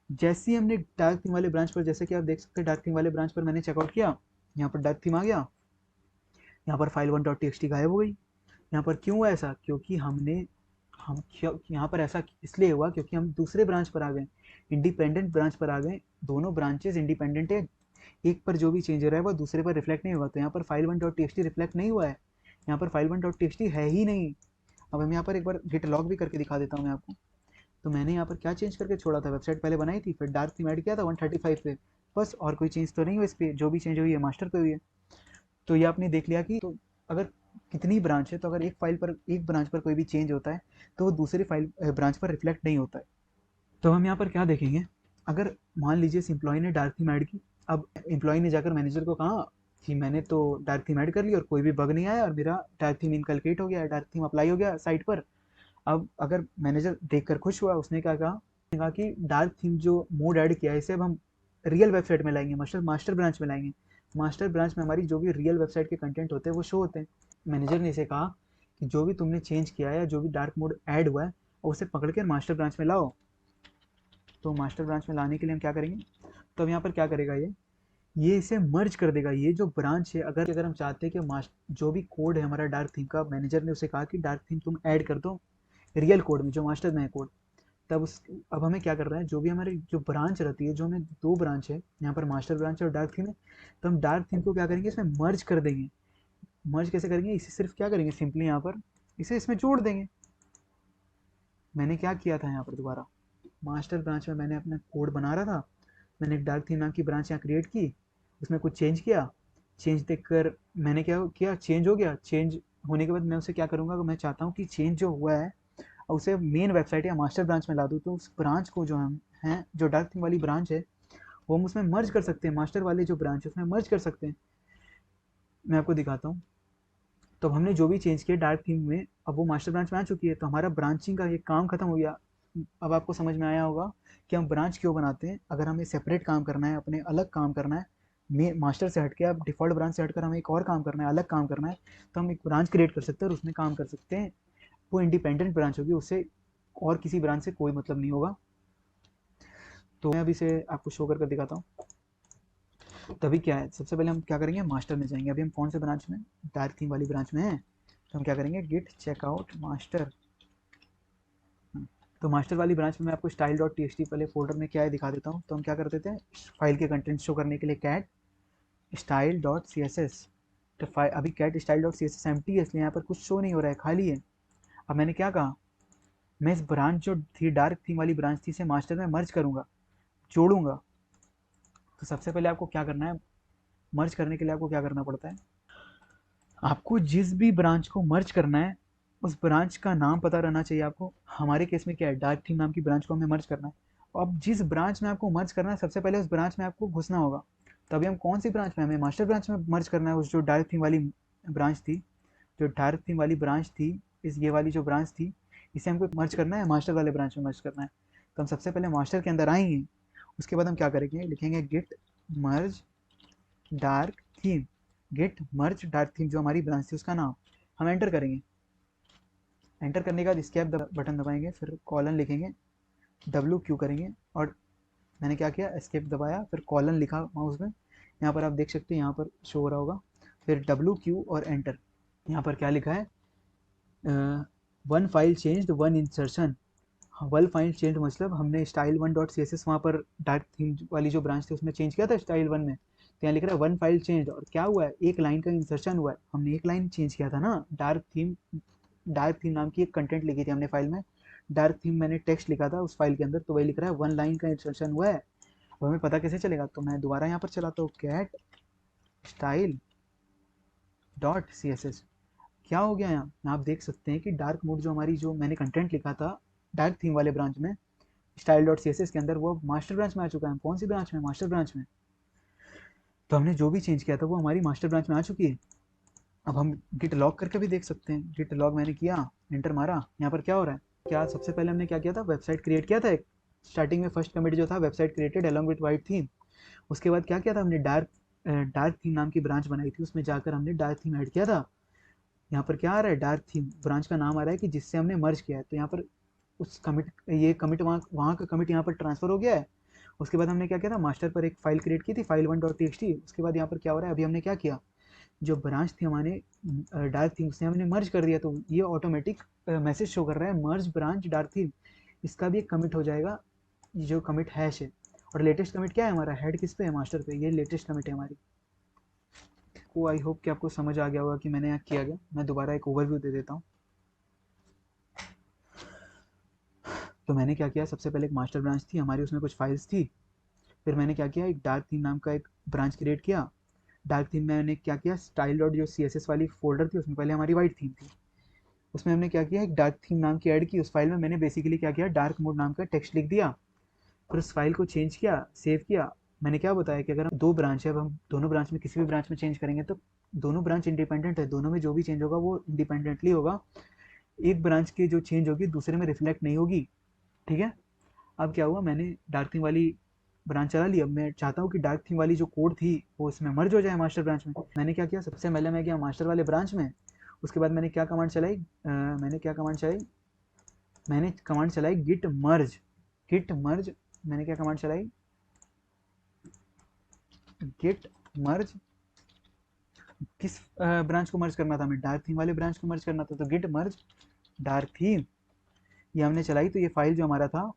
जैसे ही हमने डार्क थीम वाले ब्रांच पर, जैसे कि आप देख सकते हैं डार्क थीम वाले ब्रांच पर मैंने चेकआउट किया, यहाँ पर डार्क थीम आ गया, यहाँ पर फाइल 1.txt गायब हो गई। यहाँ पर क्यों हुआ ऐसा, क्योंकि हम यहाँ पर ऐसा इसलिए हुआ क्योंकि हम दूसरे ब्रांच पर आ गए, इंडिपेंडेंट ब्रांच पर आ गए। दोनों ब्रांचेस इंडिपेंडेंट है, एक पर जो भी चेंज हो रहा है वो दूसरे पर रिफ्लेक्ट नहीं होगा। तो यहाँ पर फाइल 1.txt रिफ्लेक्ट नहीं हुआ है, यहाँ पर फाइल 1.txt है ही नहीं। अब हम यहाँ पर एक बार गिट लॉग भी करके दिखा देता हूँ मैं आपको। तो मैंने यहाँ पर क्या चेंज करके छोड़ा था, वेबसाइट पहले बनाई थी, फिर डार्क थीम ऐड किया था 135 पे, बस। और कोई चेंज तो नहीं हुआ इस पर, जो भी चेंज हुई है मास्टर पे हुई है। तो ये आपने देख लिया कि तो अगर कितनी ब्रांच है, तो अगर एक फाइल पर, एक ब्रांच पर कोई भी चेंज होता है तो वो दूसरी फाइल ब्रांच पर रिफ्लेक्ट नहीं होता है। तो हम यहाँ पर क्या देखेंगे, अगर मान लीजिए इस एम्प्लॉय ने डार्क थीम ऐड की। अब एम्प्लॉय ने जाकर मैनेजर को कहा कि मैंने तो डार्क थीम ऐड कर ली और कोई भी बग नहीं आया और मेरा डार्क थीम इनकलकेट हो गया, डार्क थीम अप्लाई हो गया साइट पर। अब अगर मैनेजर देखकर खुश हुआ, उसने क्या कहा, कहा कि डार्क थीम जो मोड ऐड किया है इसे अब हम रियल वेबसाइट में लाएंगे, मास्टर मास्टर ब्रांच में लाएंगे। मास्टर ब्रांच में हमारी जो भी रियल वेबसाइट के कंटेंट होते हैं वो शो होते हैं। मैनेजर ने इसे कहा कि जो भी तुमने चेंज किया है या जो भी डार्क मोड ऐड हुआ है उसे पकड़ के मास्टर ब्रांच में लाओ। तो मास्टर ब्रांच में लाने के लिए हम क्या करेंगे, तो अब यहाँ पर क्या करेगा ये इसे मर्ज कर देगा। ये जो ब्रांच है, अगर अगर हम चाहते हैं कि जो भी कोड है हमारा डार्क थीम का, मैनेजर ने उसे कहा कि डार्क थीम तुम ऐड कर दो रियल कोड में जो मास्टर में है कोड, तब उस अब हमें क्या कर रहा है, जो भी हमारी जो ब्रांच रहती है, जो हमें दो ब्रांच है यहाँ पर, मास्टर ब्रांच और डार्क थीम है, तो हम डार्क थीम को क्या करेंगे, इसमें मर्ज कर देंगे। मर्ज कैसे करेंगे, इसे सिर्फ क्या करेंगे, सिंपली यहाँ पर इसे इसमें जोड़ देंगे। मैंने क्या किया था यहाँ पर, दोबारा मास्टर ब्रांच में मैंने अपना कोड बना रहा था, मैंने एक डार्क थीम नाम की ब्रांच यहाँ क्रिएट की, उसमें कुछ चेंज किया, चेंज देखकर मैंने क्या किया, चेंज हो गया। चेंज होने के बाद मैं उसे क्या करूँगा, मैं चाहता हूँ कि चेंज जो हुआ है उसे मेन वेबसाइट या मास्टर ब्रांच में ला दूँ, तो उस ब्रांच को जो हम हैं, जो डार्क थीम वाली ब्रांच है, वो हम उसमें मर्ज कर सकते हैं, मास्टर वाले जो ब्रांच है उसमें मर्ज कर सकते हैं। मैं आपको दिखाता हूँ। तो हमने जो भी चेंज किया डार्क थीम में, अब वो मास्टर ब्रांच में आ चुकी है, तो हमारा ब्रांचिंग का ये काम खत्म हो गया। अब आपको समझ में आया होगा कि हम ब्रांच क्यों बनाते हैं। अगर हमें सेपरेट काम करना है, अपने अलग काम करना है, मास्टर से हट के, अब डिफॉल्ट ब्रांच से हटकर हमें एक और काम करना है, अलग काम करना है, तो हम एक ब्रांच क्रिएट कर सकते हैं और उसमें काम कर सकते हैं। वो इंडिपेंडेंट ब्रांच होगी, उससे और किसी ब्रांच से कोई मतलब नहीं होगा। तो मैं अभी से आपको शो कर दिखाता हूँ। तभी क्या है, सबसे पहले हम क्या करेंगे, मास्टर में जाएंगे। अभी हम कौन से ब्रांच में, डार्क थीम वाली ब्रांच में है, तो हम क्या करेंगे, गिट चेकआउट मास्टर। तो मास्टर वाली ब्रांच में मैं आपको स्टाइल डॉट टी वाले फोल्डर में क्या है दिखा देता हूँ। तो हम क्या कर देते हैं, फाइल के कंटेंट शो करने के लिए cat style dot C S S. तो अभी cat style dot C S S empty है, इसलिए यहाँ पर कुछ शो नहीं हो रहा है, खाली है। अब मैंने क्या कहा, मैं इस ब्रांच जो थी डार्क थीम वाली ब्रांच थी, इसे मास्टर में मर्ज करूँगा, जोड़ूंगा। तो सबसे पहले आपको क्या करना है, मर्ज करने के लिए आपको क्या करना पड़ता है, आपको जिस भी ब्रांच को मर्ज करना है उस ब्रांच का नाम पता रहना चाहिए आपको। हमारे केस में क्या है, डार्क थीम नाम की ब्रांच को हमें मर्ज करना है। अब जिस ब्रांच में आपको मर्ज करना है, सबसे पहले उस ब्रांच में आपको घुसना होगा। तभी हम कौन सी ब्रांच में, हमें मास्टर ब्रांच में मर्ज करना है, उस जो डार्क थीम वाली ब्रांच थी, जो डार्क थीम वाली ब्रांच थी, इस ये वाली जो ब्रांच थी, इसे हमको मर्ज करना है, मास्टर वाले ब्रांच में मर्ज करना है। तो हम सबसे पहले मास्टर के अंदर आएंगे, उसके बाद हम क्या करेंगे, लिखेंगे गिट मर्ज डार्क थीम। गेट मर्ज डार्क थीम जो हमारी ब्रांच थी उसका नाम, हम एंटर करेंगे। एंटर करने के बाद स्केप बटन दबाएंगे, फिर कॉलन लिखेंगे, डब्ल्यू क्यू करेंगे, और मैंने क्या किया, एस्केप दबाया, फिर कॉलन लिखा माउस में, यहाँ पर आप देख सकते हैं, यहाँ पर शो हो रहा होगा, फिर डब्ल्यू क्यू और एंटर। यहाँ पर क्या लिखा है, one file change one insertion. One file change मतलब हमने style one dot C S S वहाँ पर डार्क थीम वाली जो ब्रांच थी उसमें चेंज किया था स्टाइल वन में, तो यहाँ लिख रहा है वन फाइल चेंज, और क्या हुआ है, एक लाइन का इंसर्शन हुआ है। हमने एक लाइन चेंज किया था ना, डार्क थीम नाम की एक कंटेंट लिखी थी हमने फाइल में, डार्क थीम मैंने टेक्स्ट लिखा था उस फाइल के अंदर, तो वही लिख रहा है वन लाइन का इंसर्शन हुआ है। अब हमें पता कैसे चलेगा, तो मैं दोबारा यहाँ पर चलाता हूँ, cat style dot C S S. क्या हो गया, यहाँ आप देख सकते हैं कि डार्क मोड जो हमारी, जो मैंने कंटेंट लिखा था डार्क थीम वाले ब्रांच में style dot C S S के अंदर, वो मास्टर ब्रांच में आ चुका है। कौन सी ब्रांच में, मास्टर ब्रांच में। तो हमने जो भी चेंज किया था वो हमारी मास्टर ब्रांच में आ चुकी है। अब हम गिट लॉग करके भी देख सकते हैं, गिट लॉग मैंने किया, एंटर मारा, यहाँ पर क्या हो रहा है, क्या सबसे पहले हमने क्या किया था, वेबसाइट क्रिएट किया था एक, स्टार्टिंग में फर्स्ट कमिट जो था, website created along with white theme. उसके बाद क्या किया था हमने, डार्क थीम नाम की ब्रांच बनाई थी, उसमें जाकर हमने डार्क थीम ऐड किया था। यहाँ पर क्या आ रहा है, डार्क थीम ब्रांच का नाम आ रहा है कि जिससे हमने मर्ज किया है, तो यहाँ पर उस कमिट, ये कमिट वहाँ का कमिट यहाँ पर ट्रांसफर हो गया है। उसके बाद हमने क्या किया था, मास्टर पर एक फाइल क्रिएट की थी, file one dot T X T. उसके बाद यहाँ पर क्या हो रहा है, अभी हमने क्या किया, जो ब्रांच थी हमारे डार्क थीम से हमने मर्ज कर दिया, तो ये ऑटोमेटिक मैसेज शो कर रहा है मर्ज ब्रांच डार्क थीम। इसका भी एक कमिट हो जाएगा, जो कमिट हैश है। और लेटेस्ट कमिट क्या है हमारा, हेड किस पे है, मास्टर पे, ये लेटेस्ट कमिट है हमारी। को आई होप कि आपको समझ आ गया होगा कि मैंने यहाँ किया गया। मैं दोबारा एक ओवरव्यू दे देता हूँ। तो मैंने क्या किया, सबसे पहले एक मास्टर ब्रांच थी हमारी, उसमें कुछ फाइल्स थी। फिर मैंने क्या किया, एक डार्क थीम नाम का एक ब्रांच क्रिएट किया। डार्क थीम में मैंने क्या किया, स्टाइल डॉट जो सी एस एस वाली फोल्डर थी उसमें पहले हमारी वाइट थीम थी, उसमें हमने क्या किया, एक डार्क थीम नाम की ऐड की। उस फाइल में मैंने बेसिकली क्या किया, डार्क मोड नाम का टेक्स्ट लिख दिया। फिर उस फाइल को चेंज किया, सेव किया। मैंने क्या बताया कि अगर हम दो ब्रांच है, अब हम दोनों ब्रांच में किसी भी ब्रांच में चेंज करेंगे तो दोनों ब्रांच इंडिपेंडेंट है, दोनों में जो भी चेंज होगा वो इंडिपेंडेंटली होगा। एक ब्रांच की जो चेंज होगी दूसरे में रिफ्लेक्ट नहीं होगी, ठीक है। अब क्या हुआ, मैंने डार्क थीम वाली ब्रांच चला ली। अब मैं चाहता हूँ कि डार्क थीम वाली जो कोड थी वो इसमें मर्ज हो जाए मास्टर ब्रांच में। मैंने क्या किया, सबसे पहले मैं गया मास्टर वाले ब्रांच में, उसके बाद मैंने क्या कमांड चलाई, मैंने कमांड चलाई गिट मर्ज। मैंने क्या कमांड चलाई, गिट मर्ज। किस ब्रांच को मर्ज करना था, हमें डार्क थीम वाले ब्रांच को मर्ज करना था, तो गिट मर्ज डार्क थीम ये हमने चलाई। तो ये फाइल जो हमारा था,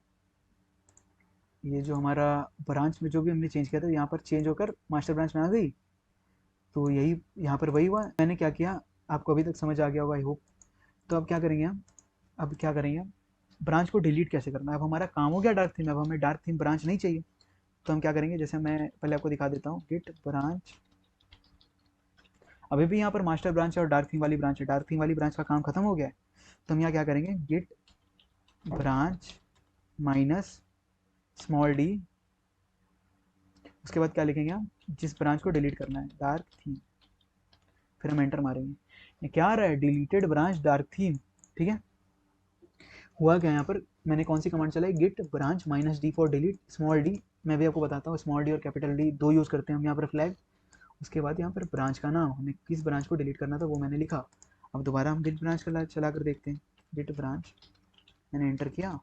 ये जो हमारा ब्रांच में जो भी हमने चेंज किया था यहाँ पर चेंज होकर मास्टर ब्रांच में आ गई। तो यही यहाँ पर वही हुआ। मैंने क्या किया आपको अभी तक समझ आ गया होगा आई होप। तो अब क्या करेंगे हम, ब्रांच को डिलीट कैसे करना है। अब हमारा काम हो गया डार्क थीम, अब हमें डार्क थीम ब्रांच नहीं चाहिए। तो हम क्या करेंगे, जैसे मैं पहले आपको दिखा देता हूँ, गिट ब्रांच। अभी भी यहाँ पर मास्टर ब्रांच है और डार्क थीम वाली ब्रांच है, डार्क थीम वाली ब्रांच का काम खत्म हो गया है। तो हम यहाँ क्या करेंगे, git branch minus small D, उसके बाद क्या लिखेंगे हम, जिस ब्रांच को डिलीट करना है डार्क थीम, फिर हम एंटर मारेंगे। ये क्या आ रहा है, डिलीटेड ब्रांच डार्क थीम। ठीक है, हुआ क्या यहाँ पर, मैंने कौन सी कमांड चलाई, git branch minus D for delete small D. मैं भी आपको बताता हूँ, स्मॉल डी और कैपिटल डी दो यूज़ करते हैं हम यहाँ पर फ्लैग। उसके बाद यहाँ पर ब्रांच का नाम, हमें किस ब्रांच को डिलीट करना था वो मैंने लिखा। अब दोबारा हम गिट ब्रांच चला कर देखते हैं, गिट ब्रांच, मैंने एंटर किया।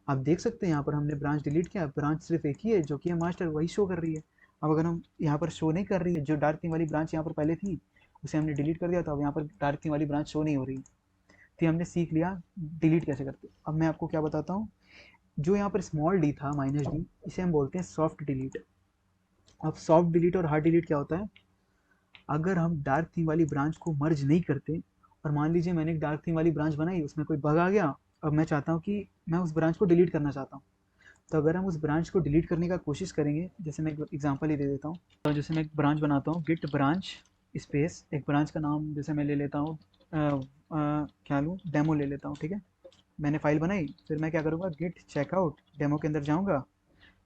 आप देख सकते हैं यहाँ पर हमने ब्रांच डिलीट किया, ब्रांच सिर्फ एक ही है जो कि है मास्टर, वही शो कर रही है। अब अगर हम यहाँ पर शो नहीं कर रही है, जो डार्क थीम वाली ब्रांच यहाँ पर पहले थी उसे हमने डिलीट कर दिया, तो अब यहाँ पर डार्क थीम वाली ब्रांच शो नहीं हो रही। तो हमने सीख लिया डिलीट कैसे करते। अब मैं आपको क्या बताता हूँ, जो यहाँ पर स्मॉल डी था माइनस डी, इसे हम बोलते हैं सॉफ्ट डिलीट। अब सॉफ्ट डिलीट और हार्ड डिलीट क्या होता है, अगर हम डार्क थीम वाली ब्रांच को मर्ज नहीं करते और मान लीजिए मैंने एक डार्क थीम वाली ब्रांच बनाई, उसमें कोई बग आ गया, अब मैं चाहता हूँ कि मैं उस ब्रांच को डिलीट करना चाहता हूँ। तो अगर हम उस ब्रांच को डिलीट करने का कोशिश करेंगे, जैसे मैं एक एग्जांपल ही दे देता हूँ, तो जैसे मैं एक ब्रांच बनाता हूँ गिट ब्रांच स्पेस, एक ब्रांच का नाम जैसे मैं ले लेता हूँ, क्या लूँ, डेमो ले लेता हूँ। ठीक है, मैंने फाइल बनाई, फिर मैं क्या करूँगा, गिट चेकआउट डेमो के अंदर जाऊँगा,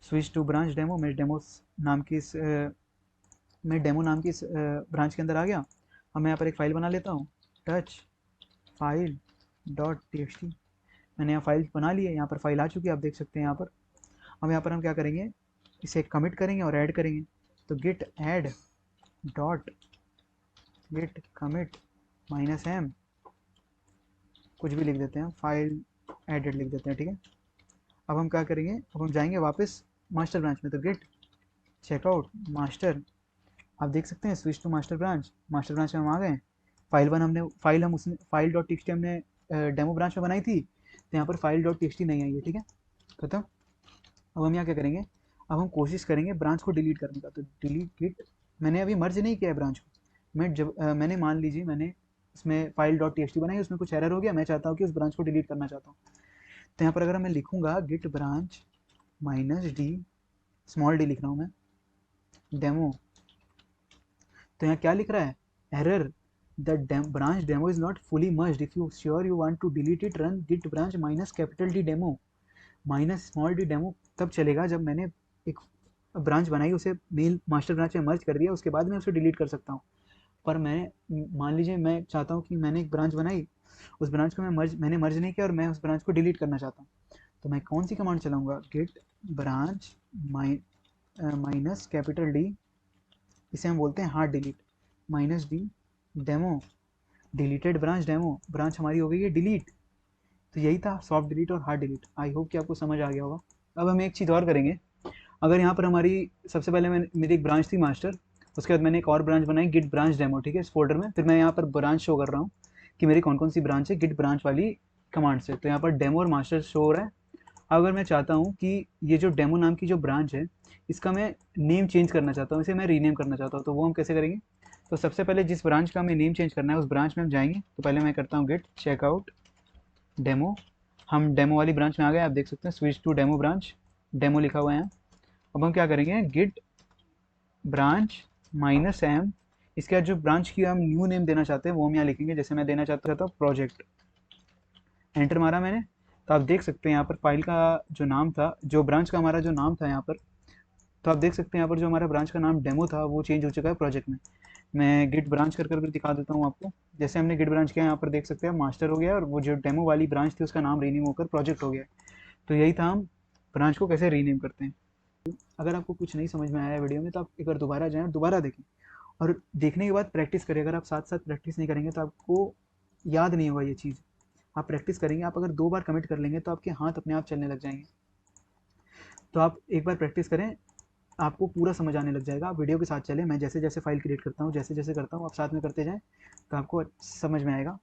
स्विच टू ब्रांच डेमो, मैं डेमो नाम की इस ब्रांच के अंदर आ गया। अब मैं यहाँ पर एक फ़ाइल बना लेता हूँ, टच फाइल डॉट टी। मैंने यहाँ फाइल बना ली है, यहाँ पर फाइल आ चुकी है, आप देख सकते हैं यहाँ पर। अब यहाँ पर हम क्या करेंगे, इसे कमिट करेंगे और ऐड करेंगे। तो Git add dot Git commit minus M, कुछ भी लिख देते हैं, फाइल एडेड लिख देते हैं। ठीक है, अब हम क्या करेंगे, अब हम जाएंगे वापस मास्टर ब्रांच में, तो गिट चेकआउट मास्टर, आप देख सकते हैं स्विच टू मास्टर ब्रांच में हम आ गए। फाइल डॉट टीएक्सटी हमने डेमो ब्रांच में बनाई थी, तो यहाँ पर फाइल डॉट टीएक्सटी नहीं आई है। ठीक है, खत्म। अब हम यहाँ क्या करेंगे, अब हम कोशिश करेंगे ब्रांच को डिलीट करने का। तो डिलीट गिट, मैंने अभी मर्ज नहीं किया है ब्रांच को, मैंने मान लीजिए मैंने उसमें फाइल डॉट टीएक्सटी बनाई, उसमें कुछ एरर हो गया, मैं चाहता हूँ कि उस ब्रांच को डिलीट करना चाहता हूँ। तो यहाँ पर अगर मैं लिखूँगा git branch minus D, small D लिख रहा हूँ मैं, डेमो, तो यहाँ क्या लिख रहा है, error the branch demo is not fully merged, if you sure you want to delete it run git branch minus capital D demo. Minus small D demo तब चलेगा जब मैंने एक ब्रांच बनाई, उसे मेल मास्टर ब्रांच में मर्ज कर दिया, उसके बाद मैं उसे डिलीट कर सकता हूँ। पर मान लीजिए मैं चाहता हूँ कि मैंने एक ब्रांच बनाई, उस ब्रांच को मैंने मर्ज नहीं किया और मैं उस ब्रांच को डिलीट करना चाहता हूँ। तो मैं कौन सी कमांड चलाऊंगा, git branch minus capital D, इसे हम बोलते हैं hard delete, minus D demo, deleted branch demo, branch हमारी हो गई है डिलीट। तो यही था सॉफ्ट डिलीट और हार्ड डिलीट। आई होप कि आपको समझ आ गया होगा। अब हम एक चीज़ और करेंगे, अगर यहाँ पर हमारी सबसे पहले मेरी एक ब्रांच थी मास्टर, उसके बाद मैंने एक और ब्रांच बनाई गिट ब्रांच डेमो। ठीक है, इस फोल्डर में फिर मैं यहाँ पर ब्रांच शो कर रहा हूँ कि मेरी कौन कौन सी ब्रांच है गिट ब्रांच वाली कमांड से। तो यहाँ पर डेमो और मास्टर शो हो रहा है। अगर मैं चाहता हूँ कि ये जो डेमो नाम की जो ब्रांच है, इसका मैं नेम चेंज करना चाहता हूँ, इसे मैं रीनेम करना चाहता हूँ, तो वो हम कैसे करेंगे। तो सबसे पहले जिस ब्रांच का हमें नेम चेंज करना है उस ब्रांच में हम जाएंगे। तो पहले मैं करता हूँ गिट चेकआउट डेमो, हम डेमो वाली ब्रांच में आ गए, आप देख सकते हैं switch to demo branch, demo लिखा हुआ है यहाँ। अब हम क्या करेंगे, गिट ब्रांच माइनस एम, इसके बाद जो ब्रांच की हम न्यू नेम देना चाहते हैं वो हम यहाँ लिखेंगे, जैसे मैं देना चाहता था प्रोजेक्ट। एंटर मारा मैंने, तो आप देख सकते हैं यहाँ पर फाइल का जो नाम था, जो ब्रांच का हमारा जो नाम था यहाँ पर, तो आप देख सकते हैं यहाँ पर जो हमारा ब्रांच का नाम डेमो था वो चेंज हो चुका है प्रोजेक्ट में। मैं गिट ब्रांच कर भी दिखा देता हूँ आपको। जैसे हमने गिट ब्रांच किया, यहाँ पर देख सकते हैं मास्टर हो गया और वो जो डेमो वाली ब्रांच थी उसका नाम रीनेम होकर प्रोजेक्ट हो गया। तो यही था हम ब्रांच को कैसे रीनेम करते हैं। अगर आपको कुछ नहीं समझ में आया वीडियो में तो आप एक बार दोबारा जाएँ और दोबारा देखें, और देखने के बाद प्रैक्टिस करें। अगर आप साथ साथ प्रैक्टिस नहीं करेंगे तो आपको याद नहीं होगा ये चीज़। आप प्रैक्टिस करेंगे, आप अगर 2 बार कमिट कर लेंगे तो आपके हाथ अपने आप चलने लग जाएंगे। तो आप एक बार प्रैक्टिस करें, आपको पूरा समझ आने लग जाएगा। आप वीडियो के साथ चलें, मैं जैसे जैसे फाइल क्रिएट करता हूँ, जैसे जैसे करता हूँ, आप साथ में करते जाएं तो आपको समझ में आएगा।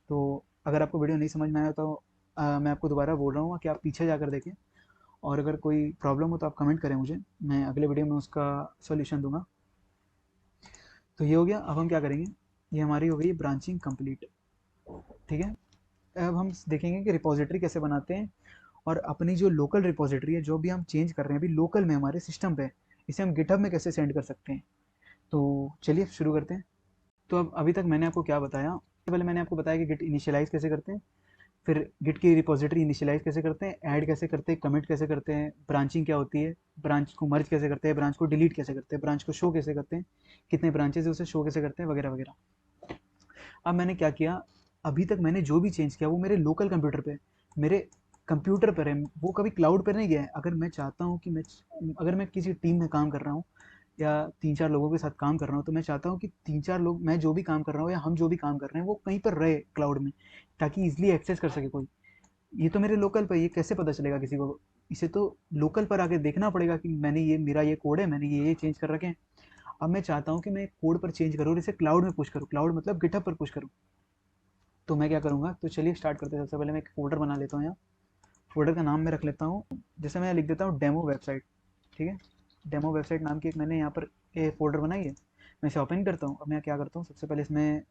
तो अगर आपको वीडियो नहीं समझ में आया तो मैं आपको दोबारा बोल रहा हूँ कि आप पीछे जाकर देखें, और अगर कोई प्रॉब्लम हो तो आप कमेंट करें मुझे, मैं अगले वीडियो में उसका सोल्यूशन दूंगा। तो ये हो गया। अब हम क्या करेंगे, ये हमारी हो गई ब्रांचिंग कंप्लीट, ठीक है। अब हम देखेंगे कि रिपोजिटरी कैसे बनाते हैं, और अपनी जो लोकल रिपोजिटरी है, जो भी हम चेंज कर रहे हैं अभी लोकल में हमारे सिस्टम पे, इसे हम गिटहब में कैसे सेंड कर सकते हैं। तो चलिए शुरू करते हैं। तो अब अभी तक मैंने आपको क्या बताया, पहले मैंने आपको बताया कि गिट इनिशियलाइज कैसे करते हैं, फिर गिट की रिपोजिटरी इनिशियलाइज कैसे करते हैं, ऐड कैसे करते हैं, कमिट कैसे करते हैं, ब्रांचिंग क्या होती है, ब्रांच को मर्ज कैसे करते हैं, ब्रांच को डिलीट कैसे करते हैं, ब्रांच को शो कैसे करते हैं, कितने ब्रांचेस है उसे शो कैसे करते हैं, वगैरह वगैरह। अब मैंने क्या किया, अभी तक मैंने जो भी चेंज किया वो मेरे लोकल कंप्यूटर पे, मेरे कंप्यूटर पर है, वो कभी क्लाउड पर नहीं गया है। अगर मैं चाहता हूँ कि अगर मैं किसी टीम में काम कर रहा हूँ या 3-4 लोगों के साथ काम कर रहा हूँ, तो मैं चाहता हूँ कि 3-4 लोग, मैं जो भी काम कर रहा हूँ या हम जो भी काम कर रहे हैं वो कहीं पर रहे क्लाउड में, ताकि इजिली एक्सेस कर सके कोई। ये तो मेरे लोकल पर, ये कैसे पता चलेगा किसी को, इसे तो लोकल पर आके देखना पड़ेगा कि मैंने ये, मेरा ये कोड है, मैंने ये चेंज कर रखे हैं। अब मैं चाहता हूँ कि मैं कोड पर चेंज करूँ और इसे क्लाउड में पुश करूँ, क्लाउड मतलब गिटहब पर पुश करूँ। तो मैं क्या करूँगा, तो चलिए स्टार्ट करते हैं। सबसे पहले मैं एक फोल्डर बना लेता हूँ यहाँ, फोल्डर का नाम मैं रख लेता हूँ, जैसे मैं लिख देता हूँ डेमो वेबसाइट, ठीक है। डेमो वेबसाइट नाम की एक मैंने यहाँ पर ये फोल्डर बनाई है, मैं इसे ओपन करता हूँ। अब मैं क्या करता हूँ, सबसे पहले इसमें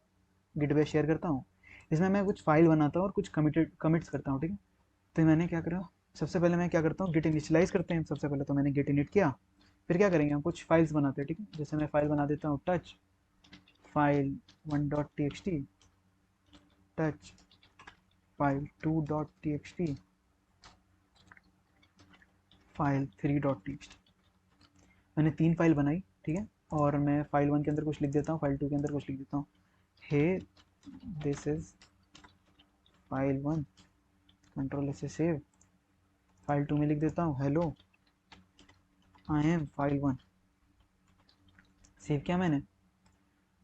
गिट पे शेयर करता हूँ, इसमें मैं कुछ फाइल बनाता हूँ और कुछ कमिट्स करता हूँ, ठीक है। तो मैंने क्या करा, सबसे पहले मैं क्या करता हूँ, गिट इनिशियलाइज करते हैं। सबसे पहले तो मैंने गिट इनिट किया, फिर क्या करेंगे, हम कुछ फाइल्स बनाते हैं, ठीक है। जैसे मैं फाइल बना देता हूँ touch file 1.txt, touch file 2.txt, file 3.txt। मैंने 3 फाइल बनाई, ठीक है। और मैं फाइल 1 के अंदर कुछ लिख देता हूँ, फाइल 2 के अंदर कुछ लिख देता हूँ। हे दिस इज फाइल 1, कंट्रोल से सेव। फाइल 2 में लिख देता हूँ hello I am file 1, save किया मैंने।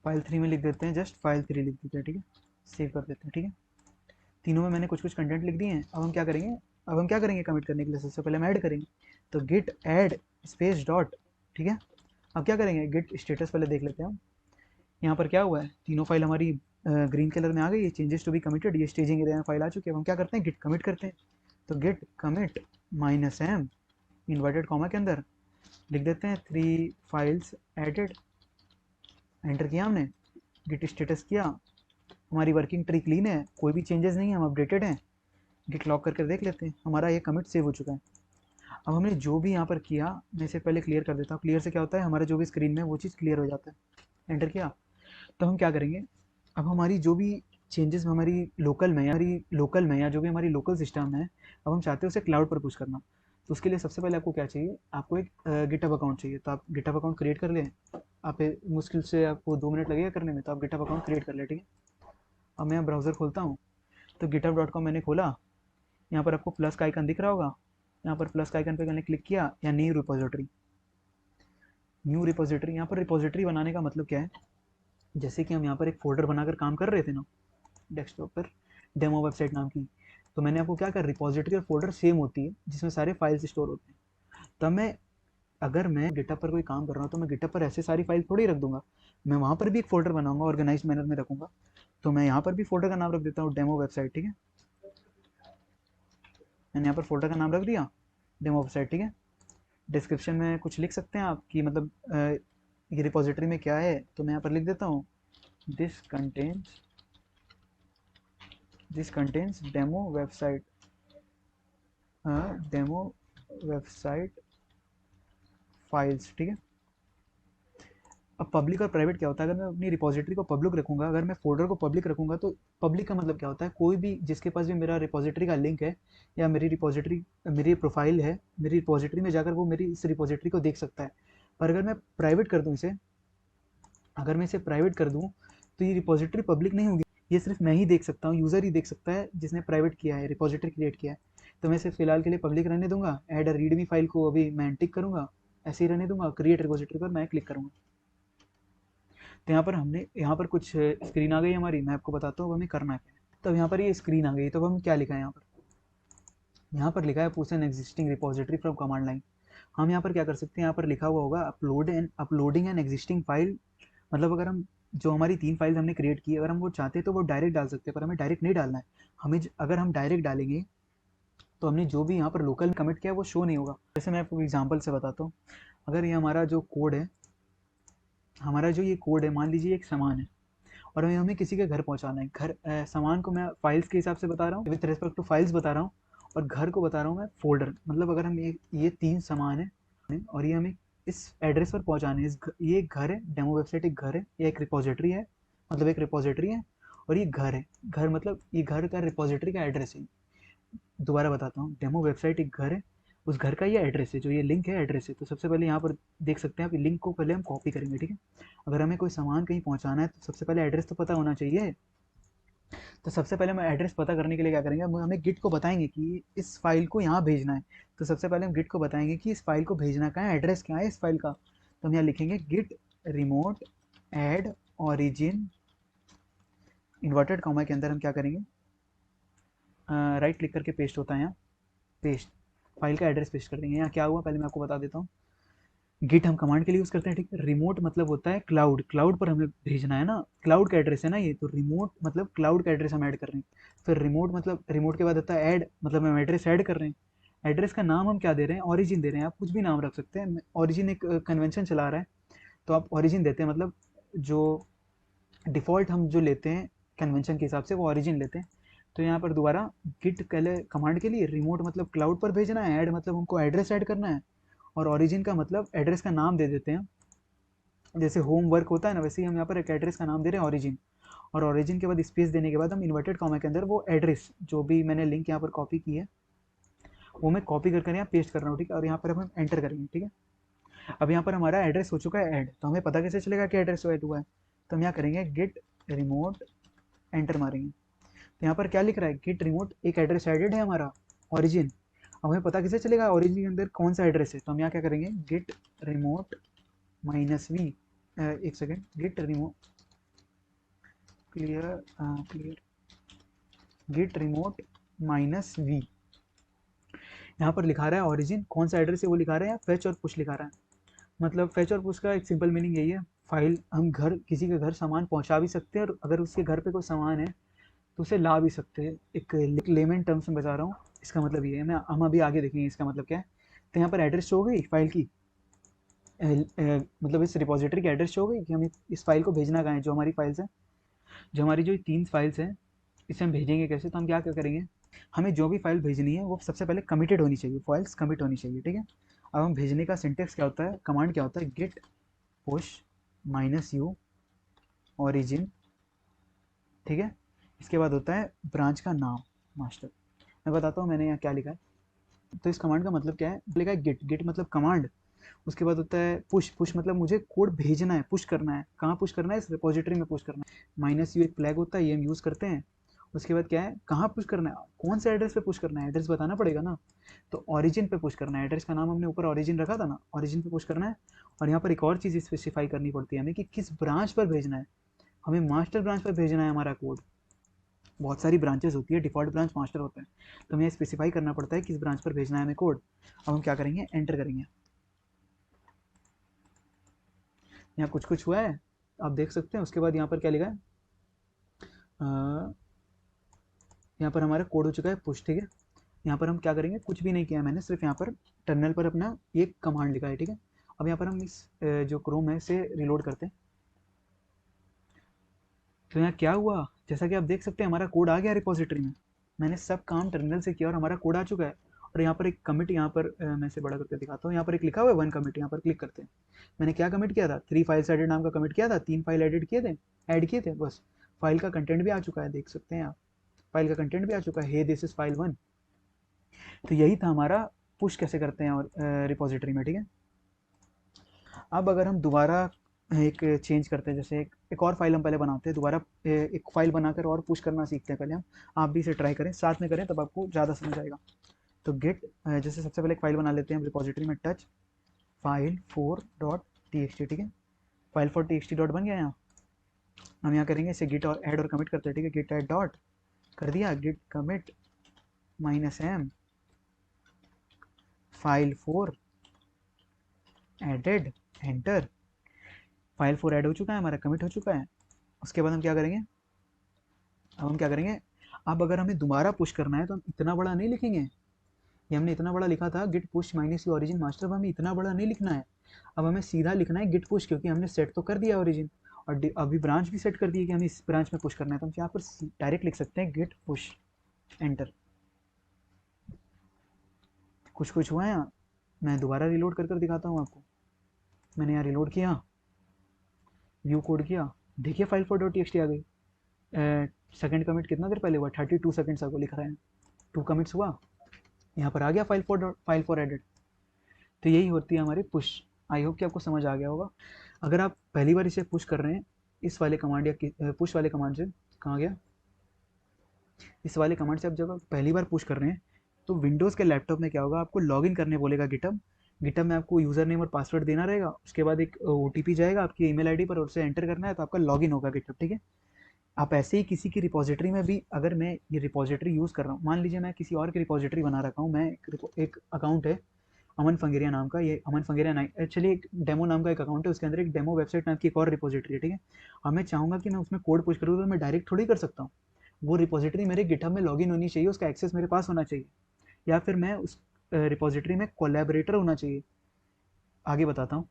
फाइल 3 में लिख देते हैं जस्ट फाइल 3 लिख देते हैं, ठीक है। सेव कर देते हैं, ठीक है। तीनों में मैंने कुछ कुछ कंटेंट लिख दिए हैं। अब हम क्या करेंगे कमिट करने के लिए, सबसे पहले हम ऐड करेंगे। तो गिट ऐड स्पेस डॉट, ठीक है। अब क्या करेंगे, गिट स्टेटस पहले देख लेते हैं हम, यहाँ पर क्या हुआ है, तीनों फाइल हमारी ग्रीन कलर में आ गई है, चेंजेस टू बी कमिटेड, ये स्टेजिंग एरिया में फाइल आ चुकी है। अब हम क्या करते हैं, गिट कमिट करते हैं। तो git commit -m inverted comma के अंदर लिख देते हैं 3 फाइल्स एडेड, एंटर किया हमने, गिट स्टेटस किया, हमारी वर्किंग ट्री क्लीन है, कोई भी चेंजेस नहीं है, हम अपडेटेड हैं। गिट लॉक करके देख लेते हैं, हमारा ये कमिट सेव हो चुका है। अब हमने जो भी यहाँ पर किया, मैं इसे पहले क्लियर कर देता हूँ। क्लियर से क्या होता है, हमारा जो भी स्क्रीन में वो चीज़ क्लियर हो जाता है। एंटर किया, तो हम क्या करेंगे, अब हमारी जो भी चेंजेस हमारी लोकल में या जो भी हमारी लोकल सिस्टम है, अब हम चाहते हैं उसे क्लाउड पर पुश करना। तो उसके लिए सबसे पहले आपको क्या चाहिए, आपको एक गिटहब अकाउंट चाहिए। तो आप गिटहब अकाउंट क्रिएट कर लें, आप मुश्किल से आपको 2 मिनट लगेगा करने में, तो आप गिटहब अकाउंट क्रिएट कर लें, ठीक है। अब मैं ब्राउज़र खोलता हूँ, तो github.com मैंने खोला। यहाँ पर आपको प्लस का आइकन दिख रहा होगा, यहाँ पर प्लस का आइकन पे मैंने क्लिक किया, या न्यू रिपोजिटरी। न्यू रिपोजिटरी, यहाँ पर रिपोजिटरी बनाने का मतलब क्या है, जैसे कि हम यहाँ पर एक फोल्डर बनाकर काम कर रहे थे ना डेस्कटॉप पर, डेमो वेबसाइट नाम की। तो मैंने आपको क्या कर, रिपोजिटरी और फोल्डर सेम होती है जिसमें सारे फाइल्स स्टोर होते हैं। तब मैं, अगर मैं गिटहब पर कोई काम कर रहा हूँ तो मैं गिटहब पर ऐसे सारी फाइल थोड़ी रख दूंगा, मैं वहाँ पर भी एक फोल्डर बनाऊंगा, ऑर्गेनाइज मैनर में रखूंगा। तो मैं यहाँ पर भी फोल्डर का नाम रख देता हूँ डेमो वेबसाइट, ठीक है। मैंने यहाँ पर फोल्डर का नाम रख दिया डेमो वेबसाइट, ठीक है। डिस्क्रिप्शन में कुछ लिख सकते हैं आप कि मतलब ये रिपोजिटरी में क्या है, तो मैं यहाँ पर लिख देता हूँ this contains demo website files, ठीक है। अब पब्लिक और प्राइवेट क्या होता है, अगर मैं अपनी रिपोजिटरी को पब्लिक रखूंगा, अगर मैं फोल्डर को पब्लिक रखूंगा, तो पब्लिक का मतलब क्या होता है, कोई भी जिसके पास भी मेरा रिपोजिटरी का लिंक है या मेरी प्रोफाइल है मेरी रिपोजिटरी में, जाकर वो मेरी इस रिपोजिटरी को देख सकता है। पर अगर मैं प्राइवेट कर दूँ इसे, अगर मैं इसे प्राइवेट कर दूँ, तो ये रिपोजिटरी पब्लिक नहीं होगी, ये सिर्फ मैं ही देख सकता हूँ, यूज़र ही देख सकता है जिसने प्राइवेट किया है, रिपोजिटरी क्रिएट किया है। तो मैं इसे फिलहाल के लिए पब्लिक रहने दूंगा। ऐड अ रीडमी फाइल को अभी मैं टिक करूँगा, ऐसे ही रहने दूंगा, क्रिएट रिपोजिटरी पर मैं क्लिक करूँगा। तो यहाँ पर कुछ स्क्रीन आ गई हमारी, मैं आपको बताता हूँ अब हमें करना क्या है। तो यहाँ पर ये स्क्रीन आ गई, तो अब हम क्या लिखा है यहाँ पर लिखा है push an existing repository from command line. हम यहाँ पर क्या कर सकते हैं, यहाँ पर लिखा हुआ होगा अपलोडिंग एन एग्जिस्टिंग फाइल। मतलब अगर हम जो हमारी 3 फाइल्स हमने क्रिएट की, अगर हम वो चाहते हैं तो वो डायरेक्ट डाल सकते हैं, पर हमें डायरेक्ट नहीं डालना है। अगर हम डायरेक्ट डालेंगे तो हमने जो भी यहाँ पर लोकल कमिट किया है वो शो नहीं होगा। जैसे मैं आपको एग्जांपल से बताता हूँ, अगर ये हमारा जो कोड है, मान लीजिए एक सामान है और हमें किसी के घर पहुँचाना है। सामान को मैं फाइल्स के हिसाब से बता रहा हूँ, विथ रिस्पेक्ट टू फाइल्स बता रहा हूँ, और घर को बता रहा हूँ मैं फोल्डर। मतलब अगर हम ये 3 सामान है और ये हमें इस एड्रेस पर पहुँचाने हैं। ये एक घर है, डेमो वेबसाइट एक घर है, ये एक रिपोजिटरी है, मतलब एक रिपोजिटरी है, और ये घर है। घर मतलब ये घर का रिपोजिटरी का एड्रेस है। दोबारा बताता हूँ, डेमो वेबसाइट एक घर है, उस घर का ये एड्रेस है, जो ये लिंक है एड्रेस है। तो सबसे पहले यहाँ पर देख सकते हैं आप, लिंक को पहले हम कॉपी करेंगे, ठीक है। अगर हमें कोई सामान कहीं पहुँचाना है तो सबसे पहले एड्रेस तो पता होना चाहिए। तो सबसे पहले हम एड्रेस पता करने के लिए क्या करेंगे, हमें गिट को बताएंगे कि इस फाइल को यहाँ भेजना है। तो सबसे पहले हम गिट को बताएंगे कि इस फाइल को भेजना कहाँ है, एड्रेस क्या है इस फाइल का। तो हम यहाँ लिखेंगे git remote add origin, inverted comma के अंदर हम क्या करेंगे, राइट क्लिक करके पेस्ट होता है यहाँ, पेस्ट, फाइल का एड्रेस पेस्ट कर देंगे। यहाँ क्या हुआ पहले मैं आपको बता देता हूँ। गिट हम कमांड के लिए यूज़ करते हैं, ठीक है। रिमोट मतलब होता है क्लाउड, क्लाउड पर हमें भेजना है ना, क्लाउड का एड्रेस है ना ये, तो रिमोट मतलब क्लाउड का एड्रेस हम ऐड कर रहे हैं। फिर रिमोट मतलब रिमोट के बाद होता है ऐड, मतलब हम एड्रेस ऐड कर रहे हैं। एड्रेस का नाम हम क्या दे रहे हैं, ऑरिजिन दे रहे हैं। आप कुछ भी नाम रख सकते हैं, ऑरिजिन एक कन्वेंशन चला रहा है तो आप ऑरिजिन देते हैं, मतलब जो डिफ़ॉल्ट हम जो लेते हैं कन्वेंशन के हिसाब से वो ऑरिजिन लेते हैं। तो यहाँ पर दोबारा गिट पहले कमांड के लिए, रिमोट मतलब क्लाउड पर भेजना है, ऐड मतलब हमको एड्रेस ऐड करना है, और ऑरिजिन का मतलब एड्रेस का नाम दे देते हैं। जैसे होम वर्क होता है ना, वैसे ही हम यहाँ पर एक एड्रेस का नाम दे रहे हैं ऑरिजिन। और ऑरिजिन के बाद स्पेस देने के बाद हम इन्वर्टेड कॉमा के अंदर वो एड्रेस, जो भी मैंने लिंक यहाँ पर कॉपी की है, वो मैं कॉपी करके यहाँ पेस्ट कर रहा हूँ, ठीक है। और यहाँ पर हम एंटर करेंगे, ठीक है। अब यहाँ पर हमारा एड्रेस हो चुका है ऐड, तो हमें पता कैसे चलेगा कि एड्रेस ऐड हुआ है। तो हम यहाँ करेंगे गिट रिमोट, एंटर मारेंगे। तो यहाँ पर क्या लिख रहा है, गिट रिमोट एक एड्रेस एडेड है हमारा ऑरिजिन। अब हमें पता कैसे चलेगा ऑरिजिन के अंदर कौन सा एड्रेस है, तो हम यहाँ क्या करेंगे, गिट रिमोट माइनस वी, एक second, git remote clear clear git remote minus V. यहाँ पर लिखा रहा है ऑरिजिन, कौन सा एड्रेस है वो लिखा रहा है, या फेच और पुश लिखा रहा है। मतलब फेच और पुश का एक सिंपल मीनिंग यही है, फाइल हम घर, किसी के घर सामान पहुँचा भी सकते हैं, और अगर उसके घर पे कोई सामान है तो उसे ला भी सकते हैं। एक लेमन टर्म्स में बता रहा हूँ, इसका मतलब ये है, हम अभी आगे देखेंगे इसका मतलब क्या है। तो यहाँ पर एड्रेस शो हो गई फाइल की, मतलब इस रिपोजिटरी की एड्रेस शो हो गई कि हमें इस फाइल को भेजना कहाँ है, जो हमारी फाइल्स हैं, जो हमारी जो 3 फाइल्स हैं, इसे हम भेजेंगे कैसे। तो हम क्या क्या करेंगे, हमें जो भी फाइल भेजनी है वो सबसे पहले कमिटेड होनी चाहिए, फाइल्स कमिट होनी चाहिए, ठीक है। अब हम भेजने का सिंटेक्स क्या होता है, कमांड क्या होता है, git push minus U origin, ठीक है। इसके बाद होता है ब्रांच का नाम मास्टर। मैं बताता हूँ मैंने यहाँ क्या लिखा है। तो इस कमांड का मतलब क्या है, लिखा है गिट, गिट मतलब कमांड। उसके बाद होता है पुश, पुश मतलब मुझे कोड भेजना है, पुश करना है। कहाँ पुश करना है, इस रिपोजिटरी में पुश करना है। माइनस यू एक फ्लैग होता है, ये हम यूज़ करते हैं। उसके बाद क्या है, कहाँ पुश करना है, कौन से एड्रेस पे पुश करना है, एड्रेस बताना पड़ेगा ना। तो ऑरिजिन पे पुश करना है, एड्रेस का नाम हमने ऊपर ऑरिजिन रखा था ना, ऑरिजिन पे पुश करना है। और यहाँ पर एक और चीज़ स्पेसिफाई करनी पड़ती है हमें कि किस ब्रांच पर भेजना है। हमें मास्टर ब्रांच पर भेजना है हमारा कोड। बहुत सारी ब्रांचेस होती है, डिफ़ॉल्ट ब्रांच मास्टर होता है, तो हमें स्पेसिफाई करना पड़ता है किस ब्रांच पर भेजना है हमें कोड। अब हम क्या करेंगे, एंटर करेंगे। यहाँ कुछ कुछ हुआ है, आप देख सकते हैं। उसके बाद यहाँ पर क्या लिखा है, यहाँ पर हमारा कोड हो चुका है पुश, ठीक है। यहाँ पर हम क्या करेंगे, कुछ भी नहीं किया मैंने, सिर्फ यहाँ पर टर्मिनल पर अपना एक कमांड लिखा है, ठीक है। अब यहाँ पर हम इस जो क्रोम है इसे रिलोड करते हैं। तो यहाँ क्या हुआ, जैसा कि आप देख सकते हैं हमारा कोड आ गया रिपोजिटरी में। मैंने सब काम टर्मिनल से किया और हमारा कोड आ चुका है। और यहाँ पर एक कमिट, यहाँ पर मैं इसे बड़ा करके दिखाता हूँ, यहाँ पर एक लिखा हुआ है वन कमिट, यहाँ पर क्लिक करते हैं। मैंने क्या कमिट किया था, 3 फाइल्स एडेड नाम का कमिट किया था, 3 फाइल एडिट किए थे, ऐड किए थे बस। फाइल का कंटेंट भी आ चुका है, देख सकते हैं आप, फाइल का कंटेंट भी आ चुका है, हे दिस इज फाइल 1। तो यही था हमारा पुश कैसे करते हैं और रिपोजिटरी में, ठीक है। अब अगर हम दोबारा एक चेंज करते हैं, जैसे एक और फाइल हम पहले बनाते हैं, दोबारा एक फाइल बनाकर और पुश करना सीखते हैं पहले हम। आप भी इसे ट्राई करें, साथ में करें, तब आपको ज़्यादा समझ आएगा। तो गेट, जैसे सबसे पहले एक फाइल बना लेते हैं रिपोजिटरी में, टच फाइल 4.txt, ठीक है। फाइल 4.txt डॉट बन गया यहाँ। हम यहाँ करेंगे इसे गिट और ऐड और कमिट करते हैं, ठीक है। गिट ऐड डॉट कर दिया, git commit -m file 4 added, enter. File 4 add हो चुका है हमारा, कमिट हो चुका है। उसके बाद हम क्या करेंगे, अब हम क्या करेंगे, अब अगर हमें दोबारा पुश करना है तो हम इतना बड़ा नहीं लिखेंगे। ये हमने इतना बड़ा लिखा था git push minus origin master, अब हमें इतना बड़ा नहीं लिखना है। अब हमें सीधा लिखना है गिट पुश, क्योंकि हमने सेट तो कर दिया ओरिजिन और अभी ब्रांच भी सेट कर दी है कि हमें इस ब्रांच में पुश करना है। तो हम यहाँ पर डायरेक्ट लिख सकते हैं गिट पुश, एंटर। कुछ कुछ हुआ है यहाँ, मैं दोबारा रिलोड कर दिखाता हूँ आपको। मैंने यहाँ रिलोड किया, व्यू कोड किया, देखिए फाइल 4.txt आ गई। सेकंड कमिट कितना देर पहले हुआ, 32 सेकंड्स को लिख रहे हैं, 2 कमिट्स हुआ, यहाँ पर आ गया फाइल 4 एडेड। तो यही होती है हमारी पुश। आई होप कि आपको समझ आ गया होगा। अगर आप पहली बार इसे पुश कर रहे हैं इस वाले कमांड या पुश वाले कमांड से, कहाँ गया, इस वाले कमांड से आप जब आप पहली बार पुश कर रहे हैं तो विंडोज़ के लैपटॉप में क्या होगा, आपको लॉगिन करने बोलेगा गिटहब। गिटहब में आपको यूज़र नेम और पासवर्ड देना रहेगा, उसके बाद एक OTP जाएगा आपकी ईमेल आईडी पर, उसे एंटर करना है तो आपका लॉगिन होगा गिटहब, ठीक है। आप ऐसे ही किसी की रिपोजिटरी में भी, अगर मैं ये रिपोजिटरी यूज़ कर रहा हूँ, मान लीजिए मैं किसी और की रिपोजिटरी बना रखा हूँ, मैं एक अकाउंट है अमन फंगेरिया नाम का, ये अमन फंगेरिया एक्चुअली एक डेमो नाम का एक अकाउंट है, उसके अंदर एक डेमो वेबसाइट नाम की एक और रिपोजिटरी है, ठीक है। अब मैं चाहूँगा कि मैं उसमें कोड पुश करूँ तो मैं डायरेक्ट थोड़ी कर सकता हूँ, वो रिपोजिटरी मेरे गिटहब में लॉगिन होनी चाहिए, उसका एक्सेस मेरे पास होना चाहिए, या फिर मैं उस रिपोजिटरी में कोलैबोरेटर होना चाहिए। आगे बताता हूँ।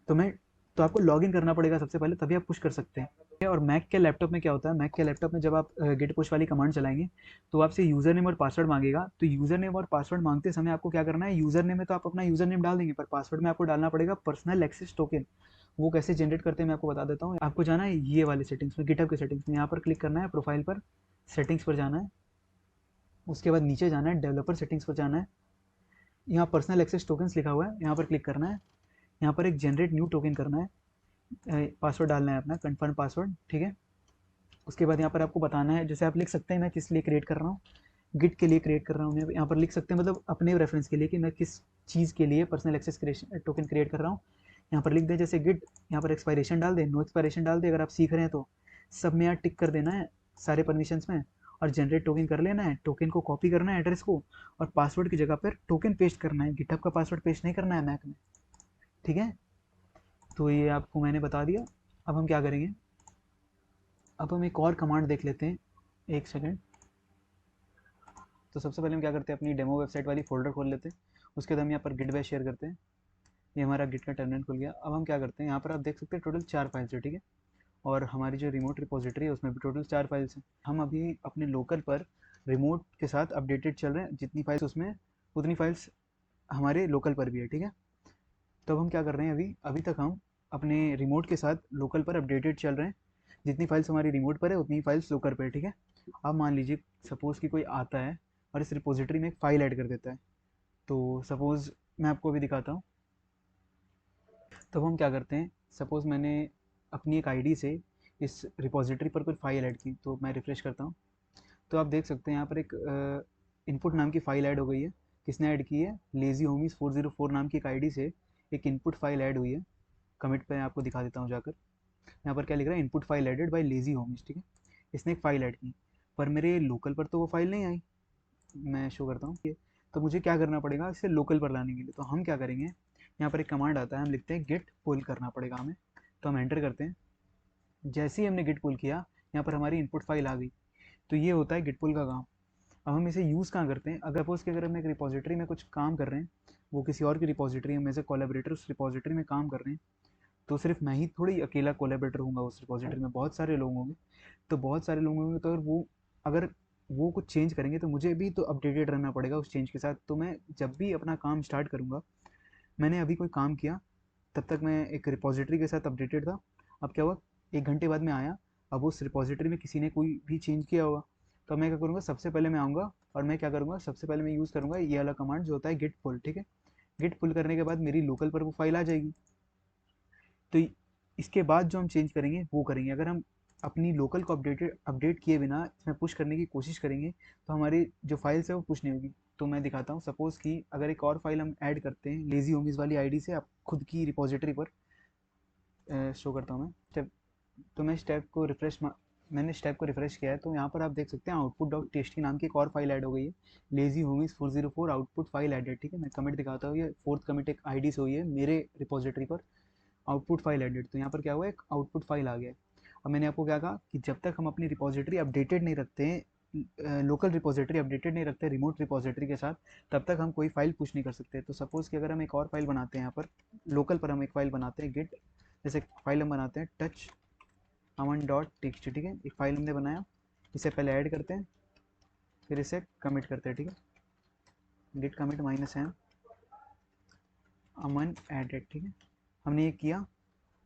तो मैं तो आपको लॉगिन करना पड़ेगा सबसे पहले, तभी आप पुश कर सकते हैं। और मैक के लैपटॉप में क्या होता है, मैक के लैपटॉप में जब आप गिट पुश वाली कमांड चलाएंगे तो आपसे यूज़र नेम और पासवर्ड मांगेगा। तो यूज़र नेम और पासवर्ड मांगते समय आपको क्या करना है, यूज़र नेम में तो आप अपना यूज़र नेम डाल देंगे, पर पासवर्ड में आपको डालना पड़ेगा पर्सनल एक्सेस टोकन। वो कैसे जनरेट करते हैं मैं आपको बता देता हूँ। आपको जाना है ये वाले सेटिंग्स में, गिटहब के सेटिंग्स में, यहाँ पर क्लिक करना है, प्रोफाइल पर सेटिंग्स पर जाना है, उसके बाद नीचे जाना है, डेवलपर सेटिंग्स पर जाना है, यहाँ पर्सनल एक्सेस टोकन्स लिखा हुआ है, यहाँ पर क्लिक करना है। यहाँ पर एक जनरेट न्यू टोकन करना है, पासवर्ड डालना है अपना, कन्फर्म पासवर्ड, ठीक है। उसके बाद यहाँ पर आपको बताना है, जैसे आप लिख सकते हैं मैं किस लिए क्रिएट कर रहा हूँ, गिट के लिए क्रिएट कर रहा हूँ मैं, यहाँ पर लिख सकते हैं, मतलब अपने रेफरेंस के लिए कि मैं किस चीज़ के लिए पर्सनल एक्सेस टोकन क्रिएट कर रहा हूँ। यहाँ पर लिख दें जैसे गिट, यहाँ पर एक्सपायरेशन डाल दें, नो एक्सपायरेशन डाल दें, अगर आप सीख रहे हैं तो सब में यहाँ टिक कर देना है सारे परमिशंस में, और जनरेट टोकन कर लेना है। टोकन को कॉपी करना है एड्रेस को, और पासवर्ड की जगह पर टोकन पेस्ट करना है, गिटहब का पासवर्ड पेस्ट नहीं करना है मैक में, ठीक है। तो ये आपको मैंने बता दिया। अब हम क्या करेंगे, अब हम एक और कमांड देख लेते हैं, एक सेकेंड। तो सबसे पहले हम क्या करते हैं, अपनी डेमो वेबसाइट वाली फोल्डर खोल लेते हैं, उसके बाद हम यहाँ पर गिट बैश शेयर करते हैं। ये हमारा गिट का टर्मिनल खुल गया। अब हम क्या करते हैं, यहाँ पर आप देख सकते हैं टोटल 4 फाइल्स है, ठीक है। और हमारी जो रिमोट रिपोजिटरी है उसमें भी टोटल 4 फाइल्स हैं। हम अभी अपने लोकल पर रिमोट के साथ अपडेटेड चल रहे हैं, जितनी फाइल्स उसमें उतनी फाइल्स हमारे लोकल पर भी है, ठीक है। तो अब हम क्या कर रहे हैं, अभी अभी तक हम अपने रिमोट के साथ लोकल पर अपडेटेड चल रहे हैं, जितनी फाइल्स हमारी रिमोट पर है उतनी फाइल्स लोकल पर है, ठीक है। अब मान लीजिए सपोज़ कि कोई आता है और इस रिपोजिटरी में एक फ़ाइल ऐड कर देता है। तो सपोज़ मैं आपको अभी दिखाता हूँ। तब हम क्या करते हैं, सपोज़ मैंने अपनी एक आईडी से इस रिपोजिटरी पर कोई फ़ाइल ऐड की, तो मैं रिफ़्रेश करता हूँ। तो आप देख सकते हैं यहाँ पर एक इनपुट नाम की फ़ाइल ऐड हो गई है। किसने ऐड की है, लेज़ी होमीज़ 404 नाम की एक आईडी से एक इनपुट फ़ाइल ऐड हुई है। कमिट पे आपको दिखा देता हूँ जाकर, यहाँ पर क्या लिख रहा है, input file added by lazy homies, ठीक है। इसने एक फ़ाइल ऐड की, पर मेरे लोकल पर तो वो फाइल नहीं आई। मैं शो करता हूँ ये। तो मुझे क्या करना पड़ेगा इसे लोकल पर लाने के लिए, तो हम क्या करेंगे, यहाँ पर एक कमांड आता है, हम लिखते हैं गेट पुल करना पड़ेगा हमें। तो हम एंटर करते हैं, जैसे ही हमने गेट पुल किया यहाँ पर हमारी इनपुट फाइल आ गई। तो ये होता है गेट पुल का काम। अब हम इसे यूज़ कहाँ करते हैं, अगर सपोज कि अगर हम एक रिपोजिटरी में कुछ काम कर रहे हैं, वो किसी और की रिपोजिटरी में, एज ए कोलैबोरेटर उस रिपोजिटरी में काम कर रहे हैं, तो सिर्फ मैं ही थोड़ी अकेला कोलैबोरेटर हूँगा उस रिपोजिटरी में, बहुत सारे लोग होंगे। तो बहुत सारे लोग होंगे, तो अगर वो कुछ चेंज करेंगे तो मुझे भी तो अपडेटेड रहना पड़ेगा उस चेंज के साथ। तो मैं जब भी अपना काम स्टार्ट करूँगा, मैंने अभी कोई काम किया तब तक मैं एक रिपोजिटरी के साथ अपडेटेड था। अब क्या हुआ, 1 घंटे बाद मैं आया, अब उस रिपोजिटरी में किसी ने कोई भी चेंज किया होगा, तो मैं क्या करूँगा, सबसे पहले मैं आऊँगा और मैं क्या करूँगा, सबसे पहले मैं यूज़ करूँगा ये वाला कमांड जो होता है गेट पुल, ठीक है। गेट पुल करने के बाद मेरी लोकल पर वो फाइल आ जाएगी। तो इसके बाद जो हम चेंज करेंगे वो करेंगे। अगर हम अपनी लोकल को अपडेट किए बिना इसमें पुश करने की कोशिश करेंगे तो हमारी जो फाइल्स है वो पुश नहीं होगी। तो मैं दिखाता हूँ, सपोज़ कि अगर एक और फाइल हम ऐड करते हैं लेज़ी होमीज़ वाली आईडी से, आप खुद की रिपोजिटरी पर शो करता हूँ मैं। जब तो मैं इस टैब को मैंने इस टैब को रिफ्रेश किया है, तो यहाँ पर आप देख सकते हैं आउटपुट डॉट टीएक्सटी नाम की एक और फाइल ऐड हो गई है, lazy homies 404 output file added. ठीक है, मैं कमिट दिखाता हूँ, ये फोर्थ कमिट एक आईडी से हुई है मेरे रिपोजिटरी पर, आउटपुट फाइल एडेड। तो यहाँ पर क्या हुआ, एक आउटपुट फाइल आ गया है। अब मैंने आपको क्या कहा कि जब तक हम अपनी रिपोजिटरी अपडेटेड नहीं रखते हैं, लोकल रिपोजिटरी अपडेटेड नहीं रखते रिमोट रिपोजिटरी के साथ, तब तक हम कोई फाइल पुश नहीं कर सकते। तो सपोज़ कि अगर हम एक और फाइल बनाते हैं, यहाँ पर लोकल पर हम एक फाइल बनाते हैं गिट, जैसे फाइल हम बनाते हैं टच अमन डॉट टीएक्सटी। ठीक है, एक फाइल हमने बनाया, इसे पहले ऐड करते हैं, फिर इसे कमिट करते हैं। ठीक है, गिट कमिट -m अमन एडेड। ठीक है, हमने ये किया।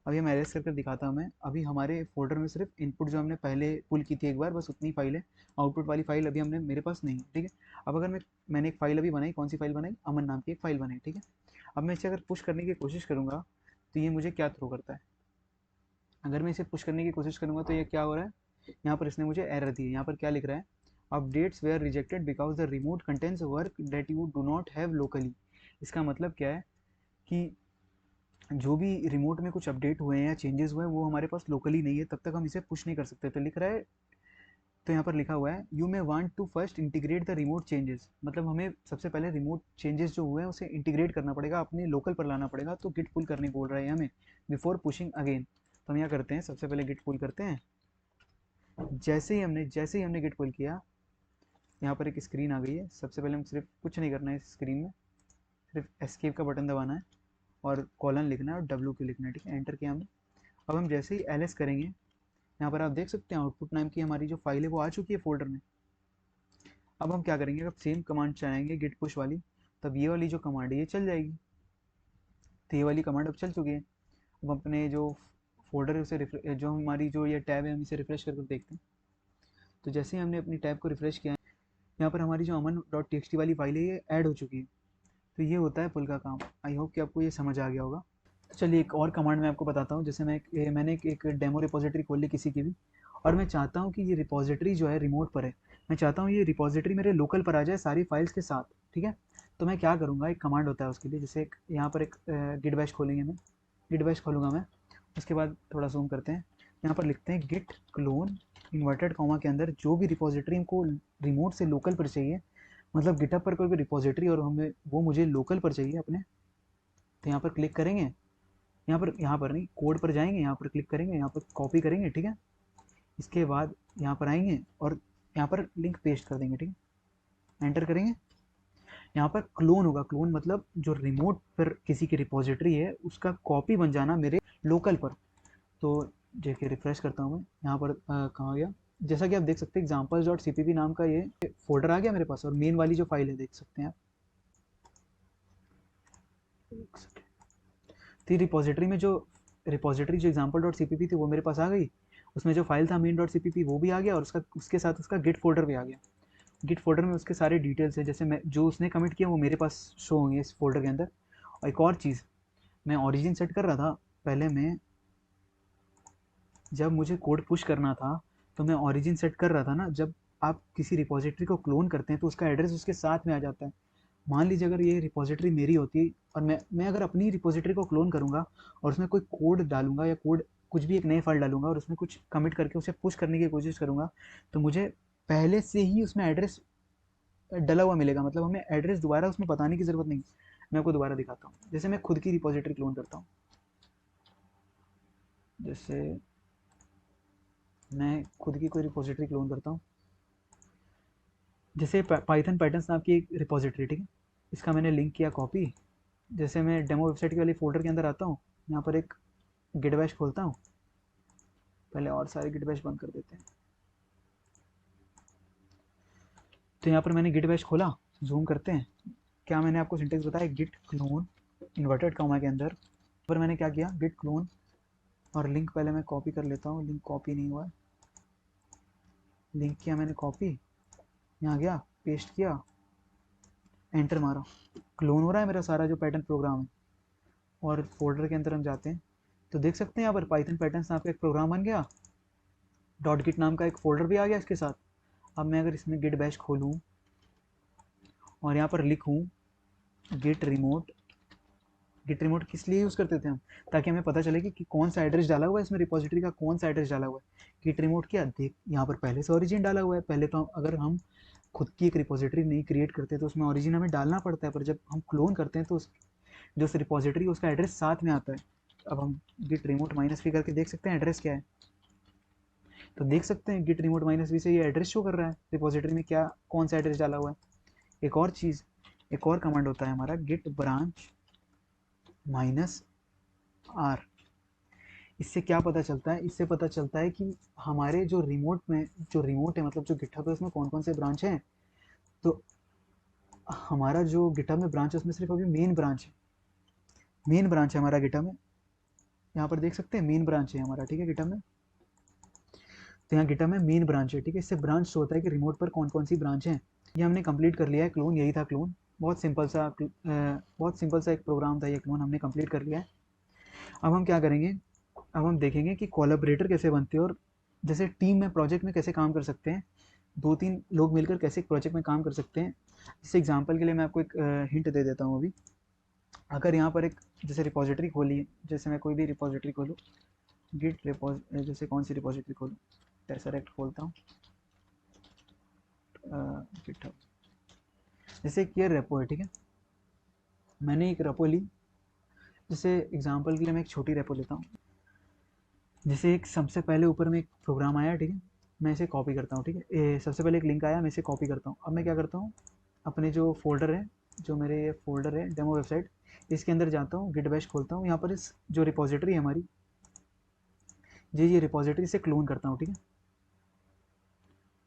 अभी मैं एरेस्ट करके दिखाता हूँ। मैं अभी हमारे फोल्डर में सिर्फ इनपुट जो हमने पहले पुल की थी एक बार, बस उतनी फाइल है। आउटपुट वाली फाइल अभी हमने मेरे पास नहीं है। ठीक है, अब अगर मैंने एक फाइल अभी बनाई, कौन सी फाइल बनाई, अमन नाम की एक फाइल बनाई। ठीक है, अब मैं इसे अगर पुश करने की कोशिश करूँगा तो ये मुझे क्या थ्रो करता है। अगर मैं इसे पुश करने की कोशिश करूँगा तो ये क्या हो रहा है, यहाँ पर इसने मुझे एरर दी है। यहाँ पर क्या लिख रहा है, updates were rejected because the remote contents work that you do not have locally. इसका मतलब क्या है कि जो भी रिमोट में कुछ अपडेट हुए हैं या चेंजेस हुए हैं वो हमारे पास लोकली नहीं है, तब तक हम इसे पुश नहीं कर सकते। तो लिख रहा है, तो यहाँ पर लिखा हुआ है you may want to first integrate the remote changes, मतलब हमें सबसे पहले रिमोट चेंजेस जो हुए हैं उसे इंटीग्रेट करना पड़ेगा, अपने लोकल पर लाना पड़ेगा। तो गिट पुल करने बोल रहा है हमें बिफोर पुशिंग अगेन। तो हम यहाँ करते हैं, सबसे पहले गिट पुल करते हैं। जैसे ही हमने गिट पुल किया, यहाँ पर एक स्क्रीन आ गई है। सबसे पहले हम सिर्फ कुछ नहीं करना है इस स्क्रीन में, सिर्फ एस्केप का बटन दबाना है और कॉलन लिखना है और W लिखना है। ठीक है, एंटर किया हमने। अब हम जैसे ही ls करेंगे, यहाँ पर आप देख सकते हैं आउटपुट नाम की हमारी जो फाइल है वो आ चुकी है फोल्डर में। अब हम क्या करेंगे, अब सेम कमांड चलाएंगे गिट पुश वाली, तब ये वाली जो कमांड है ये चल जाएगी। तो ये वाली कमांड अब चल चुकी है। अब अपने जो फोल्डर है उसे जो हमारी जो ये टैब है हम इसे रिफ्रेश करके देखते हैं। तो जैसे ही हमने अपनी टैब को रिफ्रेश किया, यहाँ पर हमारी जो अमन डॉट टी वाली फाइल है ये ऐड हो चुकी है। तो ये होता है पुल का काम। आई होप कि आपको ये समझ आ गया होगा। तो चलिए एक और कमांड मैं आपको बताता हूँ। जैसे मैंने एक डेमो रिपोजिटरी खोल ली किसी की भी, और मैं चाहता हूँ कि ये रिपोजिटरी जो है रिमोट पर है, मैं चाहता हूँ ये रिपोजिटरी मेरे लोकल पर आ जाए सारी फाइल्स के साथ। ठीक है, तो मैं क्या करूँगा, एक कमांड होता है उसके लिए। जैसे यहाँ पर एक गिट बैश खोलेंगे, मैं गिट बैश खोलूँगा मैं। उसके बाद थोड़ा जूम करते हैं, यहाँ पर लिखते हैं गिट क्लोन इन्वर्टेड कॉमा के अंदर जो भी रिपोजिटरी हमको रिमोट से लोकल पर चाहिए, मतलब गिटहब पर कोई भी रिपोजिटरी और हमें वो मुझे लोकल पर चाहिए अपने। तो यहाँ पर क्लिक करेंगे, यहाँ पर नहीं, कोड पर जाएंगे, यहाँ पर क्लिक करेंगे, यहाँ पर कॉपी करेंगे। ठीक है, इसके बाद यहाँ पर आएंगे और यहाँ पर लिंक पेस्ट कर देंगे। ठीक है, एंटर करेंगे। यहाँ पर क्लोन होगा, क्लोन मतलब जो रिमोट पर किसी की रिपोजिटरी है उसका कॉपी बन जाना मेरे लोकल पर। तो देखिए रिफ्रेश करता हूँ मैं, यहाँ पर कहाँ गया, जैसा कि आप देख सकते हैं एग्जाम्पल्स डॉट सीपीपी नाम का ये फोल्डर आ गया मेरे पास, और मेन वाली जो फाइल है देख सकते हैं आप। तो रिपोजिटरी में जो रिपोजिटरी जो एग्जाम्पल डॉट सीपीपी थी वो मेरे पास आ गई, उसमें जो फाइल था मेन डॉट सीपीपी वो भी आ गया, और उसके साथ उसका गिट फोल्डर भी आ गया। गिट फोल्डर में उसके सारे डिटेल्स है, जैसे मैं जो उसने कमिट किया वो मेरे पास शो होंगे इस फोल्डर के अंदर। और एक और चीज़, मैं ओरिजिन सेट कर रहा था पहले, मैं जब मुझे कोड पुश करना था तो मैं ओरिजिन सेट कर रहा था ना। जब आप किसी रिपोजिटरी को क्लोन करते हैं तो उसका एड्रेस उसके साथ में आ जाता है। मान लीजिए अगर ये रिपोजिटरी मेरी होती और मैं अगर अपनी रिपोजिटरी को क्लोन करूँगा और उसमें कोई कोड डालूंगा या कोड कुछ भी एक नई फाइल डालूंगा और उसमें कुछ कमिट करके उसे पुश करने की कोशिश करूँगा, तो मुझे पहले से ही उसमें एड्रेस डला हुआ मिलेगा, मतलब हमें एड्रेस दोबारा उसमें बताने की ज़रूरत नहीं। मैं आपको दोबारा दिखाता हूँ। जैसे मैं खुद की रिपोजिटरी क्लोन करता हूँ, जैसे मैं खुद की कोई रिपोजिटरी क्लोन करता हूँ, जैसे पाइथन पैटर्न्स नाम की एक रिपोजिटरी। ठीक है, इसका मैंने लिंक किया कॉपी। जैसे मैं डेमो वेबसाइट के वाले फोल्डर के अंदर आता हूँ, यहाँ पर एक गिट बैश खोलता हूँ, पहले और सारे गिट बैश बंद कर देते हैं। तो यहाँ पर मैंने गिट बैश खोला, जूम करते हैं, क्या मैंने आपको सिंटेक्स बताया, गिट क्लोन इन्वर्टेड कॉमा के अंदर। पर मैंने क्या किया, गिट क्लोन, और लिंक पहले मैं कॉपी कर लेता हूँ, लिंक कॉपी नहीं हुआ, लिंक किया मैंने कॉपी, यहाँ गया पेस्ट किया, एंटर मारा, क्लोन हो रहा है मेरा सारा जो पैटर्न प्रोग्राम है। और फोल्डर के अंदर हम जाते हैं तो देख सकते हैं यहाँ पर पाइथन पैटर्न्स नाम का एक प्रोग्राम बन गया, डॉट गिट नाम का एक फोल्डर भी आ गया इसके साथ। अब मैं अगर इसमें गिट बैश खोलूँ और यहाँ पर लिखूँ गिट रिमोट गिट रिमोट किस लिए यूज़ करते थे हम? ताकि हमें पता चले कि कौन सा एड्रेस डाला हुआ है इसमें, रिपोजिटरी का कौन सा एड्रेस डाला हुआ है। गिट रिमोट क्या देख, यहाँ पर पहले से ओरिजिन डाला हुआ है। पहले तो अगर हम खुद की एक रिपोजिटरी नहीं क्रिएट करते तो उसमें ओरिजिन हमें डालना पड़ता है, पर जब हम क्लोन करते हैं तो जो रिपोजिटरी उसका एड्रेस साथ में आता है। अब हम गिट रिमोट माइनस वी करके देख सकते हैं एड्रेस क्या है। तो देख सकते हैं गिट रिमोट माइनस वी से ये एड्रेस शो कर रहा है रिपोजिटरी में क्या कौन सा एड्रेस डाला हुआ है। एक और चीज़, एक और कमांड होता है हमारा गिट ब्रांच माइनस आर। इससे क्या पता चलता है? इससे पता चलता है कि हमारे जो रिमोट में, जो रिमोट है मतलब जो गिटहब है उसमें कौन कौन से ब्रांच हैं। तो हमारा जो गिटहब में ब्रांच है उसमें सिर्फ अभी मेन ब्रांच है, मेन ब्रांच है हमारा गिटहब में। यहाँ पर देख सकते हैं मेन ब्रांच है हमारा, ठीक है गिटहब में। तो यहाँ गिटहब में मेन ब्रांच है, ठीक है। इससे ब्रांच शो होता है कि रिमोट पर कौन कौन सी ब्रांच है। ये हमने कंप्लीट कर लिया है क्लोन, यही था क्लोन। बहुत सिंपल सा एक प्रोग्राम था ये क्लोन, हमने कंप्लीट कर लिया है। अब हम क्या करेंगे, अब हम देखेंगे कि कोलैबोरेटर कैसे बनते हैं और जैसे टीम में प्रोजेक्ट में कैसे काम कर सकते हैं, 2-3 लोग मिलकर कैसे एक प्रोजेक्ट में काम कर सकते हैं। जैसे एग्जांपल के लिए मैं आपको एक हिंट दे देता हूँ अभी। अगर यहाँ पर एक जैसे रिपोजिटरी खोली है, जैसे मैं कोई भी रिपोजिटरी खोलूँ, गिट जैसे कौन सी रिपोजिटरी खोलूँ, टेसरेक्ट खोलता हूँ, गिटहब, जैसे एक ये रेपो है, ठीक है। मैंने एक रेपो ली, जैसे एग्जांपल के लिए मैं एक छोटी रेपो लेता हूँ। जैसे एक सबसे पहले ऊपर में एक प्रोग्राम आया, ठीक है, मैं इसे कॉपी करता हूँ, ठीक है। सबसे पहले एक लिंक आया, मैं इसे कॉपी करता हूँ। अब मैं क्या करता हूँ, अपने जो फोल्डर है, जो मेरे ये फोल्डर है डेमो वेबसाइट, इसके अंदर जाता हूँ, गिट बैश खोलता हूँ। यहाँ पर इस जो रिपोजिटरी है हमारी, ये रिपोजिटरी से क्लोन करता हूँ, ठीक है।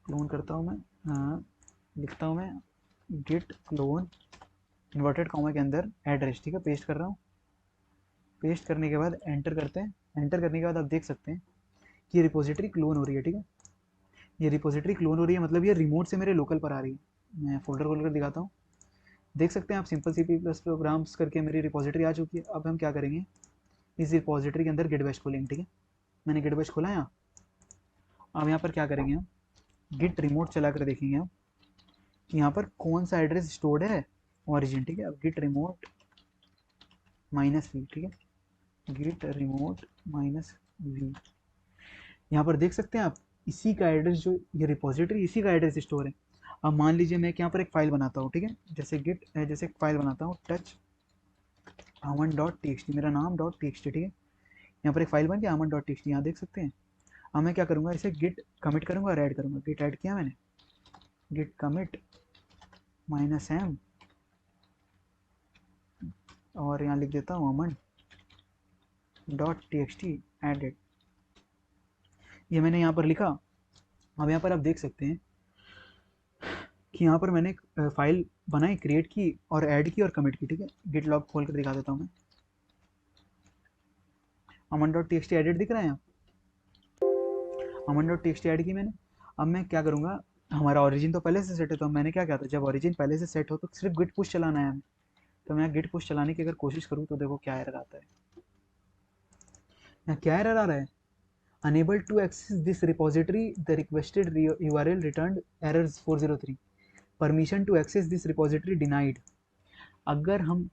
क्लोन करता हूँ मैं, लिखता हूँ मैं गिट क्लोन इन्वर्टेड कॉमा के अंदर एड्रेस, ठीक है, पेस्ट कर रहा हूँ। पेस्ट करने के बाद एंटर करते हैं। एंटर करने के बाद आप देख सकते हैं कि ये रिपोजिटरी क्लोन हो रही है, ठीक है। ये रिपोजिटरी क्लोन हो रही है, मतलब ये रिमोट से मेरे लोकल पर आ रही है। मैं फोल्डर खोल कर दिखाता हूँ, देख सकते हैं आप, सिंपल सी प्लस प्रोग्राम्स करके मेरी रिपोजिटरी आ चुकी है। अब हम क्या करेंगे, इस रिपोजिटरी के अंदर गिट बैश खोलेंगे, ठीक है। मैंने गिट बैश खोला यहाँ। अब यहाँ पर क्या करेंगे, हम गिट रिमोट चला कर देखेंगे हम यहाँ पर कौन सा एड्रेस स्टोर्ड है, ऑरिजिन, ठीक है। अब गिट रिमोट माइनस वी, ठीक है, गिट रिमोट माइनस वी, यहाँ पर देख सकते हैं आप, इसी का एड्रेस, जो ये रिपोजिटरी इसी का एड्रेस स्टोर है। अब मान लीजिए मैं यहाँ पर एक फाइल बनाता हूँ, ठीक है, जैसे जैसे एक फाइल बनाता हूँ टच आमन डॉट टी एक्स टी, मेरा नाम डॉट टी एक्स टी, ठीक है। यहाँ पर एक फाइल बन गया आमन डॉट टी एक्स टी, यहाँ देख सकते हैं। अब मैं क्या करूँगा, इसे गिट कमिट करूँगा और ऐड करूँगा। गिट ऐड किया मैंने, गिट कमिट माइनस एम, और यहाँ लिख देता हूँ Aman dot T X T added. ये मैंने यहाँ पर लिखा। अब यहाँ पर आप देख सकते हैं कि यहाँ पर मैंने एक फाइल बनाई, क्रिएट की और ऐड की और कमिट की, ठीक है। गिट लॉग खोल कर दिखा देता हूँ मैं, Aman dot T X T added दिख रहा है यहाँ, Aman dot T X T add की मैंने। अब मैं क्या करूँगा, हमारा ऑरिजिन तो पहले से सेट है, तो मैंने क्या किया था, जब ऑरिजिन पहले से सेट हो तो सिर्फ गिट पुश चलाना है हमें। तो मैं गिट पुश चलाने की अगर कोशिश करूँ तो देखो क्या एरर आता है। यहाँ क्या एरर आ रहा है, unable to access this repository, the requested URL returned errors 403, permission to access this repository denied। अगर हम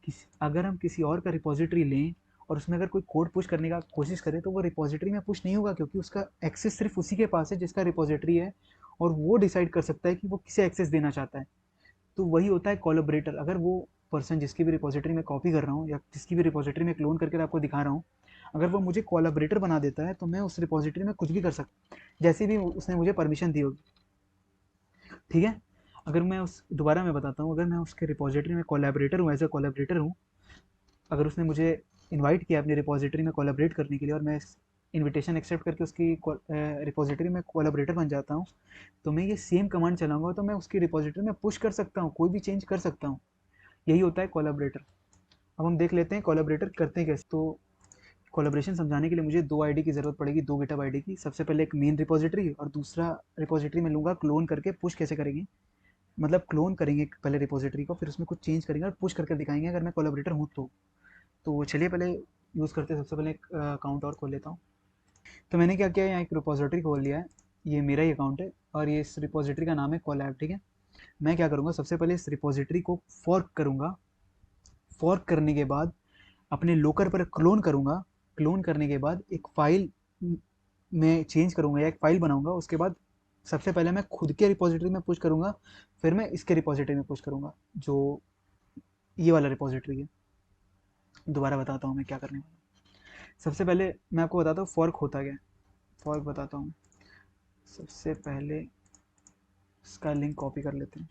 किसी और का रिपोजिटरी लें और उसमें अगर कोई कोड पुश करने का कोशिश करें तो वो रिपोजिटरी में पुश नहीं होगा, क्योंकि उसका एक्सेस सिर्फ उसी के पास है जिसका रिपोजिटरी है, और वो डिसाइड कर सकता है कि वो किसे एक्सेस देना चाहता है। तो वही होता है कोलैबोरेटर। अगर वो पर्सन जिसकी भी रिपोजिटरी में कॉपी कर रहा हूँ या जिसकी भी रिपोजिटरी में क्लोन करके आपको दिखा रहा हूँ, अगर वो मुझे कोलैबोरेटर बना देता है तो मैं उस रिपोजिटरी में कुछ भी कर सकता, जैसे भी उसने मुझे परमिशन दी होगी, ठीक है। अगर मैं उस दोबारा मैं बताता हूँ, अगर मैं उसके रिपोजिटरी में कोलैबोरेटर हूँ, एज ए कोलैबोरेटर हूँ, अगर उसने मुझे इनवाइट किया अपनी रिपोजिटरी में कोलैबोरेट करने के लिए और मैं इनविटेशन एक्सेप्ट करके उसकी रिपोजिटरी में कोलैबोरेटर बन जाता हूँ, तो मैं ये सेम कमांड चलाऊंगा तो मैं उसकी रिपोजिटरी में पुश कर सकता हूँ, कोई भी चेंज कर सकता हूँ। यही होता है कोलैबोरेटर। अब हम देख लेते हैं कोलैबोरेटर करते हैं कैसे। तो कोलैबोरेशन समझाने के लिए मुझे 2 आईडी की ज़रूरत पड़ेगी, 2 गिटहब आईडी की। सबसे पहले एक मेन रिपोजिटरी और दूसरा रिपोजिटरी में लूँगा क्लोन करके। पुश कैसे करेंगे, मतलब क्लोन करेंगे पहले रिपोजिटरी को, फिर उसमें कुछ चेंज करेंगे और पुश करके दिखाएंगे अगर मैं कोलैबोरेटर हूँ तो चलिए पहले यूज़ करते हैं। सबसे पहले एक अकाउंट और खोल लेता हूँ। तो मैंने क्या किया, यहाँ एक रिपोजिटरी खोल लिया है, ये मेरा ही अकाउंट है और ये इस रिपोजिटरी का नाम है कोलैब, ठीक है। मैं क्या करूँगा, सबसे पहले इस रिपोजिटरी को फॉर्क करूँगा। फॉर्क करने के बाद अपने लोकर पर क्लोन करूँगा, क्लोन करने के बाद एक फाइल में चेंज करूँगा या एक फाइल बनाऊँगा, उसके बाद सबसे पहले मैं खुद के रिपॉजिटरी में पुश करूँगा, फिर मैं इसके रिपॉजिटरी में पुश करूँगा, जो ये वाला रिपॉजिटरी है। दोबारा बताता हूँ मैं क्या करने वाला हूँ। सबसे पहले मैं आपको बताता हूँ फॉर्क होता क्या है। फॉर्क बताता हूँ। सबसे पहले इसका लिंक कॉपी कर लेते हैं।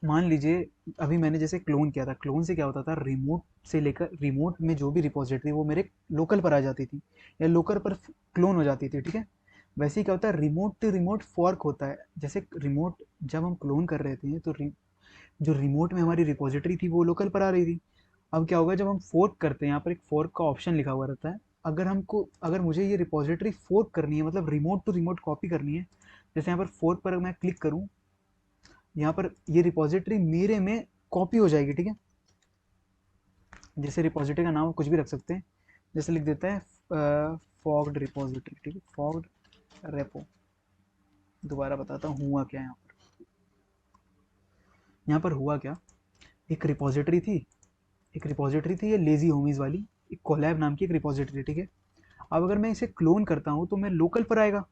मान लीजिए अभी मैंने जैसे क्लोन किया था, क्लोन से क्या होता था, रिमोट से लेकर रिमोट में जो भी रिपॉजिटरी वो मेरे लोकल पर आ जाती थी या लोकल पर क्लोन हो जाती थी, ठीक है। वैसे ही क्या होता है, रिमोट टू रिमोट फॉर्क होता है। जैसे रिमोट जब हम क्लोन कर रहे थे तो जो रिमोट में हमारी रिपॉजिटरी थी वो लोकल पर आ रही थी। अब क्या होगा, जब हम फोर्क करते हैं, यहाँ पर एक फोर्क का ऑप्शन लिखा हुआ रहता है। अगर मुझे ये रिपॉजिटरी फोर्क करनी है, मतलब रिमोट टू रिमोट कॉपी करनी है, जैसे यहाँ पर फोर्क पर मैं क्लिक करूँ, यहाँ पर ये रिपॉजिटरी मेरे में कॉपी हो जाएगी, ठीक है। जैसे रिपॉजिटरी का नाम कुछ भी रख सकते हैं, जैसे लिख देते हैं फॉग्ड रिपॉजिटरी, ठीक है, फॉग्ड रेपो। दोबारा बताता हूँ हुआ क्या है यहाँ पर। यहाँ पर हुआ क्या, एक रिपॉजिटरी थी, ये लेजी होमीज वाली, एक कोलैब नाम की एक रिपॉजिटरी, ठीक है। अब अगर मैं इसे क्लोन करता हूँ तो मैं लोकल पर आएगा।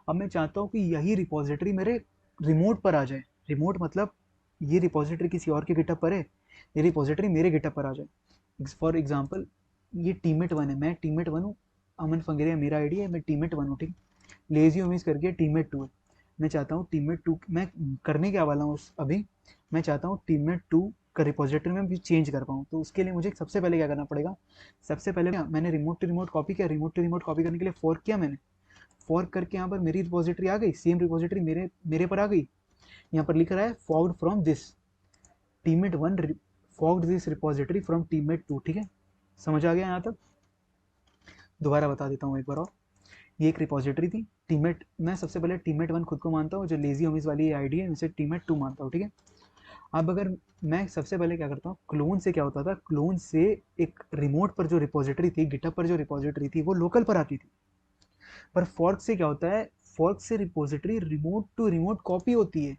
अब मैं चाहता हूँ कि यही रिपॉजिटरी मेरे रिमोट पर आ जाए। रिमोट मतलब ये रिपॉजिटरी किसी और के गिटअप पर है, ये रिपॉजिटरी मेरे गिटअप पर आ जाए। फॉर एग्जाम्पल ये टीमेट वन है, मैं टीमेट वन हूँ, अमन फंगेरिया मेरा आईडी है, मैं टीमेट वन हूँ, ठीक। लेजी उमीज करके टीमेट टू है। मैं चाहता हूँ टीमेट टू, मैं करने क्या वाला हूँ अभी, मैं चाहता हूँ टीमेट टू का रिपॉजिटरी में भी चेंज कर पाऊँ। तो उसके लिए मुझे सबसे पहले क्या करना पड़ेगा, सबसे पहले मैंने रिमोट टू रिमोट कॉपी किया, रिमोट टू रिमोट कॉपी करने के लिए फॉर्क किया मैंने, फॉर्क करके यहाँ पर मेरी रिपॉजिटरी आ गई, सेम रिपॉजिटरी मेरे मेरे पर आ गई। यहाँ पर लिख रहा है forked from this teammate one, forked this repository from teammate two, ठीक है। समझ आ गया यहाँ तक। दोबारा बता देता हूँ एक बार और। ये एक रिपॉजिटरी थी टीमेट, मैं सबसे पहले टीमेट वन खुद को मानता हूँ, जो लेजी होमीज वाली आईडी है उसे टीमेट टू मानता हूँ, ठीक है। अब अगर मैं सबसे पहले क्या करता हूँ, क्लोन से क्या होता था, क्लोन से एक रिमोट पर जो रिपॉजिटरी थी, गिटहब पर जो रिपॉजिटरी थी वो लोकल पर आती थी। पर फॉर्क से क्या होता है, फॉर्क से repository remote to remote copy होती है।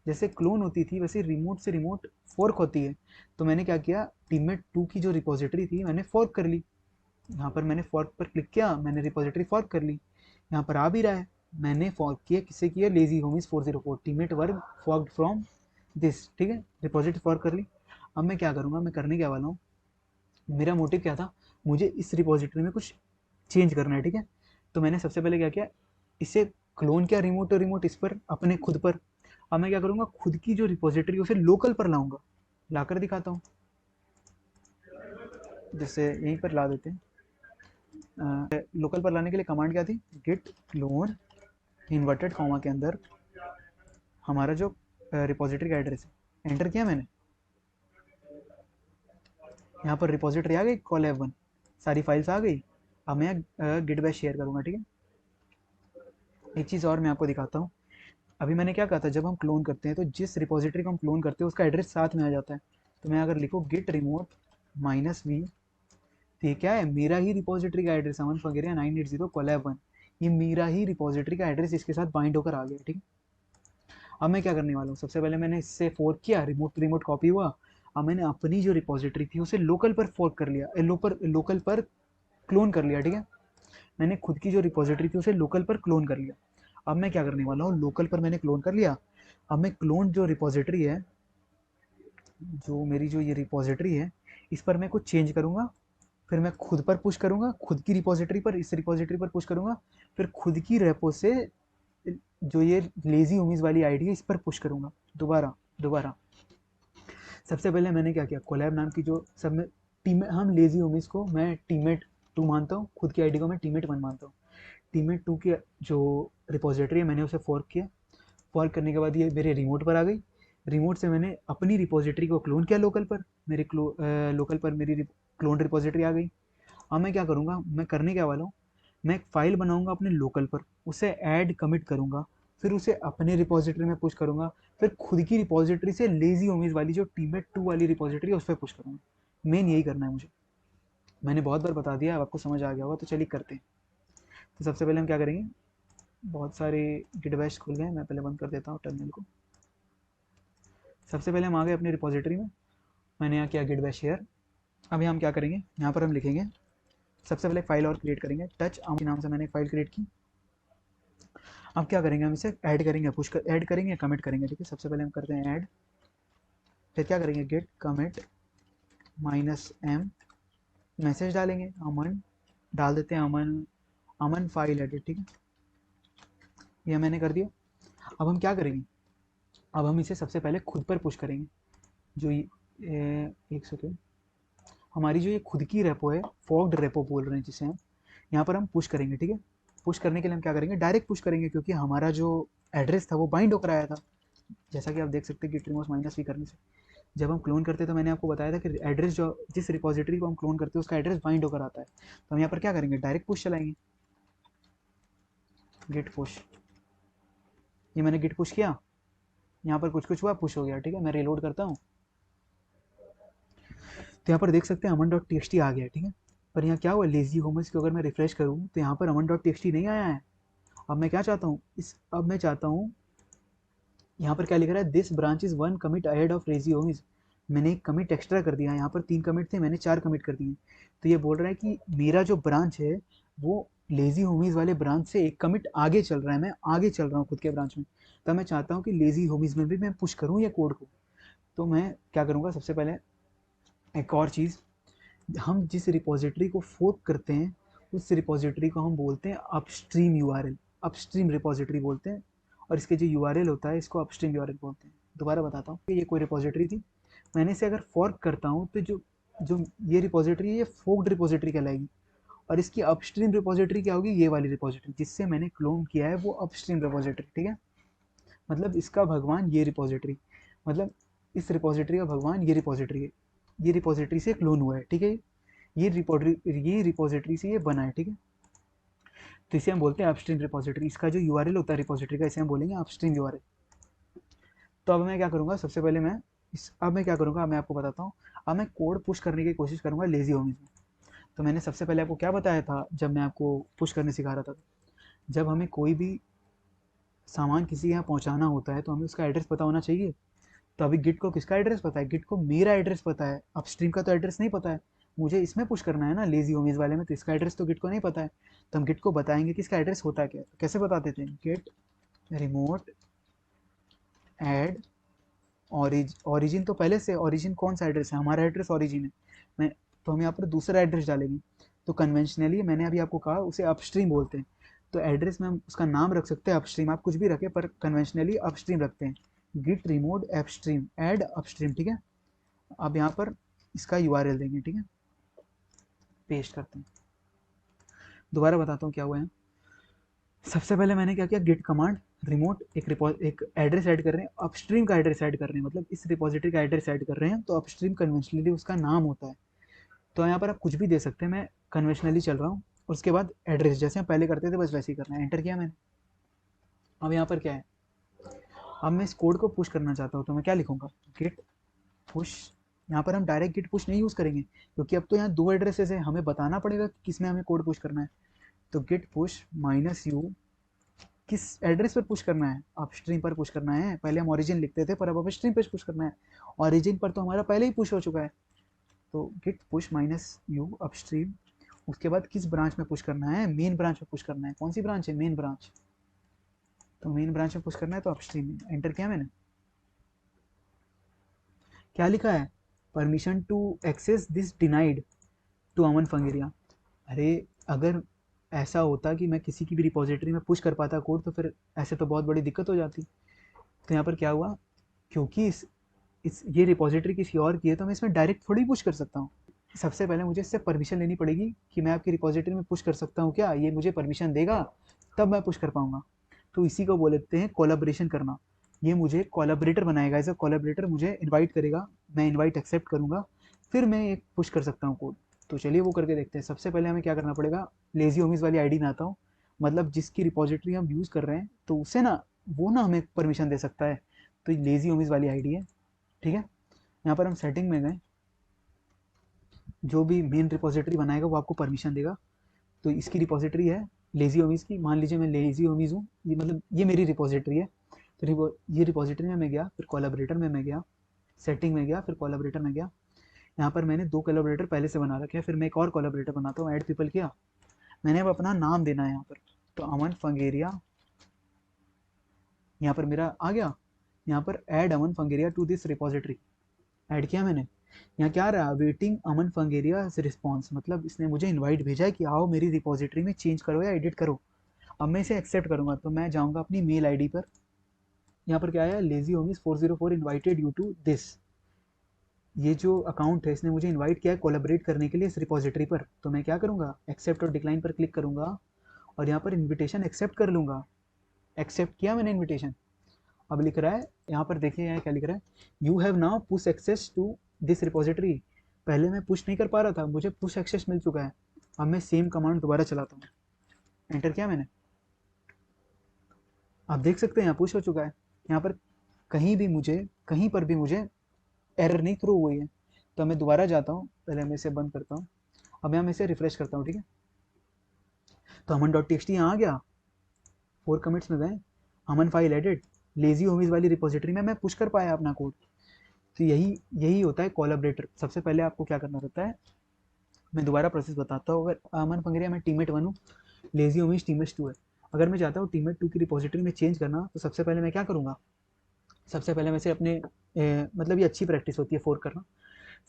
जैसे क्लोन होती थी वैसे रिमोट से रिमोट फॉर्क होती है। तो मैंने क्या किया, टीममेट टू की जो रिपॉजिटरी थी मैंने फॉर्क कर ली। यहाँ पर मैंने फॉर्क पर क्लिक किया, मैंने रिपॉजिटरी फॉर्क कर ली, यहाँ पर आ भी रहा है। मैंने फॉर्क किया, किससे किया, lazy homies 404 teammate work fork from this, ठीक है, रिपॉजिटरी फॉर्क कर ली। अब मैं क्या करूँगा, मैं करने क्या वाला हूँ, मेरा मोटिव क्या था, मुझे इस रिपॉजिटरी में कुछ चेंज करना है, ठीक है। तो मैंने सबसे पहले क्या किया, इसे क्लोन किया रिमोट टू रिमोट इस पर, अपने खुद पर। अब मैं क्या करूँगा, खुद की जो रिपॉजिटरी उसे लोकल पर लाऊंगा, लाकर दिखाता हूँ। जैसे यहीं पर ला देते हैं। लोकल पर लाने के लिए कमांड क्या थी, गिट क्लोन इन्वर्टेड कॉमा के अंदर हमारा जो रिपॉजिटरी का एड्रेस है, एंटर किया मैंने। यहाँ पर रिपॉजिटरी आ गई कॉलैब वन, सारी फाइल्स आ गई। अब मैं गिट बैश शेयर करूँगा, ठीक है। एक चीज़ और मैं आपको दिखाता हूँ। अभी मैंने क्या कहा था, जब हम क्लोन करते हैं तो जिस रिपॉजिटरी को हम क्लोन करते हैं उसका एड्रेस साथ में आ जाता है। तो मैं अगर लिखूँ गिट रिमोट -v, तो ये क्या है, मेरा ही रिपॉजिटरी का एड्रेस, अमन फगेरिया 980 कोलैब वन, ये मेरा ही रिपॉजिटरी का एड्रेस इसके साथ बाइंड होकर आ गया, ठीक है। अब मैं क्या करने वाला हूँ, सबसे पहले मैंने इससे फोर्क किया, रिमोट टू रिमोट कॉपी हुआ। अब मैंने अपनी जो रिपॉजिटरी थी उसे लोकल पर फोर्क कर लिया, लोकल पर क्लोन कर लिया, ठीक है। मैंने खुद की जो रिपॉजिटरी थी उसे लोकल पर क्लोन कर लिया। अब मैं क्या करने वाला हूँ, लोकल पर मैंने क्लोन कर लिया। अब मैं क्लोन जो रिपॉजिटरी है, जो मेरी जो ये रिपॉजिटरी है, इस पर मैं कुछ चेंज करूँगा, फिर मैं खुद पर पुश करूँगा, खुद की रिपॉजिटरी पर, इस रिपॉजिटरी पर पुश करूँगा, फिर खुद की रेपो से जो ये लेजी उमीज वाली आईडी है इस पर पुश करूँगा। दोबारा दोबारा सबसे पहले मैंने क्या किया, कोलैब नाम की जो सब में टीम, हम लेजी उमीज को मैं टीममेट टू मानता हूँ, खुद की आईडी को मैं टीममेट वन मानता हूँ। टीममेट टू की जो रिपॉजिटरी है मैंने उसे फॉर्क किया, फॉर्क करने के बाद ये मेरे रिमोट पर आ गई। रिमोट से मैंने अपनी रिपॉजिटरी को क्लोन किया लोकल पर, लोकल पर मेरी क्लोन रिपॉजिटरी आ गई। अब मैं क्या करूँगा, मैं करने क्या वाला हूँ, मैं एक फाइल बनाऊंगा अपने लोकल पर, उसे ऐड कमिट करूँगा, फिर उसे अपने रिपॉजिटरी में पुश करूँगा, फिर खुद की रिपॉजिटरी से लेजी होमीज वाली जो टीममेट टू वाली रिपॉजिटरी है उस पर पुश करूँगा। मेन यही करना है मुझे। मैंने बहुत बार बता दिया, अब आपको समझ आ गया होगा, तो चलिए करते हैं। तो सबसे पहले हम क्या करेंगे, बहुत सारे गिट बैश खुल गए, मैं पहले बंद कर देता हूँ टर्मिनल को। सबसे पहले हम आ गए अपनी रिपॉजिटरी में। मैंने यहाँ किया गिट बाय शेयर। अब यहाँ हम क्या करेंगे, यहाँ पर हम लिखेंगे सबसे पहले फाइल और क्रिएट करेंगे, टच के नाम से मैंने एक फाइल क्रिएट की। अब क्या करेंगे, हम इसे ऐड करेंगे, पुश कर ऐड करेंगे, कमिट करेंगे, ठीक है। सबसे पहले हम करते हैं ऐड, फिर क्या करेंगे गेट कमिट -m, मैसेज डालेंगे अमन, डाल देते हैं अमन, अमन फाइल एडिट, ठीक है, ये मैंने कर दिया। अब हम क्या करेंगे, अब हम इसे सबसे पहले खुद पर पुश करेंगे। जो एक सेकेंड, हमारी जो ये खुद की रेपो है, फॉर्क्ड रेपो बोल रहे हैं जिसे हम, यहाँ पर हम पुश करेंगे, ठीक है। पुश करने के लिए हम क्या करेंगे, डायरेक्ट पुश करेंगे, क्योंकि हमारा जो एड्रेस था वो बाइंड होकर आया था, जैसा कि आप देख सकते हैं गिट रिमूव माइनस भी करने से। जब हम क्लोन करते हैं तो मैंने आपको बताया था कि एड्रेस जो जिस रिपोजिटरी को हम क्लोन करते हैं उसका एड्रेस बाइंड होकर आता है। तो हम यहाँ पर क्या करेंगे, डायरेक्ट पुश चलाएंगे, गिट पुश। ये मैंने गिट पुश किया, यहाँ पर कुछ कुछ हुआ, पुश हो गया, ठीक है। मैं रिलोड करता हूँ तो यहाँ पर देख सकते हैं अमन डॉट टी आ गया, ठीक है। पर यहाँ क्या हुआ, लेजी होमस को अगर मैं रिफ्रेश करूँ तो यहाँ पर अमन डॉट टी नहीं आया है। अब मैं क्या चाहता हूँ, अब मैं चाहता हूँ, यहाँ पर क्या लिख रहा है, this branch is 1 commit ahead of lazy homies. मैंने एक कमिट एक्स्ट्रा कर दिया, यहाँ पर 3 कमिट थे, मैंने 4 कमिट कर दिए। तो ये बोल रहा है कि मेरा जो ब्रांच है वो लेजी होमीज वाले ब्रांच से एक कमिट आगे चल रहा है, मैं आगे चल रहा हूँ खुद के ब्रांच में। तो मैं चाहता हूँ कि लेजी होमीज में भी मैं पुश करूँ ये कोड को। तो मैं क्या करूँगा, सबसे पहले एक और चीज़, हम जिस रिपोजिटरी को फोर्क करते हैं उस रिपोजिटरी को हम बोलते हैं अपस्ट्रीम यूआरएल, अपस्ट्रीम रिपोजिटरी बोलते हैं। और इसके जो यूआरएल होता है इसको अपस्ट्रीम यूआरएल बोलते हैं। दोबारा बताता हूँ कि ये कोई रिपोजिटरी थी, मैंने इसे अगर फोर्क करता हूँ तो जो जो ये रिपोजिटरी है ये फोर्क्ड रिपोजिटरी कहलाएगी। और इसकी अपस्ट्रीम रिपोजिटरी क्या होगी, ये वाली रिपोजिटरी जिससे मैंने क्लोन किया है वो अपस्ट्रीम रिपोजिटरी, ठीक है। मतलब इसका भगवान ये रिपोजिटरी, मतलब इस रिपोजिटरी का भगवान ये रिपोजिटरी है, ये रिपोजिटरी से क्लोन हुआ है, ठीक है। ये रिपोजिटरी से ये बना है, ठीक है। तो इसे हम बोलते हैं अपस्ट्रीम रिपोजिटरी। इसका जो यूआरएल होता है रिपोजिटरी का, इसे हम बोलेंगे अपस्ट्रीम यूआरएल। तो अब मैं क्या करूँगा, सबसे पहले मैं अब मैं क्या करूँगा, मैं आपको बताता हूँ। अब मैं कोड पुश करने की कोशिश करूँगा लेजी होमिज में। तो मैंने सबसे पहले आपको क्या बताया था जब मैं आपको पुश करने सिखा रहा था, जब हमें कोई भी सामान किसी के यहाँ पहुँचाना होता है तो हमें उसका एड्रेस पता होना चाहिए। तो अभी गिट को किसका एड्रेस पता है, गिट को मेरा एड्रेस पता है, अपस्ट्रीम का तो एड्रेस नहीं पता है। मुझे इसमें पुश करना है ना लेजी होमीज वाले में, तो इसका एड्रेस तो गिट को नहीं पता है। तो हम गिट को बताएंगे कि इसका एड्रेस होता क्या है। तो कैसे बताते थे, गेट रिमोट एड ओरिजिन, तो पहले से ओरिजिन कौन सा एड्रेस है, हमारा एड्रेस ओरिजिन है। मैं तो हम यहाँ पर दूसरा एड्रेस डालेंगे। तो कन्वेंशनली मैंने अभी आपको कहा उसे अपस्ट्रीम बोलते हैं। तो एड्रेस में हम उसका नाम रख सकते हैं अपस्ट्रीम, आप कुछ भी रखें पर कन्वेंशनली अपस्ट्रीम रखते हैं। Git remote upstream add upstream, ठीक है। अब यहाँ पर इसका यूआरएल देंगे, ठीक है, पेस्ट करते हैं। दोबारा बताता हूँ क्या हुआ है। सबसे पहले मैंने क्या किया, गिट कमांड रिमोट एक एड्रेस ऐड कर रहे हैं, अपस्ट्रीम का एड्रेस ऐड कर रहे हैं, मतलब इस रिपोजिटरी का एड्रेस ऐड कर रहे हैं। तो अपस्ट्रीम कन्वेंशनली उसका नाम होता है। तो यहाँ पर आप कुछ भी दे सकते हैं, मैं कन्वेंशनली चल रहा हूँ। और उसके बाद एड्रेस जैसे हम पहले करते थे बस वैसे ही करना है, एंटर किया मैंने। अब यहाँ पर क्या है, अब मैं इस कोड को पुश करना चाहता हूँ तो मैं क्या लिखूंगा, गिट पुश। यहाँ पर हम डायरेक्ट गिट पुश नहीं यूज़ करेंगे, क्योंकि अब तो यहाँ 2 एड्रेसेस है, हमें बताना पड़ेगा कि किसमें हमें कोड पुश करना है। तो गिट पुश -u, किस एड्रेस पर पुश करना है, अपस्ट्रीम पर पुश करना है। पहले हम ओरिजिन लिखते थे पर अब अपस्ट्रीम पर पुश करना है। ओरिजिन पर तो हमारा पहले ही पुश हो चुका है। तो गिट पुश -u अपस्ट्रीम। उसके बाद किस ब्रांच में पुश करना है, मेन ब्रांच में पुश करना है। कौन सी ब्रांच है, मेन ब्रांच। तो मेन ब्रांच में पुश करना है तो अपस्ट्रीम में एंटर किया मैंने। क्या लिखा है, permission to access this denied to Aman फंगेरिया। अरे अगर ऐसा होता कि मैं किसी की भी रिपोजिटरी में पुश कर पाता कोड तो फिर ऐसे तो बहुत बड़ी दिक्कत हो जाती। तो यहाँ पर क्या हुआ, क्योंकि इस ये रिपोजिटरी किसी और की है तो मैं इसमें डायरेक्ट थोड़ी पुश कर सकता हूँ। सबसे पहले मुझे इससे परमिशन लेनी पड़ेगी कि मैं आपकी रिपोजिटरी में पुश कर सकता हूँ क्या, ये मुझे परमिशन देगा तब मैं पुश कर पाऊंगा। तो इसी को बोलते हैं कोलैबोरेशन करना। ये मुझे कोलैबोरेटर बनाएगा, एज अ कोलैबोरेटर मुझे इनवाइट करेगा, मैं इनवाइट एक्सेप्ट करूँगा, फिर मैं एक पुश कर सकता हूँ कोड। तो चलिए वो करके देखते हैं। सबसे पहले हमें क्या करना पड़ेगा, लेजी होमीज वाली आईडी में आता हूँ, मतलब जिसकी रिपोजिटरी हम यूज़ कर रहे हैं तो उससे ना वो ना हमें परमिशन दे सकता है। तो लेजी होमीज वाली आईडी है, ठीक है। यहाँ पर हम सेटिंग में गए, जो भी मेन रिपोजिटरी बनाएगा वो आपको परमिशन देगा। तो इसकी रिपोजिटरी है लेजी होमीज की, मान लीजिए मैं लेजी होमीज हूँ, ये मतलब ये मेरी रिपोजिटरी है। तो ये रिपोजिटरी में मैं गया, फिर कोलैबोरेटर में मैं गया, सेटिंग में गया, फिर कोलैबोरेटर में गया। यहाँ पर मैंने 2 कोलैबोरेटर पहले से बना रखे हैं, फिर मैं एक और कोलैबोरेटर बनाता हूँ, ऐड पीपल किया, मैंने अब अपना नाम देना है यहाँ पर, तो अमन फंगेरिया, यहाँ पर मेरा आ गया, यहाँ पर ऐड अमन फंगेरिया टू दिस रिपोजिटरी, ऐड किया मैंने। यहाँ क्या रहा, वेटिंग अमन फंगेरिया रिस्पॉन्स, मतलब इसने मुझे इनवाइट भेजा है कि आओ मेरी रिपोजिटरी में चेंज करो या एडिट करो। अब मैं इसे एक्सेप्ट करूंगा, तो मैं जाऊंगा अपनी मेल आईडी पर, यहाँ पर क्या है, lazy homies 404 invited you to this, ये जो अकाउंट है इसने मुझे इनवाइट किया है कोलैबोरेट करने के लिए इस रिपोजिटरी पर, तो मैं क्या करूंगा, एक्सेप्ट और डिक्लाइन पर क्लिक करूंगा और यहाँ पर इन्विटेशन एक्सेप्ट कर लूंगा। एक्सेप्ट किया मैंने इन्विटेशन। अब लिख रहा है यहाँ पर, देखिए यहाँ क्या लिख रहा है, you have now push access to this repository, पहले मैं पुश नहीं कर पा रहा था, मुझे पुश एक्सेस मिल चुका है। अब मैं सेम कमांड दोबारा चलाता हूँ, एंटर किया मैंने, आप देख सकते हैं यहाँ पुश हो चुका है। यहाँ पर कहीं पर भी मुझे एरर नहीं थ्रो हुई है। तो मैं दोबारा जाता हूँ, पहले मैं इसे बंद करता हूँ, अब यहाँ मैं इसे रिफ्रेश करता हूँ, ठीक है। तो अमन डॉट टी एक्स टी यहाँ आ गया, 4 कमिट्स में गए, अमन फाइल एडिट, लेजी होमीज वाली रिपोजिटरी में मैं पुश कर पाया अपना कोड। तो यही यही होता है कोलैबोरेटर। सबसे पहले आपको क्या करना रहता है, मैं दोबारा प्रोसेस बताता हूँ। अगर अमन पंगरिया में टीममेट 1 हूँ, लेजी होमीज टीममेट 2 है, अगर मैं चाहता हूँ टीममेट 2 की रिपोजिटरी में चेंज करना, तो सबसे पहले मैं क्या करूँगा, सबसे पहले मैं इसे अपने मतलब ये अच्छी प्रैक्टिस होती है फोर्क करना।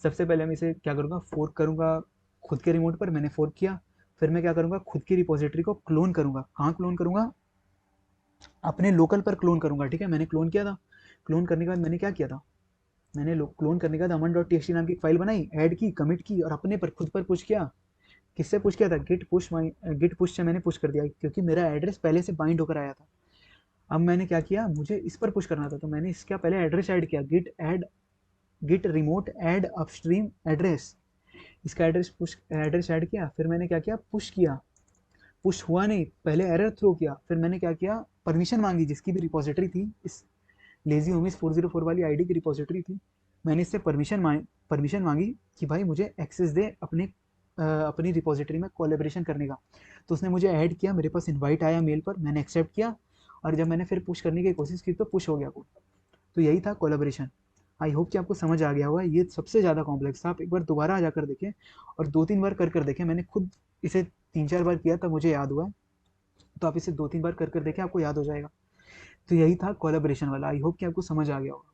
सबसे पहले मैं इसे क्या करूँगा, फोर्क करूँगा खुद के रिमोट पर, मैंने फोर्क किया, फिर मैं क्या करूँगा, खुद की रिपोजिटरी को क्लोन करूँगा। कहाँ क्लोन करूँगा, अपने लोकल पर क्लोन करूँगा, ठीक है। मैंने क्लोन किया था, क्लोन करने के बाद मैंने क्या किया था, मैंने क्लोन करने के बाद अमन डॉट टी एक्स टी नाम की एक फाइल बनाई, ऐड की, कमिट की और अपने पर खुद पर पुश किया। किससे पुश किया था, गिट पुश से मैंने पुश कर दिया, क्योंकि मेरा एड्रेस पहले से बाइंड होकर आया था। अब मैंने क्या किया, मुझे इस पर पुश करना था, तो मैंने इसका पहले एड्रेस ऐड किया, git remote add upstream address, इसका एड्रेस ऐड किया, फिर मैंने क्या किया, पुश किया, पुश हुआ नहीं, पहले एरर थ्रो किया, फिर मैंने क्या किया, परमिशन मांगी, जिसकी भी रिपोजिटरी थी, इस लेजी होमीज 404 वाली आईडी की रिपोजिटरी थी, मैंने इससे परमिशन मांगी कि भाई मुझे एक्सेस दे अपनी रिपोजिटरी में कोलेब्रेशन करने का। तो उसने मुझे ऐड किया, मेरे पास इनवाइट आया मेल पर, मैंने एक्सेप्ट किया, और जब मैंने फिर पुश करने की कोशिश की तो पुश हो गया कोड। तो यही था कोलेब्रेशन। आई होप कि आपको समझ आ गया होगा, ये सबसे ज़्यादा कॉम्प्लेक्स था, आप एक बार दोबारा जाकर देखें और 2-3 बार कर देखें, मैंने खुद इसे 3-4 बार किया तब मुझे याद हुआ है, तो आप इसे 2-3 बार कर देखें, आपको याद हो जाएगा। तो यही था कोलैबोरेशन वाला, आई होप कि आपको समझ आ गया होगा।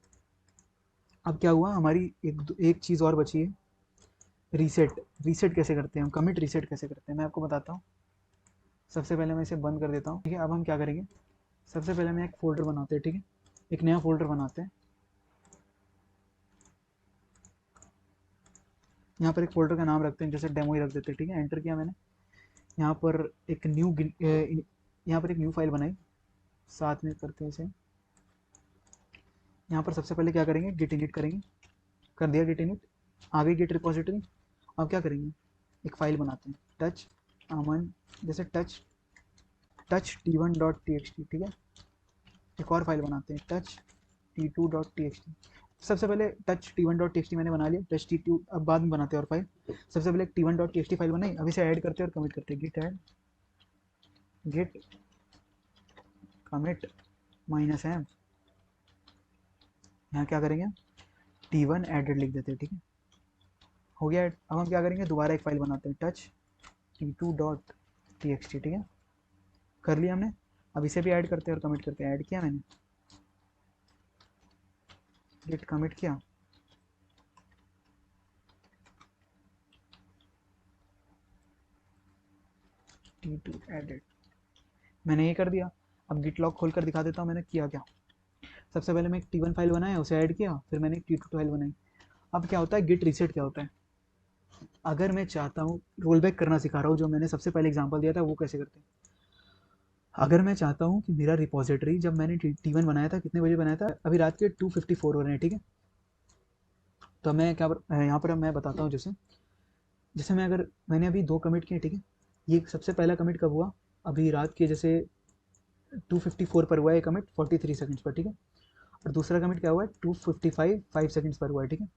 अब क्या हुआ, हमारी एक चीज़ और बची है, रीसेट। रीसेट कैसे करते हैं हम, कमिट रीसेट कैसे करते हैं, मैं आपको बताता हूँ। सबसे पहले मैं इसे बंद कर देता हूँ, ठीक है। अब हम क्या करेंगे, सबसे पहले मैं एक फ़ोल्डर बनाते हैं, ठीक है, एक नया फ़ोल्डर बनाते हैं। यहाँ पर एक फ़ोल्डर का नाम रखते हैं, जैसे डेमो ही रख देते हैं, ठीक है। एंटर किया मैंने, यहाँ पर एक न्यू फाइल बनाई, साथ में करते हैं इसे। यहाँ पर सबसे पहले क्या करेंगे, गिट इनिट करेंगे, कर दिया गिट इनिट, आ गई गिट रिपोजिटरी। अब क्या करेंगे, एक फाइल बनाते हैं, टच अमन, जैसे टच t1.txt, ठीक है। एक और फाइल बनाते हैं, टच t2.txt। सबसे पहले टच t1.txt मैंने बना लिया, टच t2 अब बाद में बनाते हैं और फाइल। सबसे पहले t1.txt फाइल बनाई, अब इसे ऐड करते हैं और कमिट करते हैं, git add git commit -m। यहाँ क्या करेंगे, t1 एडेड लिख देते हैं, ठीक है, हो गया। अब हम क्या करेंगे, दोबारा एक फाइल बनाते हैं, टच t2.txt, ठीक है, कर लिया हमने। अब इसे भी ऐड करते हैं और कमिट करते हैं, ऐड किया मैंने, गिट कमिट किया, t2 एडेड, मैंने ये कर दिया। अब गिट लॉग खोलकर दिखा देता हूँ मैंने किया क्या। सबसे पहले मैं एक t1 फाइल बनाया, उसे ऐड किया, फिर मैंने एक t2 फाइल बनाई। अब क्या होता है, गिट रीसेट क्या होता है, अगर मैं चाहता हूँ, रोल बैक करना सिखा रहा हूँ, जो मैंने सबसे पहले एग्जांपल दिया था वो कैसे करते हैं। अगर मैं चाहता हूँ कि मेरा रिपोजिटरी, जब मैंने t1 बनाया था, कितने बजे बनाया था, अभी रात के 2:54 हो रहे हैं, ठीक है। तो मैं क्या यहाँ पर मैं बताता हूँ, जैसे जैसे मैंने अभी 2 कमिट किए, ठीक है। ये सबसे पहला कमिट कब हुआ, अभी रात के जैसे 2:54 पर हुआ है कमिट, 43 सेकंड्स पर, ठीक है। और दूसरा कमिट क्या हुआ है, 2:55 5 सेकंड्स पर हुआ है, ठीक है।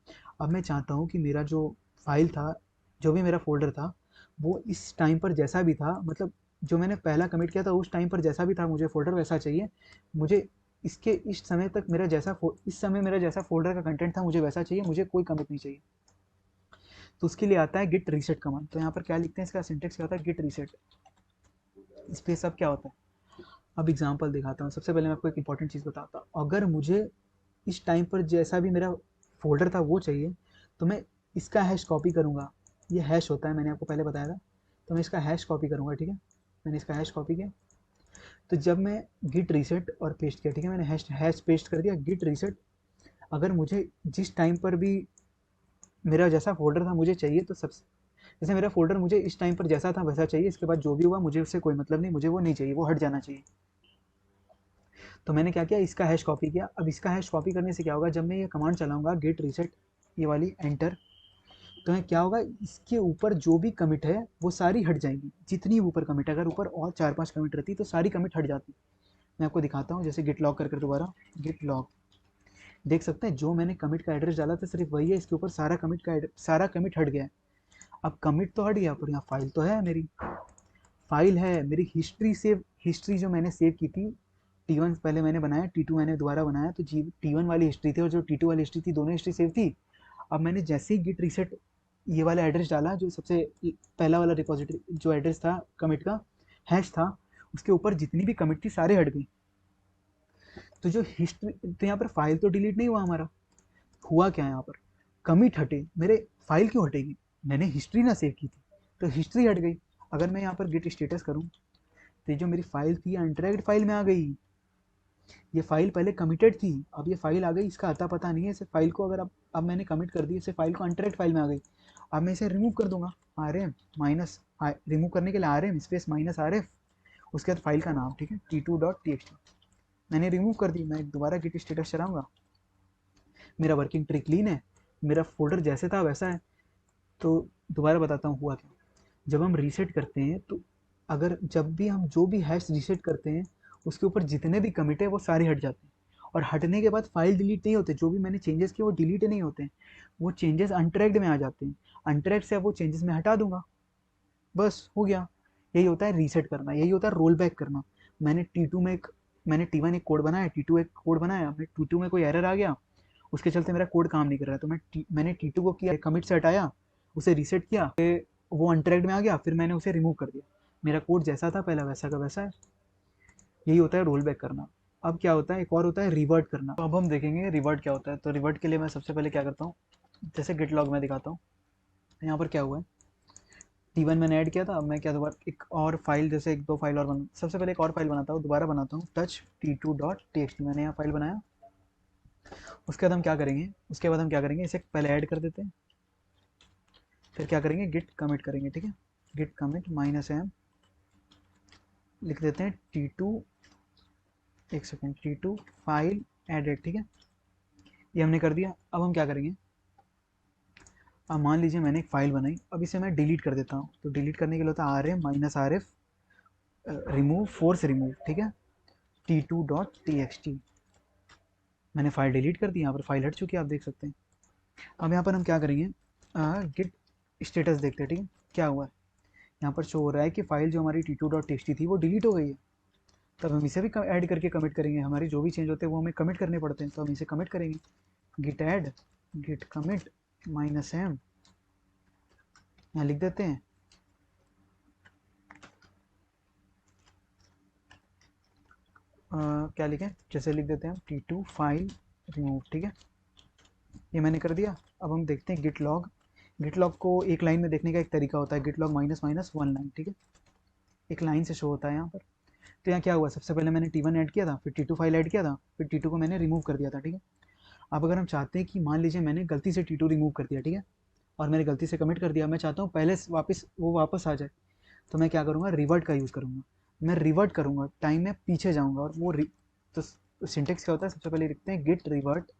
अब मैं चाहता हूँ कि मेरा जो फाइल था, जो भी मेरा फोल्डर था, वो इस टाइम पर जैसा भी था, मतलब जो मैंने पहला कमिट किया था उस टाइम पर जैसा भी था, मुझे फोल्डर वैसा चाहिए। मुझे इस समय तक मेरा जैसा इस समय मेरा जैसा फोल्डर का कंटेंट था, मुझे वैसा चाहिए, मुझे कोई कमिट नहीं चाहिए। तो उसके लिए आता है गिट रीसेट कमांड। तो यहाँ पर क्या लिखते हैं, इसका सिंटेक्स क्या होता है, गिट रीसेट स्पेस अब क्या होता है। अब एग्जांपल दिखाता हूँ। सबसे पहले मैं आपको एक इंपॉर्टेंट चीज़ बताता हूँ। अगर मुझे इस टाइम पर जैसा भी मेरा फोल्डर था वो चाहिए, तो मैं इसका हैश कॉपी करूँगा। ये हैश होता है, मैंने आपको पहले बताया था। तो मैं इसका हैश कॉपी करूँगा, ठीक है। मैंने इसका हैश कॉपी किया, तो जब मैं गिट रीसेट और पेस्ट किया, ठीक है, मैंने हैश हैश पेस्ट कर दिया गिट रीसेट। अगर मुझे जिस टाइम पर भी मेरा जैसा फोल्डर था मुझे चाहिए, तो सबसे जैसे मेरा फोल्डर मुझे इस टाइम पर जैसा था वैसा चाहिए, इसके बाद जो भी हुआ मुझे उससे कोई मतलब नहीं, मुझे वो नहीं चाहिए, वो हट जाना चाहिए। तो मैंने क्या किया, इसका हैश कॉपी किया। अब इसका हैश कॉपी करने से क्या होगा, जब मैं ये कमांड चलाऊंगा गेट रीसेट, ये वाली एंटर, तो मैं क्या होगा, इसके ऊपर जो भी कमिट है वो सारी हट जाएंगी। जितनी ऊपर कमिट, अगर ऊपर और 4-5 कमिट रहती तो सारी कमिट हट जाती। मैं आपको दिखाता हूँ, जैसे गिट लॉग कर दोबारा गिट लॉग, देख सकते हैं जो मैंने कमिट का एड्रेस डाला था सिर्फ वही है, इसके ऊपर सारा कमिट हट गया है। अब कमिट तो हट गया, पर यहाँ फाइल तो है, मेरी फाइल है, मेरी हिस्ट्री सेव, हिस्ट्री जो मैंने सेव की थी, T1 पहले मैंने बनाया, T2 मैंने दोबारा बनाया, तो T1 वाली हिस्ट्री थी और जो T2 वाली हिस्ट्री थी, दोनों हिस्ट्री सेव थी। अब मैंने जैसे ही गिट रीसेट ये वाला एड्रेस डाला, जो सबसे पहला वाला रिपोजिटरी जो एड्रेस था कमिट का हैश था, उसके ऊपर जितनी भी कमिट थी सारे हट गई। तो जो हिस्ट्री, तो यहाँ पर फाइल तो डिलीट नहीं हुआ हमारा, हुआ क्या यहाँ पर, कमिट हटे मेरे, फाइल क्यों हटेगी, मैंने हिस्ट्री ना सेव की थी, तो हिस्ट्री हट गई। अगर मैं यहाँ पर गिट स्टेटस करूँ, तो ये जो मेरी फाइल थी अनट्रैक्ड फाइल में आ गई। ये फाइल पहले कमिटेड थी, अब ये फाइल आ गई, इसका आता पता नहीं है इसे फाइल को, अगर अब मैंने कमिट कर दी इसे, फाइल को अनट्रैक्ड फाइल में आ गई। अब मैं इसे रिमूव कर दूंगा, आर एम माइनस, रिमूव करने के लिए R M space minus R F, उसके बाद फाइल का नाम, ठीक है, t2.txt। मैंने रिमूव कर दी, मैं दोबारा गिट स्टेटस चलाऊंगा, मेरा वर्किंग ट्री क्लीन है, मेरा फोल्डर जैसे था वैसा है। तो दोबारा बताता हूँ हुआ क्या। जब हम रीसेट करते हैं, तो अगर जब भी हम जो भी हैश रीसेट करते हैं, उसके ऊपर जितने भी कमिट है वो सारे हट जाते हैं। और हटने के बाद फाइल डिलीट नहीं होते, जो भी मैंने चेंजेस किए वो डिलीट नहीं होते हैं, वो चेंजेस अनट्रैक्ड में आ जाते हैं। अनट्रैक्ड से वो चेंजेस मैं हटा दूंगा, बस हो गया। यही होता है रीसेट करना, यही होता है रोल बैक करना। मैंने T2 में एक, मैंने T1 एक कोड बनाया, T2 एक कोड बनाया, T2 में कोई एरर आ गया, उसके चलते मेरा कोड काम नहीं कर रहा है, तो मैंने T2 को किया, कमिट से हटाया, उसे रीसेट किया, वो अनट्रैक्ड में आ गया, फिर मैंने उसे रिमूव कर दिया, मेरा कोड जैसा था पहला वैसा का वैसा है। यही होता है रोल बैक करना। अब क्या होता है, एक और होता है रिवर्ट करना। तो अब हम देखेंगे रिवर्ट क्या होता है। तो रिवर्ट के लिए मैं सबसे पहले क्या करता हूँ, जैसे गिट लॉग में दिखाता हूँ, यहाँ पर क्या हुआ है, T1 मैंने ऐड किया था, अब मैं क्या दोबारा एक और फाइल, जैसे एक दो फाइल और बना, सबसे पहले एक और फाइल बनाता हूँ, दोबारा बनाता हूँ टच t2.txt, मैंने यहाँ फाइल बनाया। उसके बाद हम क्या करेंगे, इसे पहले ऐड कर देते हैं, फिर क्या करेंगे, गिट कमिट करेंगे, ठीक है, गिट कमिट -m, लिख देते हैं T2, एक सेकेंड, T2 फाइल एडेड, ठीक है, ये हमने कर दिया। अब हम क्या करेंगे, अब मान लीजिए मैंने एक फाइल बनाई, अब इसे मैं डिलीट कर देता हूँ। तो डिलीट करने के लिए होता है RM-RF रिमूव, फोर्स रिमूव, ठीक है, T2.txt। मैंने फाइल डिलीट कर दी, यहाँ पर फाइल हट चुकी है, आप देख सकते हैं। अब यहाँ पर हम क्या करेंगे, गिट स्टेटस देखते हैं, ठीक है, क्या हुआ है। यहाँ पर शो हो रहा है कि फाइल जो हमारी T2.txt थी वो डिलीट हो गई है। तब हम इसे भी ऐड करके कमिट करेंगे, हमारे जो भी चेंज होते हैं वो हमें कमिट करने पड़ते हैं, तो हम इसे कमिट करेंगे, Git add git commit -m, यहाँ लिख देते हैं, क्या लिखें, जैसे लिख देते हैं T2 फाइल रिमूव, ठीक है, ये मैंने कर दिया। अब हम देखते हैं गिट लॉग। गिट लॉग को एक लाइन में देखने का एक तरीका होता है, गिट लॉग -1 लाइन, ठीक है, एक लाइन से शो होता है यहाँ पर। तो यहाँ क्या हुआ, सबसे पहले मैंने T1 ऐड किया था, फिर T2 फाइल ऐड किया था, फिर T2 को मैंने रिमूव कर दिया था, ठीक है। अब अगर हम चाहते हैं कि मान लीजिए मैंने गलती से T2 रिमूव कर दिया, ठीक है, और मैंने गलती से कमिट कर दिया, मैं चाहता हूँ पहले वापस वो वापस आ जाए, तो मैं क्या करूँगा, रिवर्ट का यूज़ करूँगा। मैं रिवर्ट करूँगा, टाइम में पीछे जाऊँगा, और वो तो सिंटेक्स क्या होता है, सबसे पहले लिखते हैं गिट रिवर्ट,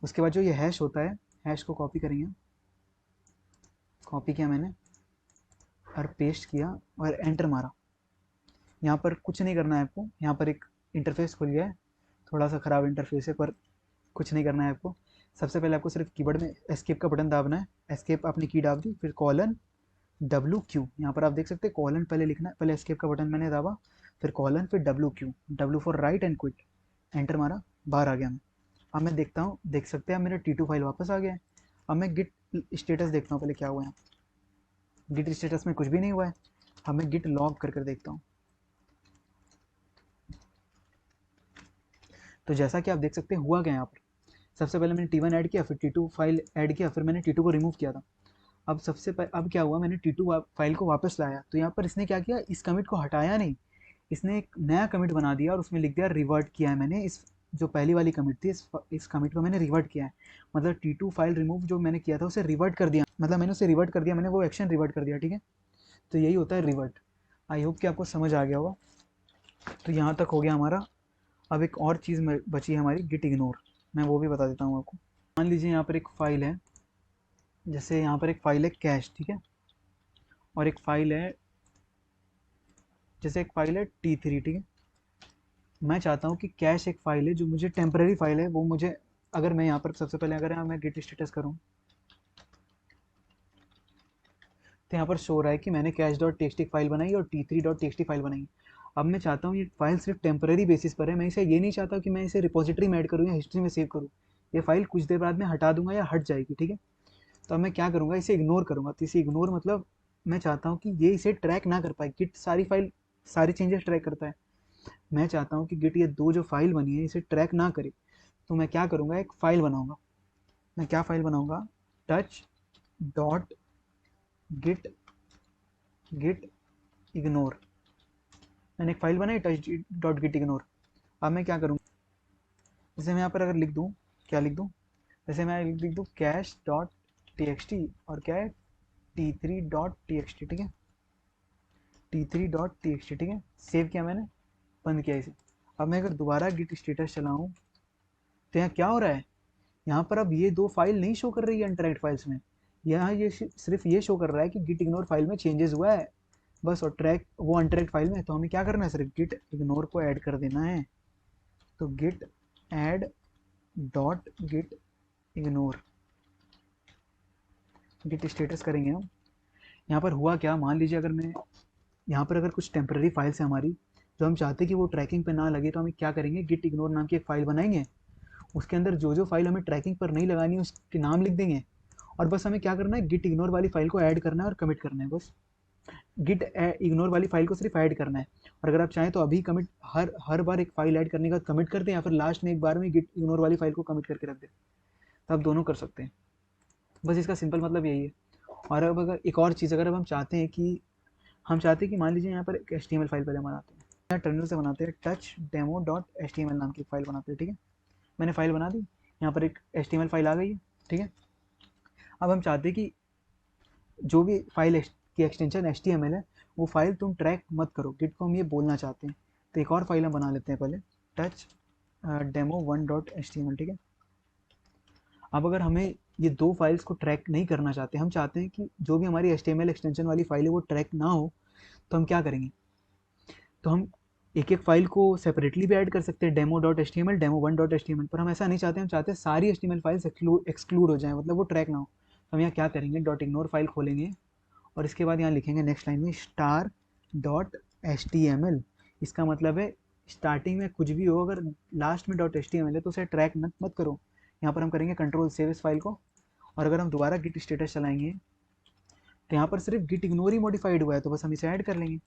उसके बाद जो ये हैश होता है, हैश को कॉपी करेंगे, कॉपी किया मैंने और पेस्ट किया और एंटर मारा। यहाँ पर कुछ नहीं करना है आपको, यहाँ पर एक इंटरफेस खुल गया है, थोड़ा सा ख़राब इंटरफेस है, पर कुछ नहीं करना है आपको। सबसे पहले आपको सिर्फ कीबोर्ड में एस्केप का बटन दाबना है, एस्केप आपने की दाब दी, फिर कॉलन WQ, यहाँ पर आप देख सकते हैं कॉलन पहले लिखना है, पहले एस्केप का बटन मैंने दाबा, फिर कॉलन, फिर WQ, W for right and quit, enter मारा, बाहर आ गया मैं। अब मैं देखता हूँ, देख सकते हैं मेरा T2 फाइल वापस आ गया है। अब मैं गिट स्टेटस देखता हूँ पहले क्या हुआ है। गिट स्टेटस में कुछ भी नहीं हुआ है। अब मैं गिट लॉग कर कर देखता हूँ। तो जैसा कि आप देख सकते हैं हुआ क्या यहाँ पर, सबसे पहले मैंने T1 ऐड किया, फिर T2 फाइल ऐड किया, फिर मैंने T2 को रिमूव किया था। अब क्या हुआ, मैंने T2 फाइल को वापस लाया, तो यहाँ पर इसने क्या किया, इस कमिट को हटाया नहीं, इसने एक नया कमिट बना दिया और उसमें लिख दिया रिवर्ट किया है मैंने। इस जो पहली वाली कमिट थी, इस कमिट को मैंने रिवर्ट किया है। मतलब T2 फाइल रिमूव जो मैंने किया था उसे रिवर्ट कर दिया, मतलब मैंने उसे रिवर्ट कर दिया, मैंने वो एक्शन रिवर्ट कर दिया, ठीक है। तो यही होता है रिवर्ट। आई होप कि आपको समझ आ गया होगा। तो यहाँ तक हो गया हमारा। अब एक और चीज़ बची है हमारी, गिट इग्नोर। मैं वो भी बता देता हूँ आपको। मान लीजिए यहाँ पर एक फ़ाइल है, जैसे यहाँ पर एक फ़ाइल है कैश, ठीक है, और एक फ़ाइल है, जैसे एक फ़ाइल है T3, ठीक है। मैं चाहता हूँ कि कैश एक फ़ाइल है जो मुझे टेम्परेरी फ़ाइल है, वो मुझे, अगर मैं यहाँ पर सबसे पहले अगर यहाँ मैं गिट स्टेटस करूँ तो यहाँ पर शो हो रहा है कि मैंने कैश डॉट टी फाइल बनाई और T3 डॉट टी फाइल बनाई। अब मैं चाहता हूँ ये फाइल सिर्फ टेम्परेरी बेसिस पर है, मैं इसे ये नहीं चाहता कि मैं इसे रिपोजिटरी में ऐड करूँ या हिस्ट्री में सेव करूँ। ये फाइल कुछ देर बाद में हटा दूंगा या हट जाएगी, ठीक है। तो अब मैं क्या करूँगा, इसे इग्नोर करूँगा। तो इसे इग्नोर मतलब मैं चाहता हूँ कि ये इसे ट्रैक ना कर पाए। गिट सारी फाइल सारी चेंजेस ट्रैक करता है, मैं चाहता हूँ कि गिट ये दो जो फाइल बनी है इसे ट्रैक ना करे। तो मैं क्या करूँगा, एक फ़ाइल बनाऊँगा। मैं क्या फ़ाइल बनाऊँगा, touch dot git git ignore. मैंने एक फ़ाइल बनाई टच डॉट गिट इग्नोर। अब मैं क्या करूँगा, जैसे मैं यहाँ पर अगर लिख दूँ, क्या लिख दूँ, जैसे मैं लिख दूँ कैश डॉट टी और क्या है T3 डॉट टी, ठीक है, T3 डॉट टी, ठीक है। सेव किया मैंने, बंद किया इसे। अब मैं अगर दोबारा गिट स्टेटस चलाऊँ तो यहाँ क्या हो रहा है, यहाँ पर अब ये दो फाइल नहीं शो कर रही है अनट्रैक्ड फाइल्स में। यहाँ ये सिर्फ ये शो कर रहा है कि गिट इग्नोर फाइल में चेंजेस हुआ है बस, और ट्रैक वो अनट्रैक्ड फाइल में। तो हमें क्या करना है, सिर्फ गिट इग्नोर को ऐड कर देना है। तो Git add dot git ignore, git status करेंगे हम। यहाँ पर हुआ क्या, मान लीजिए अगर मैं यहाँ पर अगर कुछ टेम्पररी फाइल्स है हमारी जो हम चाहते हैं कि वो ट्रैकिंग पे ना लगे, तो हम क्या करेंगे, गिट इग्नोर नाम की एक फ़ाइल बनाएंगे। उसके अंदर जो जो फाइल हमें ट्रैकिंग पर नहीं लगानी है उसके नाम लिख देंगे, और बस हमें क्या करना है, गिट इग्नोर वाली फाइल को ऐड करना है और कमिट करना है बस। गिट इग्नोर वाली फाइल को सिर्फ ऐड करना है। और अगर आप चाहें तो अभी कमिट, हर हर बार एक फाइल ऐड करने के बाद कमिट कर दें, या फिर लास्ट में एक बार में गिट इग्नोर वाली फाइल को कमिट करके रख दें, तो आप दोनों कर सकते हैं। बस इसका सिंपल मतलब यही है। और अब अगर एक और चीज़, अगर अब हम चाहते हैं कि मान लीजिए यहाँ पर एक HTML फाइल पहले बनाते हैं, यहाँ टर्मिनल से बनाते हैं, टच डेमो डॉट HTML नाम की फाइल बनाते हैं, ठीक है। मैंने फाइल बना दी, यहाँ पर एक HTML फाइल आ गई है, ठीक है। अब हम चाहते हैं कि जो भी फाइल की एक्सटेंशन HTML है वो फाइल तुम ट्रैक मत करो, गिट को हम ये बोलना चाहते हैं। तो एक और फाइल हम बना लेते हैं पहले, touch demo one dot HTML, ठीक है। अब अगर हमें ये दो फाइल्स को ट्रैक नहीं करना चाहते, हम चाहते हैं कि जो भी हमारी HTML एक्सटेंशन वाली फाइल है वो ट्रैक ना हो, तो हम क्या करेंगे, तो हम एक एक फाइल को सेपरेटली भी ऐड कर सकते हैं, demo dot H T M L, demo one dot H T M L. पर हम ऐसा नहीं चाहते, हम चाहते हैं सारी H T M L files exclude हो जाए, मतलब वो ट्रैक ना हो। तो हम यहाँ क्या करेंगे, डॉट इग्नोर फाइल खोलेंगे और इसके बाद यहाँ लिखेंगे नेक्स्ट लाइन में star dot H T M L. इसका मतलब है स्टार्टिंग में कुछ भी हो, अगर लास्ट में dot H T M L है तो उसे ट्रैक मत करो। यहाँ पर हम करेंगे कंट्रोल सेव इस फाइल को, और अगर हम दोबारा गिट स्टेटस चलाएंगे तो यहाँ पर सिर्फ गिट इग्नोर ही मॉडिफाइड हुआ है, तो बस हम इसे ऐड कर लेंगे।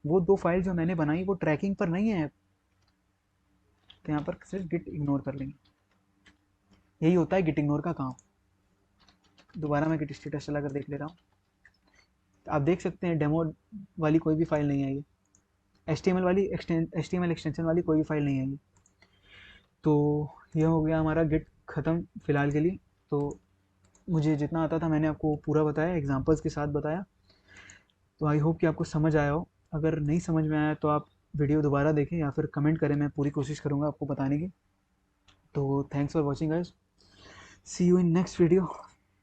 वो दो फाइल जो मैंने बनाई वो ट्रैकिंग पर नहीं है, तो यहाँ पर सिर्फ गिट इग्नोर कर लेंगे। यही होता है गिट इग्नोर का काम। दोबारा मैं गिट स्टेटस चला कर देख ले रहा हूँ, तो आप देख सकते हैं डेमो वाली कोई भी फाइल नहीं आई है, HTML वाली HTML एक्सटेंशन वाली कोई भी फाइल नहीं आई है। तो ये हो गया हमारा गिट ख़त्म फ़िलहाल के लिए। तो मुझे जितना आता था मैंने आपको पूरा बताया, एग्जांपल्स के साथ बताया। तो आई होप कि आपको समझ आया हो। अगर नहीं समझ में आया तो आप वीडियो दोबारा देखें या फिर कमेंट करें, मैं पूरी कोशिश करूँगा आपको बताने की। तो thanks for watching guys, see you in next video.